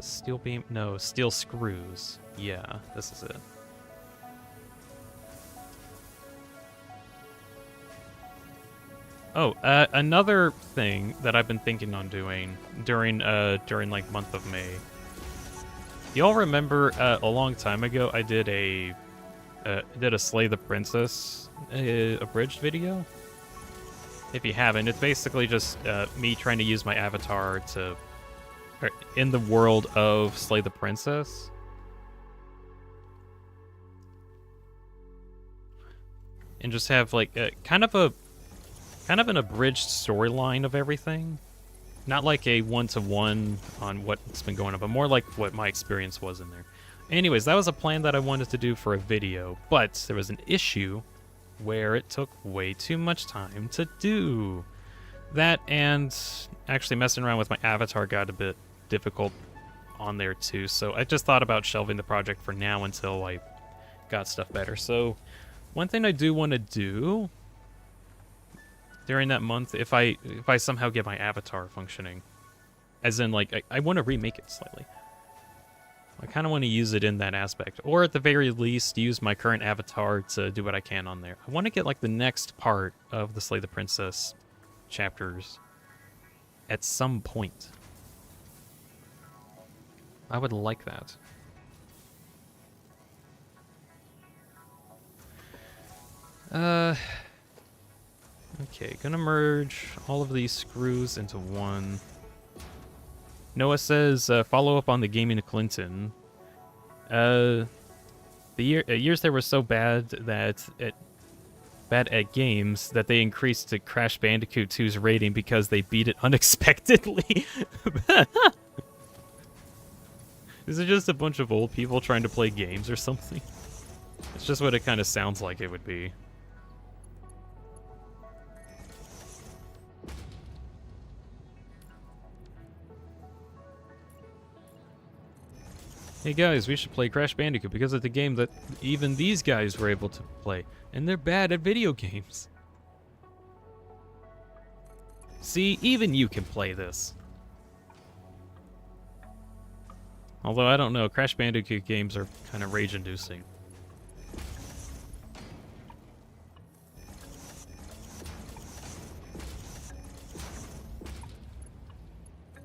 steel beam, no, steel screws. Yeah, this is it. Oh, another thing that I've been thinking on doing during like month of May. Y'all remember a long time ago I did a Slay the Princess abridged video? If you haven't, it's basically just me trying to use my avatar to in the world of Slay the Princess. And just have like kind of an abridged storyline of everything. Not like a one-to-one on what's been going on, but more like what my experience was in there. Anyways, that was a plan that I wanted to do for a video, but there was an issue where it took way too much time to do. That and actually messing around with my avatar got a bit difficult on there too, so I just thought about shelving the project for now until I got stuff better. So one thing I do want to do during that month, if I somehow get my avatar functioning, as in like I want to remake it slightly. I kind of want to use it in that aspect, or at the very least use my current avatar to do what I can on there. I want to get like the next part of the Slay the Princess chapters at some point. I would like that. Okay, gonna merge all of these screws into one. Noah says, follow up on the gaming of Clinton. The years they were so bad at games that they increased to Crash Bandicoot 2's rating because they beat it unexpectedly. Is it just a bunch of old people trying to play games or something? It's just what it kind of sounds like it would be. Hey guys, we should play Crash Bandicoot because it's a game that even these guys were able to play, and they're bad at video games. See, even you can play this. Although, I don't know, Crash Bandicoot games are kind of rage-inducing.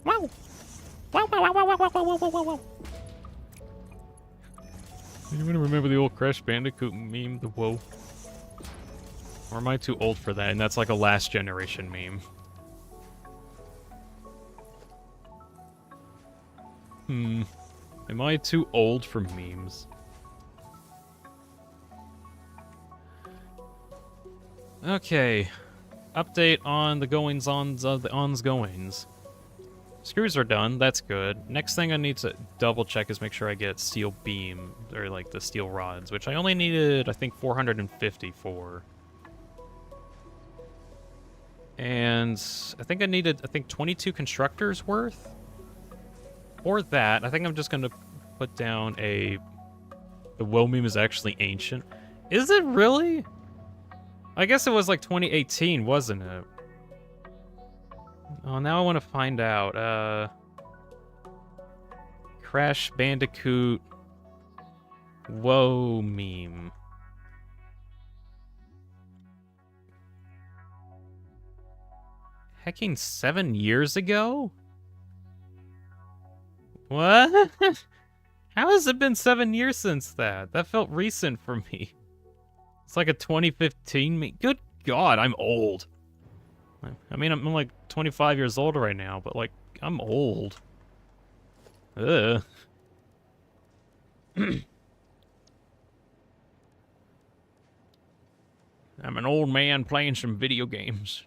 Wow! Wow, wow, wow, wow, wow, wow, wow, wow, wow. Anyone remember the old Crash Bandicoot meme, the whoa? Or am I too old for that, and that's like a last generation meme? Am I too old for memes? Okay. Update on the goings-ons of the ons-goings. Screws are done, that's good. Next thing I need to double check is make sure I get steel beam, or like the steel rods, which I only needed, I think, 450 for. And I think I needed, 22 constructors worth? Or that. I think I'm just gonna put down a... The woe meme is actually ancient. Is it really? I guess it was like 2018, wasn't it? Oh, now I want to find out. Crash Bandicoot woe meme. Hecking 7 years ago? What? How has it been 7 years since that? That felt recent for me. It's like a 2015 meme. Good God, I'm old. I mean, I'm like 25 years old right now, but like, I'm old. Ugh. I'm an old man playing some video games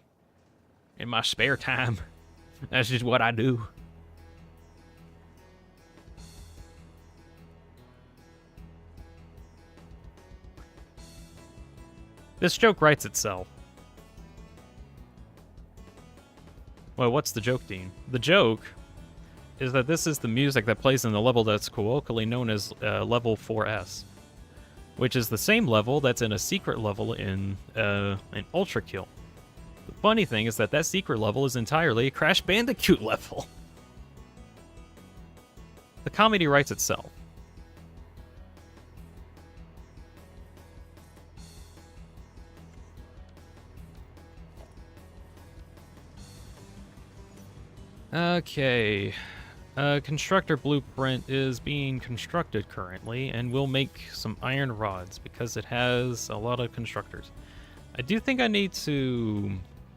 in my spare time. That's just what I do. This joke writes itself. Well, what's the joke, Dean? The joke is that this is the music that plays in the level that's colloquially known as Level 4S, which is the same level that's in a secret level in an Ultra Kill. The funny thing is that that secret level is entirely a Crash Bandicoot level. The comedy writes itself. Okay. Constructor blueprint is being constructed currently, and we'll make some iron rods because it has a lot of constructors. I do think I need to...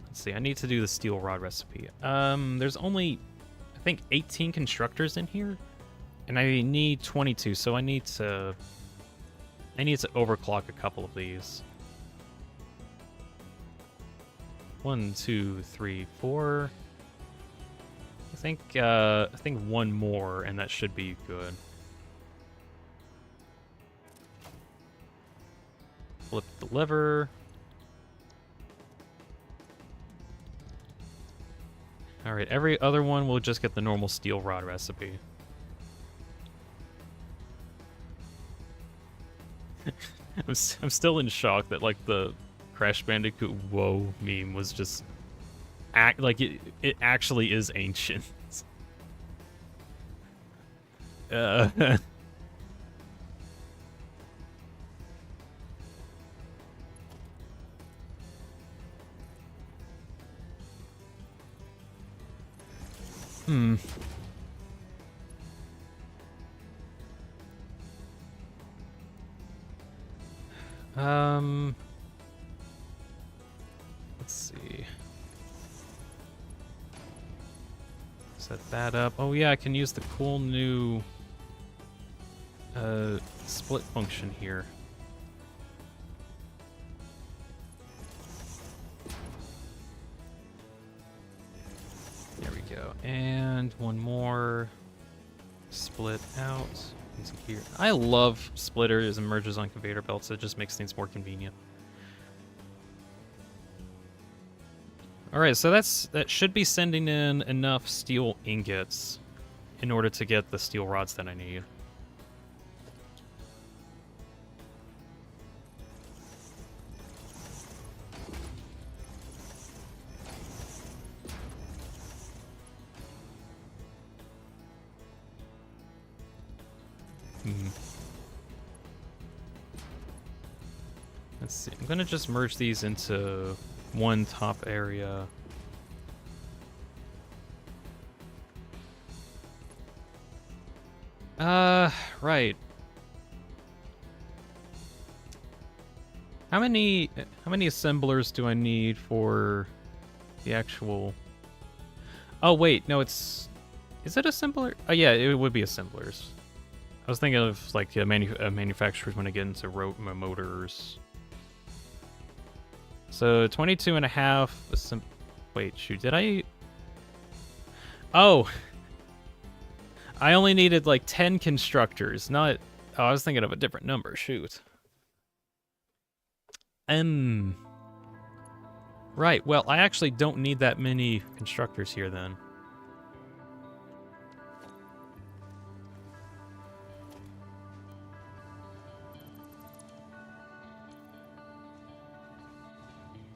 Let's see, I need to do the steel rod recipe. There's only, I think, 18 constructors in here, and I need 22, so I need to overclock a couple of these. 1, 2, 3, 4... I think one more, and that should be good. Flip the lever. Alright, every other one will just get the normal steel rod recipe. I'm still in shock that, like, the Crash Bandicoot whoa meme was just... it actually is ancient. Let's see. Set that up. Oh yeah, I can use the cool new split function here. There we go. And one more. Split out. Easy here. I love splitters and merges on conveyor belts. It just makes things more convenient. Alright, so that should be sending in enough steel ingots in order to get the steel rods that I need. Let's see. I'm gonna just merge these into one top area. Right. How many assemblers do I need for the actual... Oh wait, no, is it assembler? Oh yeah, it would be assemblers. I was thinking of like manufacturers when I get into motors. So 22 and a half. Wait, shoot, did I? Oh, I only needed like 10 constructors, not. Oh, I was thinking of a different number. Shoot. Right. Well, I actually don't need that many constructors here then.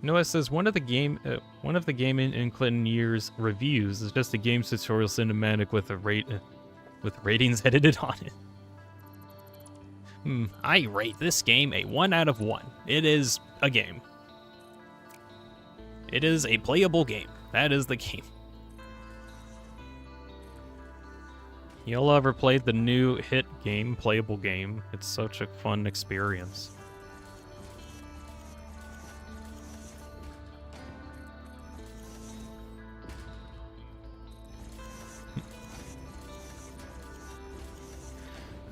Noah says one of the Game in Clinton years reviews is just a game tutorial cinematic with a with ratings edited on it. I rate this game a 1 out of 1. It is a game. It is a playable game. That is the game. Y'all ever played the new hit game, playable game? It's such a fun experience.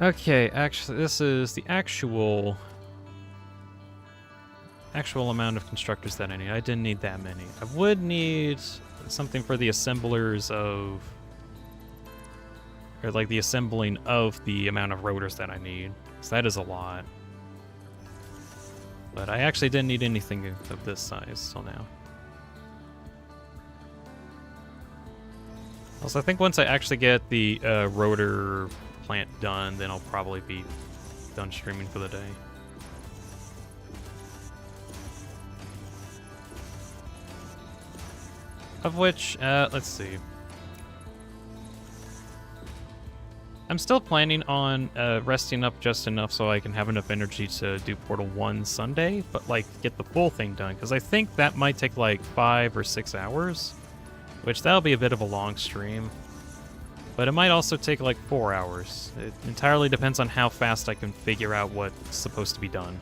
Okay, actually, this is the actual amount of constructors that I need. I didn't need that many. I would need something for the assemblers of... Or like the assembling of the amount of rotors that I need. So that is a lot. But I actually didn't need anything of this size till now. Also, I think once I actually get the rotor plant done, then I'll probably be done streaming for the day. Of which, let's see. I'm still planning on resting up just enough so I can have enough energy to do Portal 1 Sunday, but like get the full thing done, because I think that might take like 5 or 6 hours, which that'll be a bit of a long stream. But it might also take like 4 hours. It entirely depends on how fast I can figure out what's supposed to be done.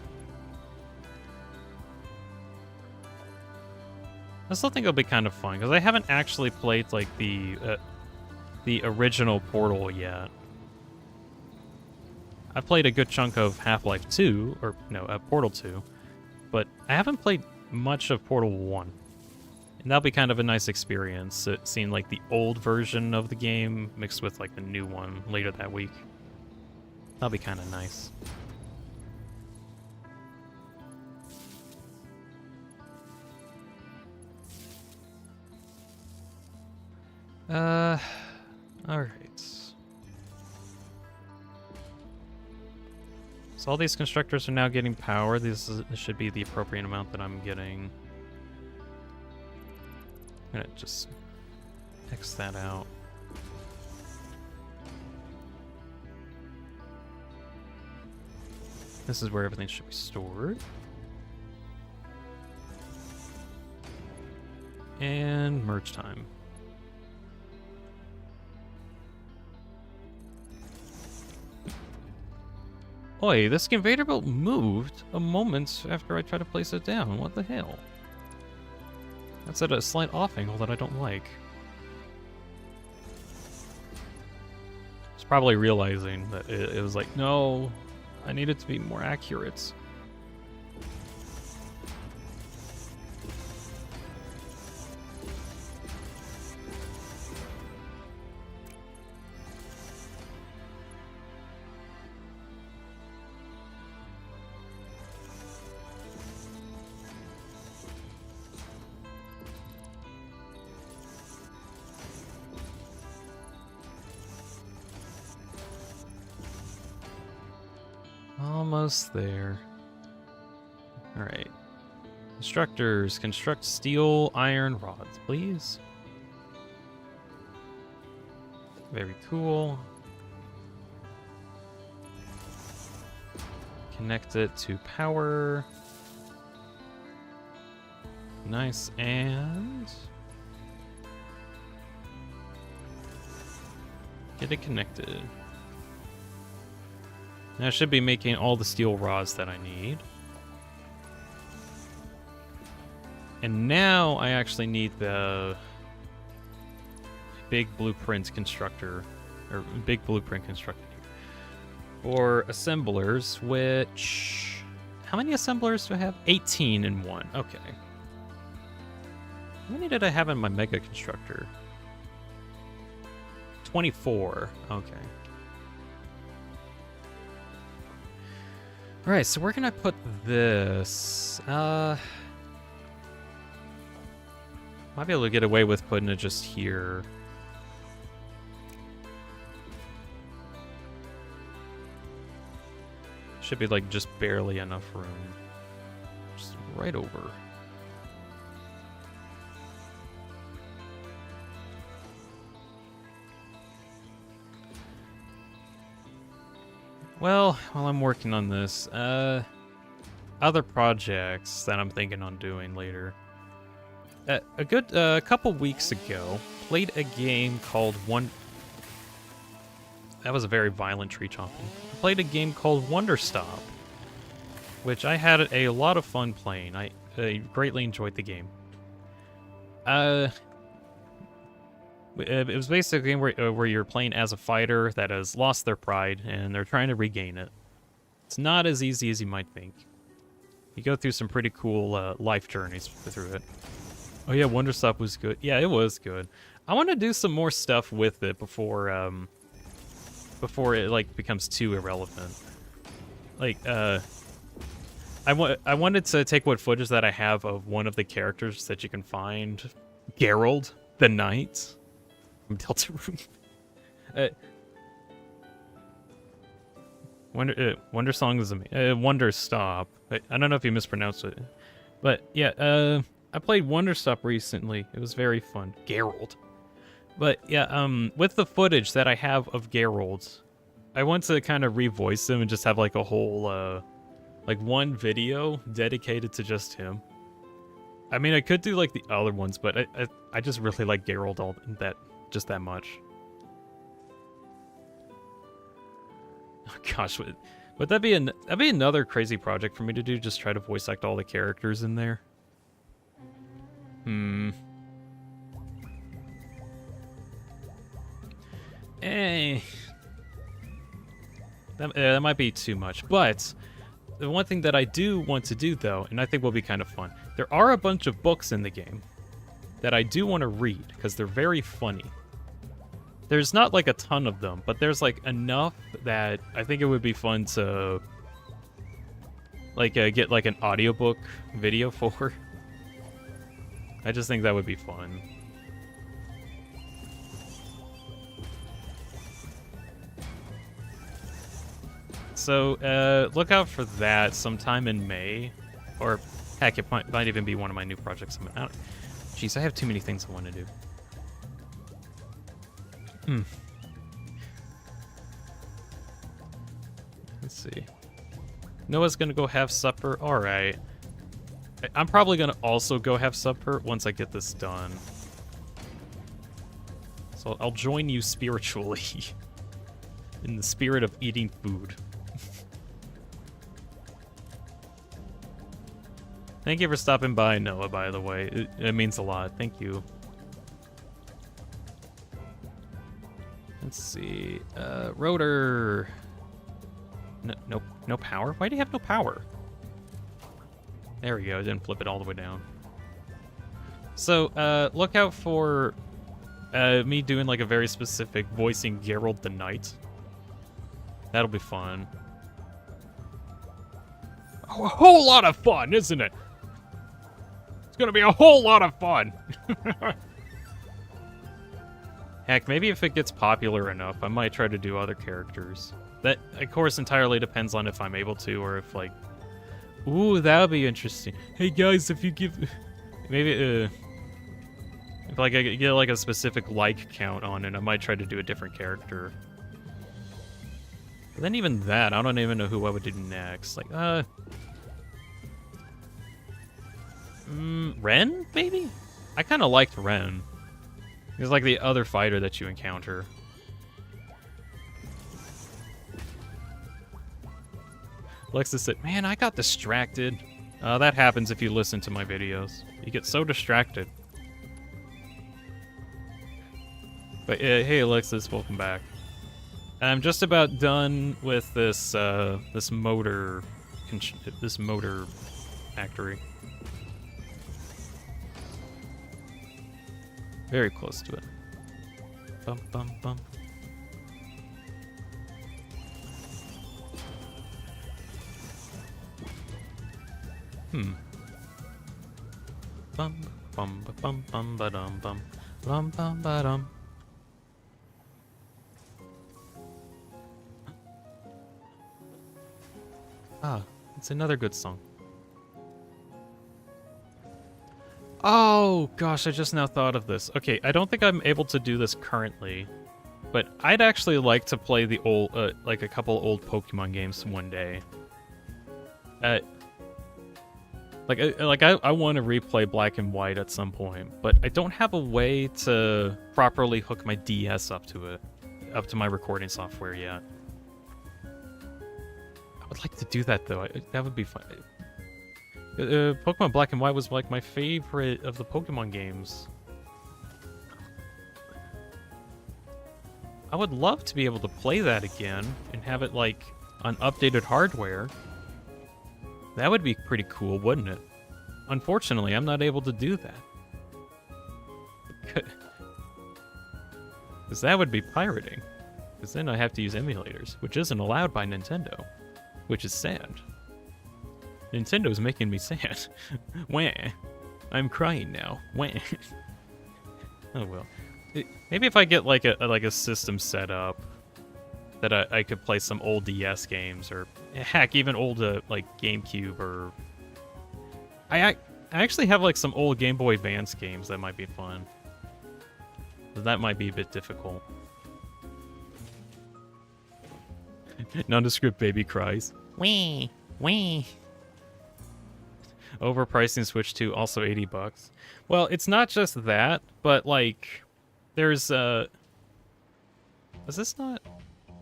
I still think it'll be kind of fun, because I haven't actually played like the original Portal yet. I've played a good chunk of Half-Life 2, or no, Portal 2, but I haven't played much of Portal 1. And that'll be kind of a nice experience, seeing like the old version of the game mixed with like the new one later that week. That'll be kind of nice. Alright. So all these constructors are now getting power. This should be the appropriate amount that I'm getting. I'm gonna just X that out. This is where everything should be stored. And merge time. Oi, this conveyor belt moved a moment after I tried to place it down. What the hell? That's at a slight off angle that I don't like. It's probably realizing that it was like, no, I need it to be more accurate. Almost there. Alright. Constructors, construct steel iron rods, please. Very cool. Connect it to power. Nice, and get it connected. Now I should be making all the steel rods that I need. And now I actually need the big blueprint constructor, or big blueprint constructor for assemblers, which, how many assemblers do I have? 18 in one. Okay. How many did I have in my mega constructor? 24. Okay. Alright, so where can I put this? Might be able to get away with putting it just here. Should be like just barely enough room. Just right over. Well, while I'm working on this, other projects that I'm thinking on doing later. A good couple weeks ago, played a game called That was a very violent tree chomping. I played a game called Wonder Stop, which I had a lot of fun playing. I greatly enjoyed the game. It was basically a game where you're playing as a fighter that has lost their pride, and they're trying to regain it. It's not as easy as you might think. You go through some pretty cool life journeys through it. Oh yeah, Wonder Stop was good. Yeah, it was good. I want to do some more stuff with it before it like becomes too irrelevant. Like I wanted to take what footage that I have of one of the characters that you can find, Geralt the Knight from Deltarune. Wonder Song is amazing. Wonder Stop. I don't know if you mispronounced it, but yeah. I played Wonder Stop recently. It was very fun. Geralt. But yeah, with the footage that I have of Geralt, I want to kind of revoice him and just have like a whole, like one video dedicated to just him. I mean, I could do like the other ones, but I just really like Geralt just that much. Oh gosh, would that'd be another crazy project for me to do? Just try to voice act all the characters in there. That might be too much, but the one thing that I do want to do though, and I think will be kind of fun, there are a bunch of books in the game that I do want to read because they're very funny. There's not like a ton of them, but there's like enough that I think it would be fun to like get like an audiobook video for. I just think that would be fun. So, look out for that sometime in May. Or, heck, it might even be one of my new projects. Jeez, I have too many things I want to do. Let's see. Noah's gonna go have supper. Alright. I'm probably gonna also go have supper once I get this done. So I'll join you spiritually. In the spirit of eating food. Thank you for stopping by, Noah, by the way. It means a lot. Thank you. Let's see. Rotor. No power? Why do you have no power? There we go. I didn't flip it all the way down. So, look out for me doing like a very specific voicing Geralt the Knight. That'll be fun. A whole lot of fun, isn't it? It's gonna be a whole lot of fun. Heck, maybe if it gets popular enough, I might try to do other characters. That, of course, entirely depends on if I'm able to, or if, like... Ooh, that would be interesting. Hey, guys, if you give... Maybe, if, like, I get, like, a specific like count on it, I might try to do a different character. But then even that, I don't even know who I would do next. Like, Ren, maybe? I kind of liked Ren. He's like the other fighter that you encounter. Lexus said, man, I got distracted. That happens if you listen to my videos. You get so distracted. But hey, Alexis, welcome back. I'm just about done with this this motor factory. Very close to it. Bum bum bum. Bum bum bum bum ba dum bum bum bum ba dum. Ah, it's another good song. Oh gosh, I just now thought of this. Okay, I don't think I'm able to do this currently, but I'd actually like to play the old, like a couple old Pokemon games one day. I want to replay Black and White at some point, but I don't have a way to properly hook my DS up to it, up to my recording software yet. I would like to do that though. That would be fun. Pokemon Black and White was like my favorite of the Pokemon games. I would love to be able to play that again and have it like on updated hardware. That would be pretty cool, wouldn't it? Unfortunately, I'm not able to do that. Because that would be pirating. Because then I have to use emulators, which isn't allowed by Nintendo. Which is sad. Nintendo's making me sad. Wah. I'm crying now. Wah. Oh well. Maybe if I get like a system set up that I could play some old DS games, or heck, even old like GameCube, or I actually have like some old Game Boy Advance games that might be fun. But that might be a bit difficult. Nondescript baby cries. Wee, wee. Overpricing Switch 2, also $80. Well, it's not just that, but like, there's is this not?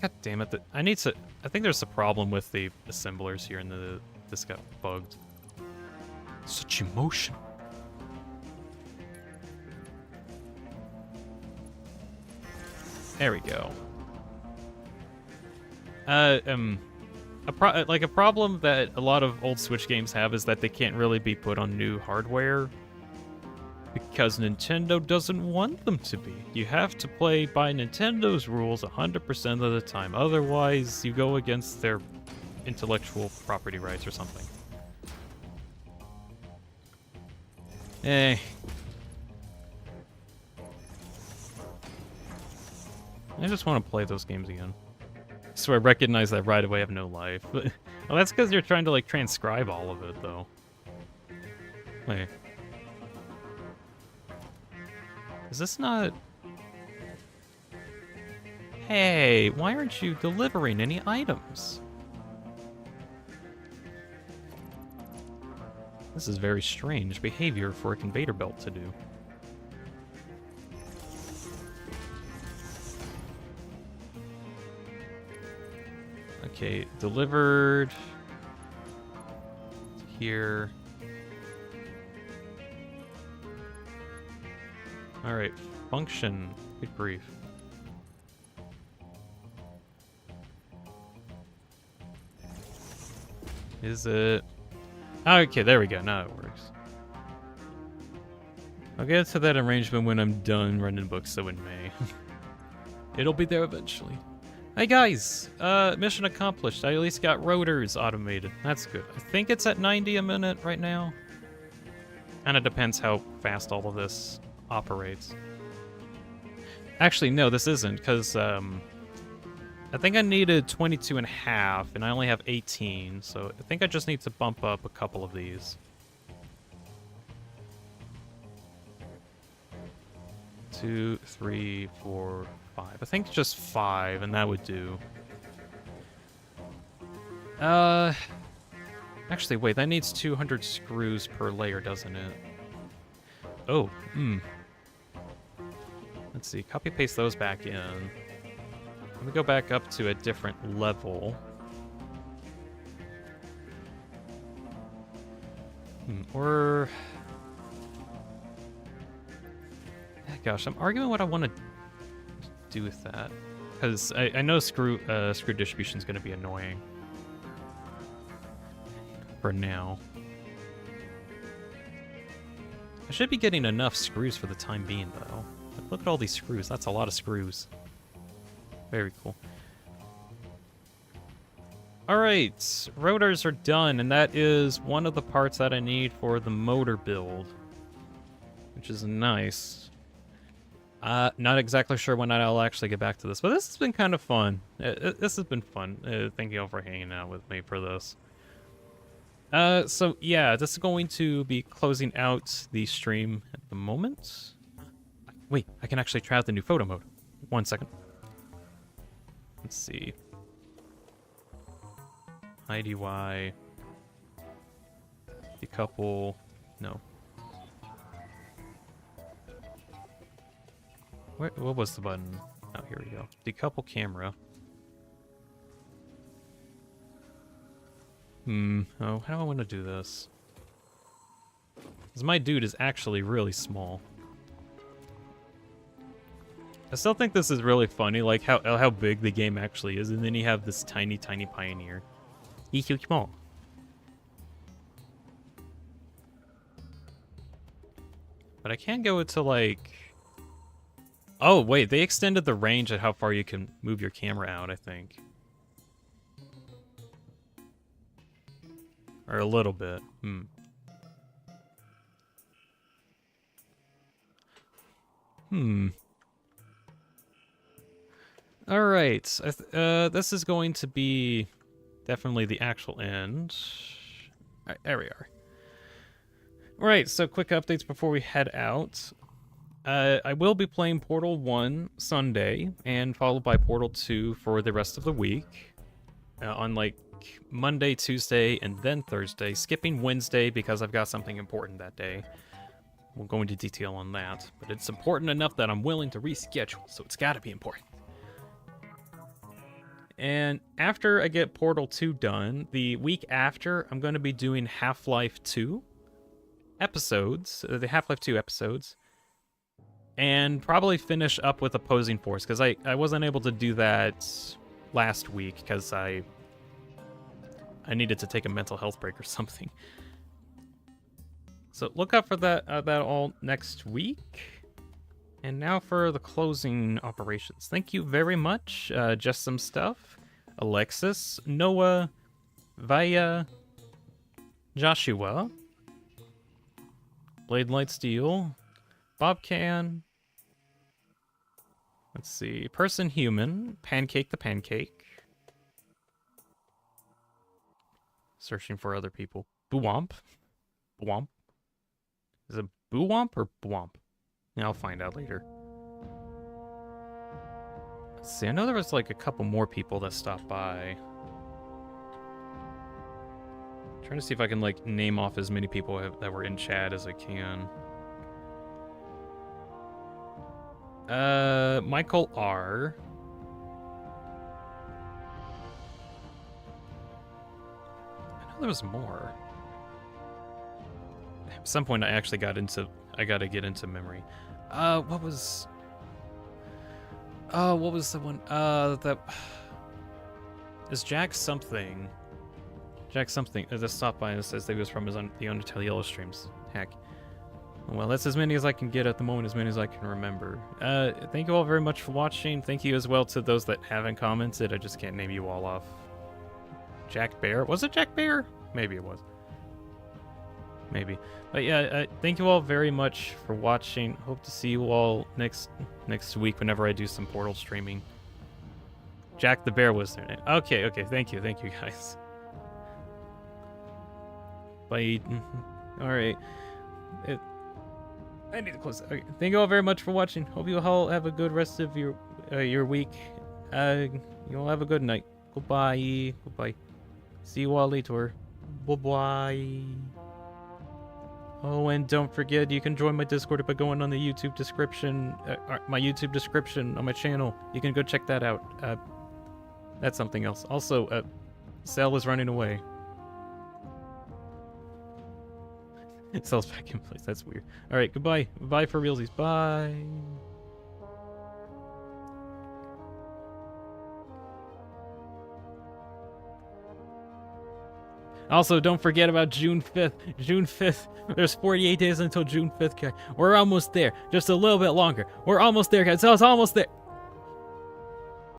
God damn it! I need to. I think there's a problem with the assemblers here, and this got bugged. Such emotion. There we go. A problem that a lot of old Switch games have is that they can't really be put on new hardware because Nintendo doesn't want them to be. You have to play by Nintendo's rules 100% of the time, otherwise you go against their intellectual property rights or something. I just want to play those games again. So I recognize that right away I have no life. Well, that's because you're trying to like transcribe all of it, though. Wait. Is this not... Hey, why aren't you delivering any items? This is very strange behavior for a conveyor belt to do. Okay, delivered here. Alright, function. Good grief. Is it? Okay, there we go. Now it works. I'll get to that arrangement when I'm done running books, so in May. It'll be there eventually. Hey guys, mission accomplished. I at least got rotors automated. That's good. I think it's at 90 a minute right now. Kinda depends how fast all of this operates. Actually, no, this isn't, because I think I needed 22 and a half, and I only have 18, so I think I just need to bump up a couple of these. 2, 3, 4, 5. I think just 5, and that would do. Actually, wait, that needs 200 screws per layer, doesn't it? Oh, Let's see, copy paste those back in. Let me go back up to a different level. Or... Gosh, I'm arguing what I want to do with that. Because I know screw distribution is going to be annoying. For now. I should be getting enough screws for the time being, though. Like, look at all these screws. That's a lot of screws. Very cool. Alright, rotors are done, and that is one of the parts that I need for the motor build. Which is nice. Not exactly sure when I'll actually get back to this, but this has been kind of fun. This has been fun. Thank you all for hanging out with me for this. So yeah, this is going to be closing out the stream at the moment. Wait, I can actually try out the new photo mode. 1 second. Let's see. IDY. Decouple. No. What was the button? Oh, here we go. Decouple camera. Oh, how do I want to do this? Because my dude is actually really small. I still think this is really funny, like how big the game actually is, and then you have this tiny, tiny Pioneer. He's so small. But I can't go to like... Oh, wait, they extended the range at how far you can move your camera out, I think. Or a little bit. Alright, this is going to be definitely the actual end. Alright, there we are. Alright, so quick updates before we head out. I will be playing Portal 1 Sunday, and followed by Portal 2 for the rest of the week. On like Monday, Tuesday, and then Thursday, skipping Wednesday because I've got something important that day. We'll go into detail on that, but it's important enough that I'm willing to reschedule, so it's gotta be important. And after I get Portal 2 done, the week after, I'm going to be doing Half-Life 2 episodes, the Half-Life 2 episodes, and probably finish up with Opposing Force, because I wasn't able to do that last week, because I needed to take a mental health break or something. So look out for that all next week. And now for the closing operations. Thank you very much. Just some stuff. Alexis, Noah, Vaya, Joshua, Blade Light Steel, Bobcan. Let's see. Person Human, Pancake the Pancake. Searching for other people. Boowomp. Boowomp. Is it Boowomp or Boowomp? Yeah, I'll find out later. Let's see, I know there was like a couple more people that stopped by. Trying to see if I can like name off as many people that were in chat as I can. Michael R. I know there was more. At some point I actually got to get into memory. What was the one? That is Jack something. Jack something. Just stopped by and says that he was from the Undertale Yellow streams. Heck. Well, that's as many as I can get at the moment, as many as I can remember. Thank you all very much for watching. Thank you as well to those that haven't commented. I just can't name you all off. Jack Bear? Was it Jack Bear? Maybe it was. Maybe. But yeah, thank you all very much for watching. Hope to see you all next week whenever I do some Portal streaming. Jack the Bear was their name. Okay, thank you guys. Bye. Alright. I need to close. Okay. Thank you all very much for watching. Hope you all have a good rest of your week. You all have a good night. Goodbye. Goodbye. See you all later. Bye-bye. Oh, and don't forget, you can join my Discord by going on the YouTube description, my YouTube description on my channel. You can go check that out. That's something else. Also, Cell is running away. Cell's back in place. That's weird. All right, goodbye. Bye for realsies. Bye. Also, don't forget about June 5th. June 5th. There's 48 days until June 5th, guys. We're almost there. Just a little bit longer. We're almost there, guys. It's almost there.